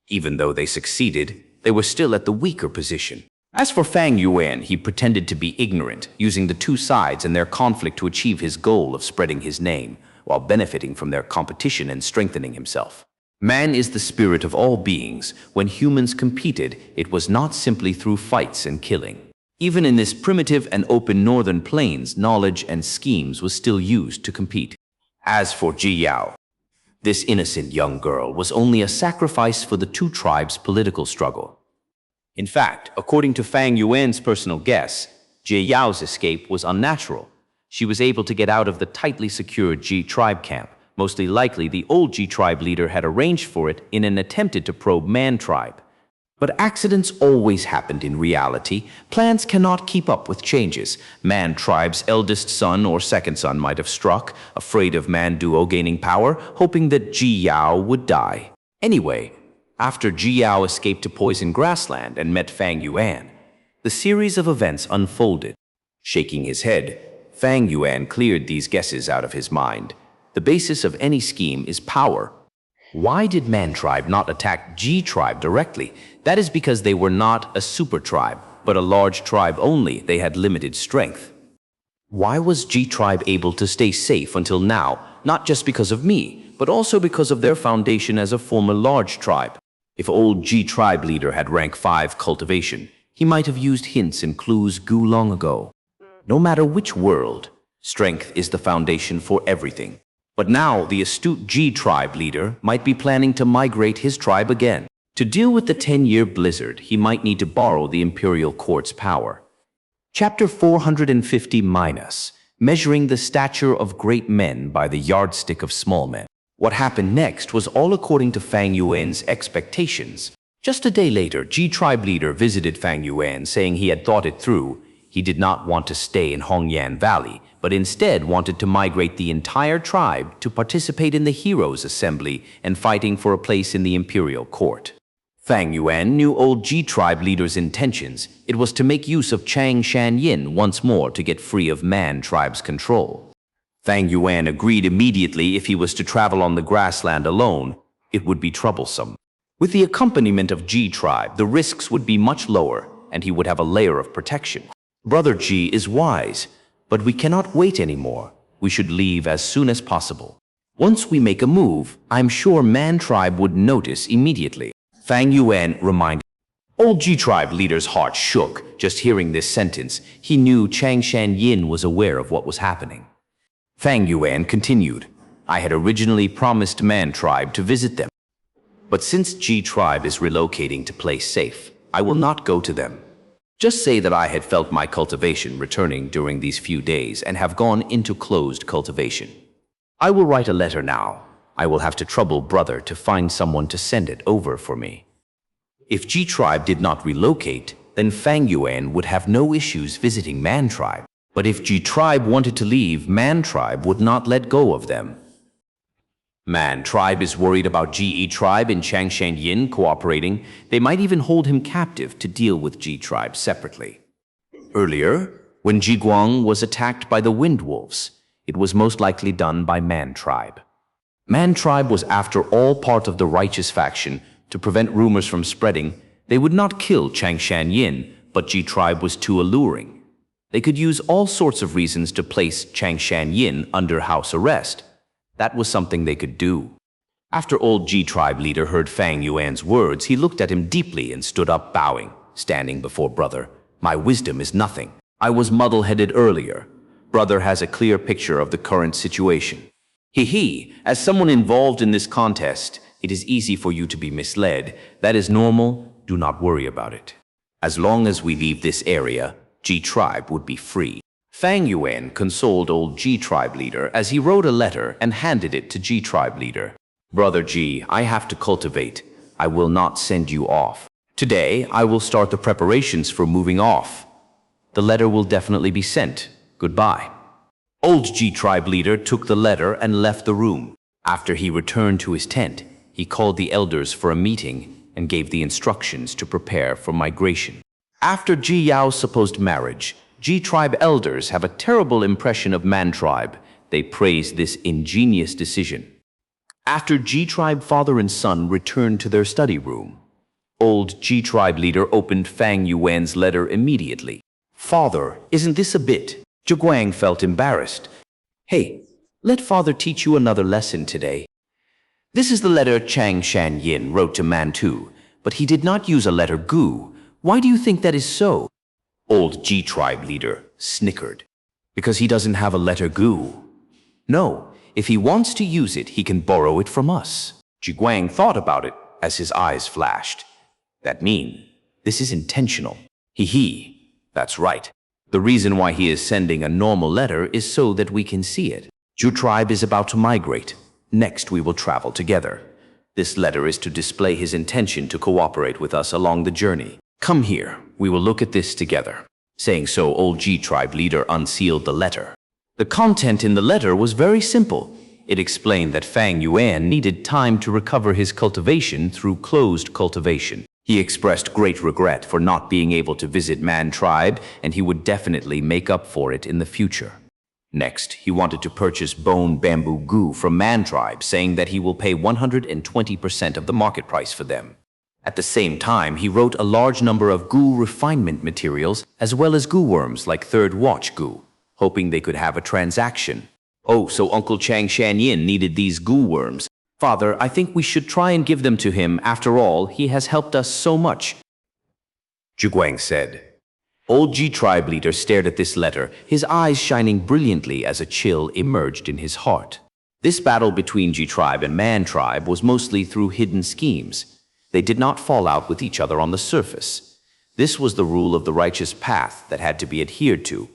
Even though they succeeded, they were still at the weaker position. As for Fang Yuan, he pretended to be ignorant, using the two sides and their conflict to achieve his goal of spreading his name, while benefiting from their competition and strengthening himself. Man is the spirit of all beings. When humans competed, it was not simply through fights and killing. Even in this primitive and open northern plains, knowledge and schemes was still used to compete. As for Ji Yao, this innocent young girl was only a sacrifice for the two tribes' political struggle. In fact, according to Fang Yuan's personal guess, Ji Yao's escape was unnatural. She was able to get out of the tightly secured Ji tribe camp. Mostly likely, the old Ji tribe leader had arranged for it in an attempt to probe Man tribe. But accidents always happened in reality. Plans cannot keep up with changes. Man tribe's eldest son or second son might have struck, afraid of Man duo gaining power, hoping that Ji Yao would die. Anyway, after Ji Yao escaped to poison grassland and met Fang Yuan, the series of events unfolded. Shaking his head, Fang Yuan cleared these guesses out of his mind. The basis of any scheme is power. Why did Man tribe not attack G tribe directly? That is because they were not a super tribe, but a large tribe only. They had limited strength. Why was G tribe able to stay safe until now? Not just because of me, but also because of their foundation as a former large tribe. If old G tribe leader had rank 5 cultivation, he might have used hints and clues Gu long ago. No matter which world, strength is the foundation for everything. But now the astute G tribe leader might be planning to migrate his tribe again. To deal with the 10-year blizzard, he might need to borrow the Imperial Court's power. Chapter 450-, Measuring the Stature of Great Men by the Yardstick of Small Men. What happened next was all according to Fang Yuan's expectations. Just a day later, G tribe leader visited Fang Yuan, saying he had thought it through. He did not want to stay in Hongyan Valley, but instead wanted to migrate the entire tribe to participate in the Heroes Assembly and fighting for a place in the imperial court. Fang Yuan knew old G tribe leader's intentions. It was to make use of Chang Shanyin once more to get free of Man tribe's control. Fang Yuan agreed immediately. If he was to travel on the grassland alone, it would be troublesome. With the accompaniment of G tribe, the risks would be much lower, and he would have a layer of protection. Brother G is wise, but we cannot wait anymore. We should leave as soon as possible. Once we make a move, I'm sure Man tribe would notice immediately. Fang Yuan reminded. Old G tribe leader's heart shook. Just hearing this sentence, he knew Chang Shanyin was aware of what was happening. Fang Yuan continued. I had originally promised Man tribe to visit them. But since G tribe is relocating to play safe, I will not go to them. Just say that I had felt my cultivation returning during these few days and have gone into closed cultivation. I will write a letter now. I will have to trouble brother to find someone to send it over for me. If G tribe did not relocate, then Fang Yuan would have no issues visiting Man tribe. But if G tribe wanted to leave, Man tribe would not let go of them. Man tribe is worried about GE tribe and Chang Shanyin cooperating. They might even hold him captive to deal with G tribe separately. Earlier, when Jiguang was attacked by the Wind Wolves, it was most likely done by Man tribe. Man tribe was after all part of the righteous faction. To prevent rumors from spreading, they would not kill Chang Shanyin, but G tribe was too alluring. They could use all sorts of reasons to place Chang Shanyin under house arrest. That was something they could do. After old G tribe leader heard Fang Yuan's words, he looked at him deeply and stood up bowing, standing before brother. My wisdom is nothing. I was muddle-headed earlier. Brother has a clear picture of the current situation. As someone involved in this contest, it is easy for you to be misled. That is normal. Do not worry about it. As long as we leave this area, G tribe would be free. Fang Yuan consoled old G tribe leader as he wrote a letter and handed it to G tribe leader. Brother G, I have to cultivate. I will not send you off. Today, I will start the preparations for moving off. The letter will definitely be sent. Goodbye. Old G tribe leader took the letter and left the room. After he returned to his tent, he called the elders for a meeting and gave the instructions to prepare for migration. After Ji Yao's supposed marriage, G tribe elders have a terrible impression of Man tribe. They praise this ingenious decision. After G tribe father and son returned to their study room, old G tribe leader opened Fang Yuan's letter immediately. Father, isn't this a bit? Zhiguang felt embarrassed. Hey, let father teach you another lesson today. This is the letter Chang Shanyin wrote to Mantu, but he did not use a letter Gu. Why do you think that is so? Old G tribe leader snickered. Because he doesn't have a letter Gu. No, if he wants to use it, he can borrow it from us. Zhiguang thought about it as his eyes flashed. That mean, this is intentional. That's right. The reason why he is sending a normal letter is so that we can see it. Zhu tribe is about to migrate. Next, we will travel together. This letter is to display his intention to cooperate with us along the journey. Come here, we will look at this together. Saying so, old G tribe leader unsealed the letter. The content in the letter was very simple. It explained that Fang Yuan needed time to recover his cultivation through closed cultivation. He expressed great regret for not being able to visit Man tribe, and he would definitely make up for it in the future. Next, he wanted to purchase bone bamboo Gu from Man tribe, saying that he will pay 120% of the market price for them. At the same time, he wrote a large number of Gu refinement materials, as well as Gu worms like Third Watch Gu, hoping they could have a transaction. Oh, so Uncle Chang Shanyin needed these Gu worms. Father, I think we should try and give them to him. After all, he has helped us so much. Zhiguang said. Old G tribe leader stared at this letter, his eyes shining brilliantly as a chill emerged in his heart. This battle between G tribe and Man tribe was mostly through hidden schemes. They did not fall out with each other on the surface. This was the rule of the righteous path that had to be adhered to.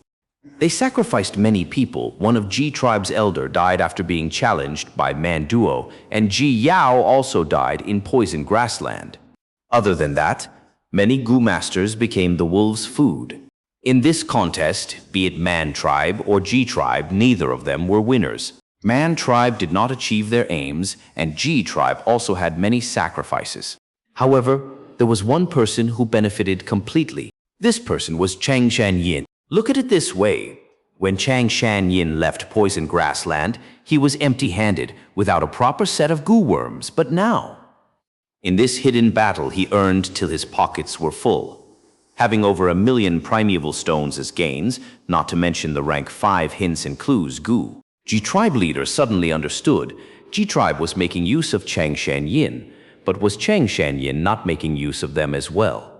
They sacrificed many people. One of G tribe's elder died after being challenged by Man duo, and Ji Yao also died in poison grassland. Other than that, many Gu masters became the wolves' food. In this contest, be it Man Tribe or G Tribe, neither of them were winners. Man Tribe did not achieve their aims, and G Tribe also had many sacrifices. However, there was one person who benefited completely. This person was Chang Shanyin. Look at it this way. When Chang Shanyin left Poison Grassland, he was empty-handed, without a proper set of Gu worms, but now, in this hidden battle, he earned till his pockets were full. Having over 1 million primeval stones as gains, not to mention the rank 5 hints and clues Gu. G-Tribe leader suddenly understood G-Tribe was making use of Chang Shanyin, but was Chang Shanyin not making use of them as well?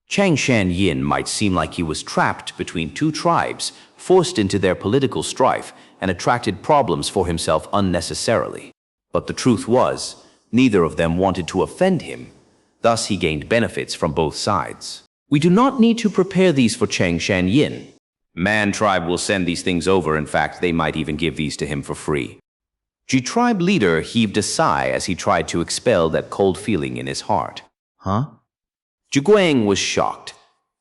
Chang Shanyin might seem like he was trapped between two tribes, forced into their political strife, and attracted problems for himself unnecessarily. But the truth was, neither of them wanted to offend him. Thus he gained benefits from both sides. We do not need to prepare these for Chang Shanyin. Man Tribe will send these things over. In fact, they might even give these to him for free. G-Tribe leader heaved a sigh as he tried to expel that cold feeling in his heart. Huh? Zhuguang was shocked.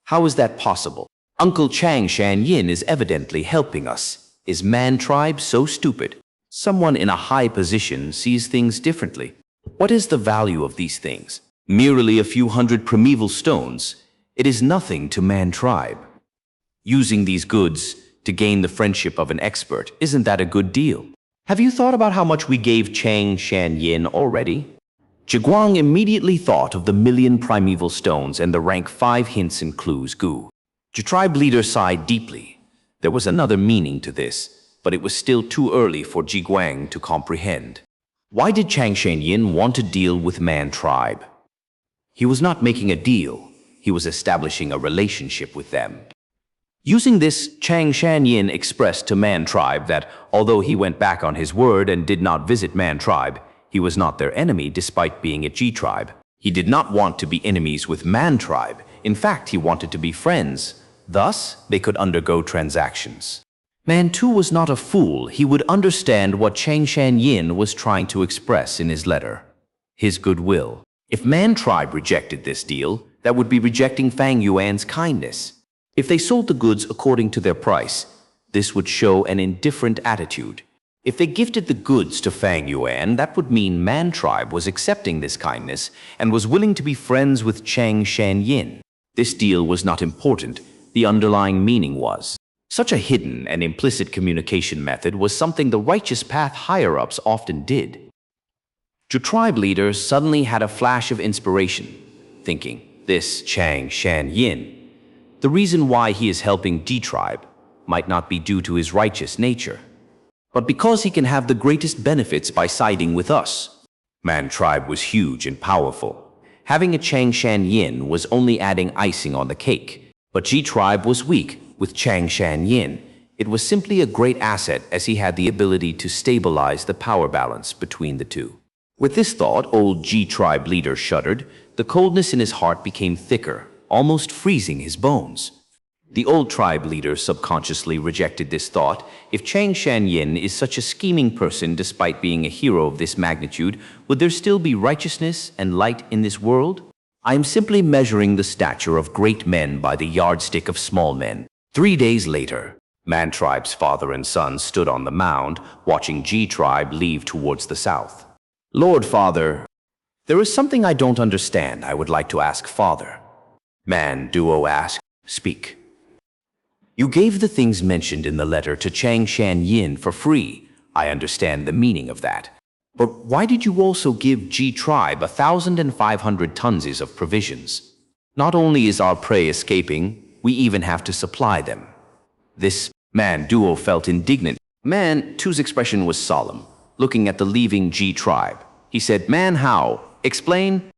How is that possible? Uncle Chang Shanyin is evidently helping us. Is Man Tribe so stupid? Someone in a high position sees things differently. What is the value of these things? Merely a few hundred primeval stones. It is nothing to Man Tribe. Using these goods to gain the friendship of an expert, isn't that a good deal? Have you thought about how much we gave Chang Shanyin already? Zhuguang immediately thought of the 1 million primeval stones and the rank 5 hints and clues Gu. G-Tribe leader sighed deeply. There was another meaning to this, but it was still too early for Zhuguang to comprehend. Why did Chang Shanyin want to deal with Man Tribe? He was not making a deal. He was establishing a relationship with them. Using this, Chang Shanyin expressed to Man Tribe that although he went back on his word and did not visit Man Tribe, he was not their enemy despite being a G-Tribe. He did not want to be enemies with Man Tribe. In fact, he wanted to be friends. Thus, they could undergo transactions. Man too was not a fool. He would understand what Chang Shanyin was trying to express in his letter. His goodwill. If Man Tribe rejected this deal, that would be rejecting Fang Yuan's kindness. If they sold the goods according to their price, this would show an indifferent attitude. If they gifted the goods to Fang Yuan, that would mean Man Tribe was accepting this kindness and was willing to be friends with Chang Shanyin. This deal was not important. The underlying meaning was. Such a hidden and implicit communication method was something the righteous path higher-ups often did. G-Tribe leader suddenly had a flash of inspiration, thinking, this Chang Shanyin, the reason why he is helping G-Tribe might not be due to his righteous nature, but because he can have the greatest benefits by siding with us. Man Tribe was huge and powerful. Having a Chang Shanyin was only adding icing on the cake, but G-Tribe was weak with Chang Shanyin. It was simply a great asset as he had the ability to stabilize the power balance between the two. With this thought, old G-Tribe leader shuddered. The coldness in his heart became thicker, almost freezing his bones. The old tribe leader subconsciously rejected this thought. If Chang Shanyin is such a scheming person despite being a hero of this magnitude, would there still be righteousness and light in this world? I am simply measuring the stature of great men by the yardstick of small men. 3 days later, Man Tribe's father and son stood on the mound, watching G-Tribe leave towards the south. Lord Father, there is something I don't understand. I would like to ask Father. Man Duo asked, speak. You gave the things mentioned in the letter to Chang Shanyin for free. I understand the meaning of that. But why did you also give G-Tribe 1,500 tons of provisions? Not only is our prey escaping, we even have to supply them. This Man Duo felt indignant. Man Two's expression was solemn, looking at the leaving G-Tribe. He said, Man Hao, explain.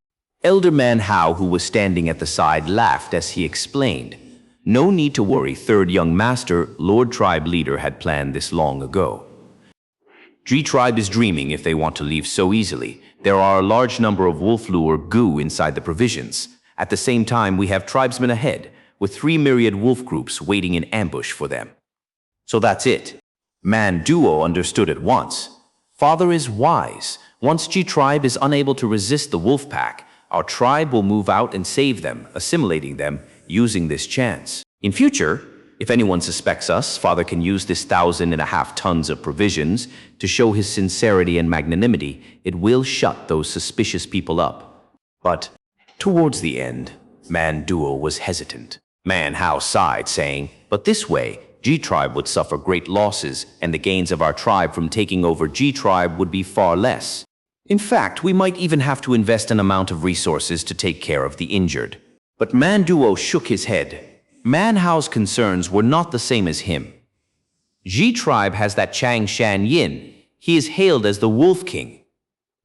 Elder Man Hao, who was standing at the side, laughed as he explained. No need to worry, third young master, Lord Tribe leader had planned this long ago. G-Tribe is dreaming if they want to leave so easily. There are a large number of wolf lure Gu inside the provisions. At the same time, we have tribesmen ahead, with 3 myriad wolf groups waiting in ambush for them. So that's it. Man Duo understood at once. Father is wise. Once G-Tribe is unable to resist the wolf pack, Our tribe will move out and save them, assimilating them, using this chance. In future, if anyone suspects us, Father can use this 1,500 tons of provisions to show his sincerity and magnanimity. It will shut those suspicious people up. But towards the end, Man Duo was hesitant. Man Hao sighed, saying, "But this way, G tribe would suffer great losses, and the gains of our tribe from taking over G tribe would be far less. In fact, we might even have to invest an amount of resources to take care of the injured." But Man Duo shook his head. Man Hao's concerns were not the same as him. G tribe has that Chang Shan Yin. He is hailed as the Wolf King.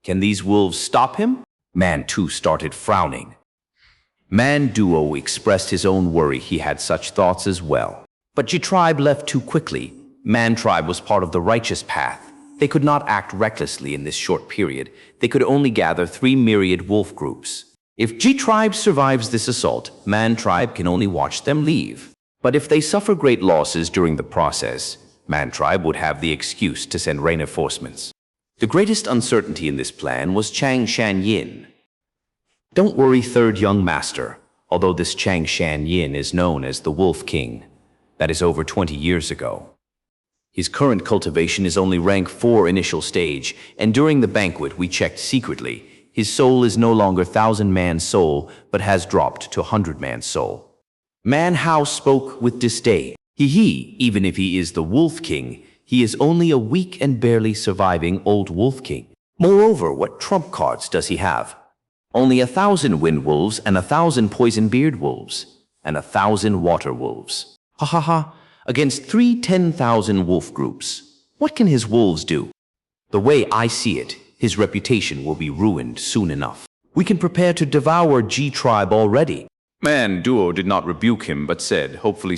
Can these wolves stop him? Man Tu started frowning. Man Duo expressed his own worry. He had such thoughts as well. But G tribe left too quickly. Man tribe was part of the righteous path. They could not act recklessly in this short period. They could only gather 3 myriad wolf groups. If G tribe survives this assault, Man tribe can only watch them leave. But if they suffer great losses during the process, Man tribe would have the excuse to send reinforcements. The greatest uncertainty in this plan was Chang Shan Yin. Don't worry, third young master, although this Chang Shan Yin is known as the Wolf King. That is over 20 years ago. His current cultivation is only rank 4 initial stage, and during the banquet we checked secretly. His soul is no longer 1,000-man soul, but has dropped to 100-man soul. Man Hao spoke with disdain. Even if he is the Wolf King, he is only a weak and barely surviving old Wolf King. Moreover, what trump cards does he have? Only 1,000 wind wolves and 1,000 poison beard wolves, and 1,000 water wolves. Ha ha ha, against 3 10,000 wolf groups. What can his wolves do? The way I see it, his reputation will be ruined soon enough. We can prepare to devour G tribe already. Man Duo did not rebuke him, but said, hopefully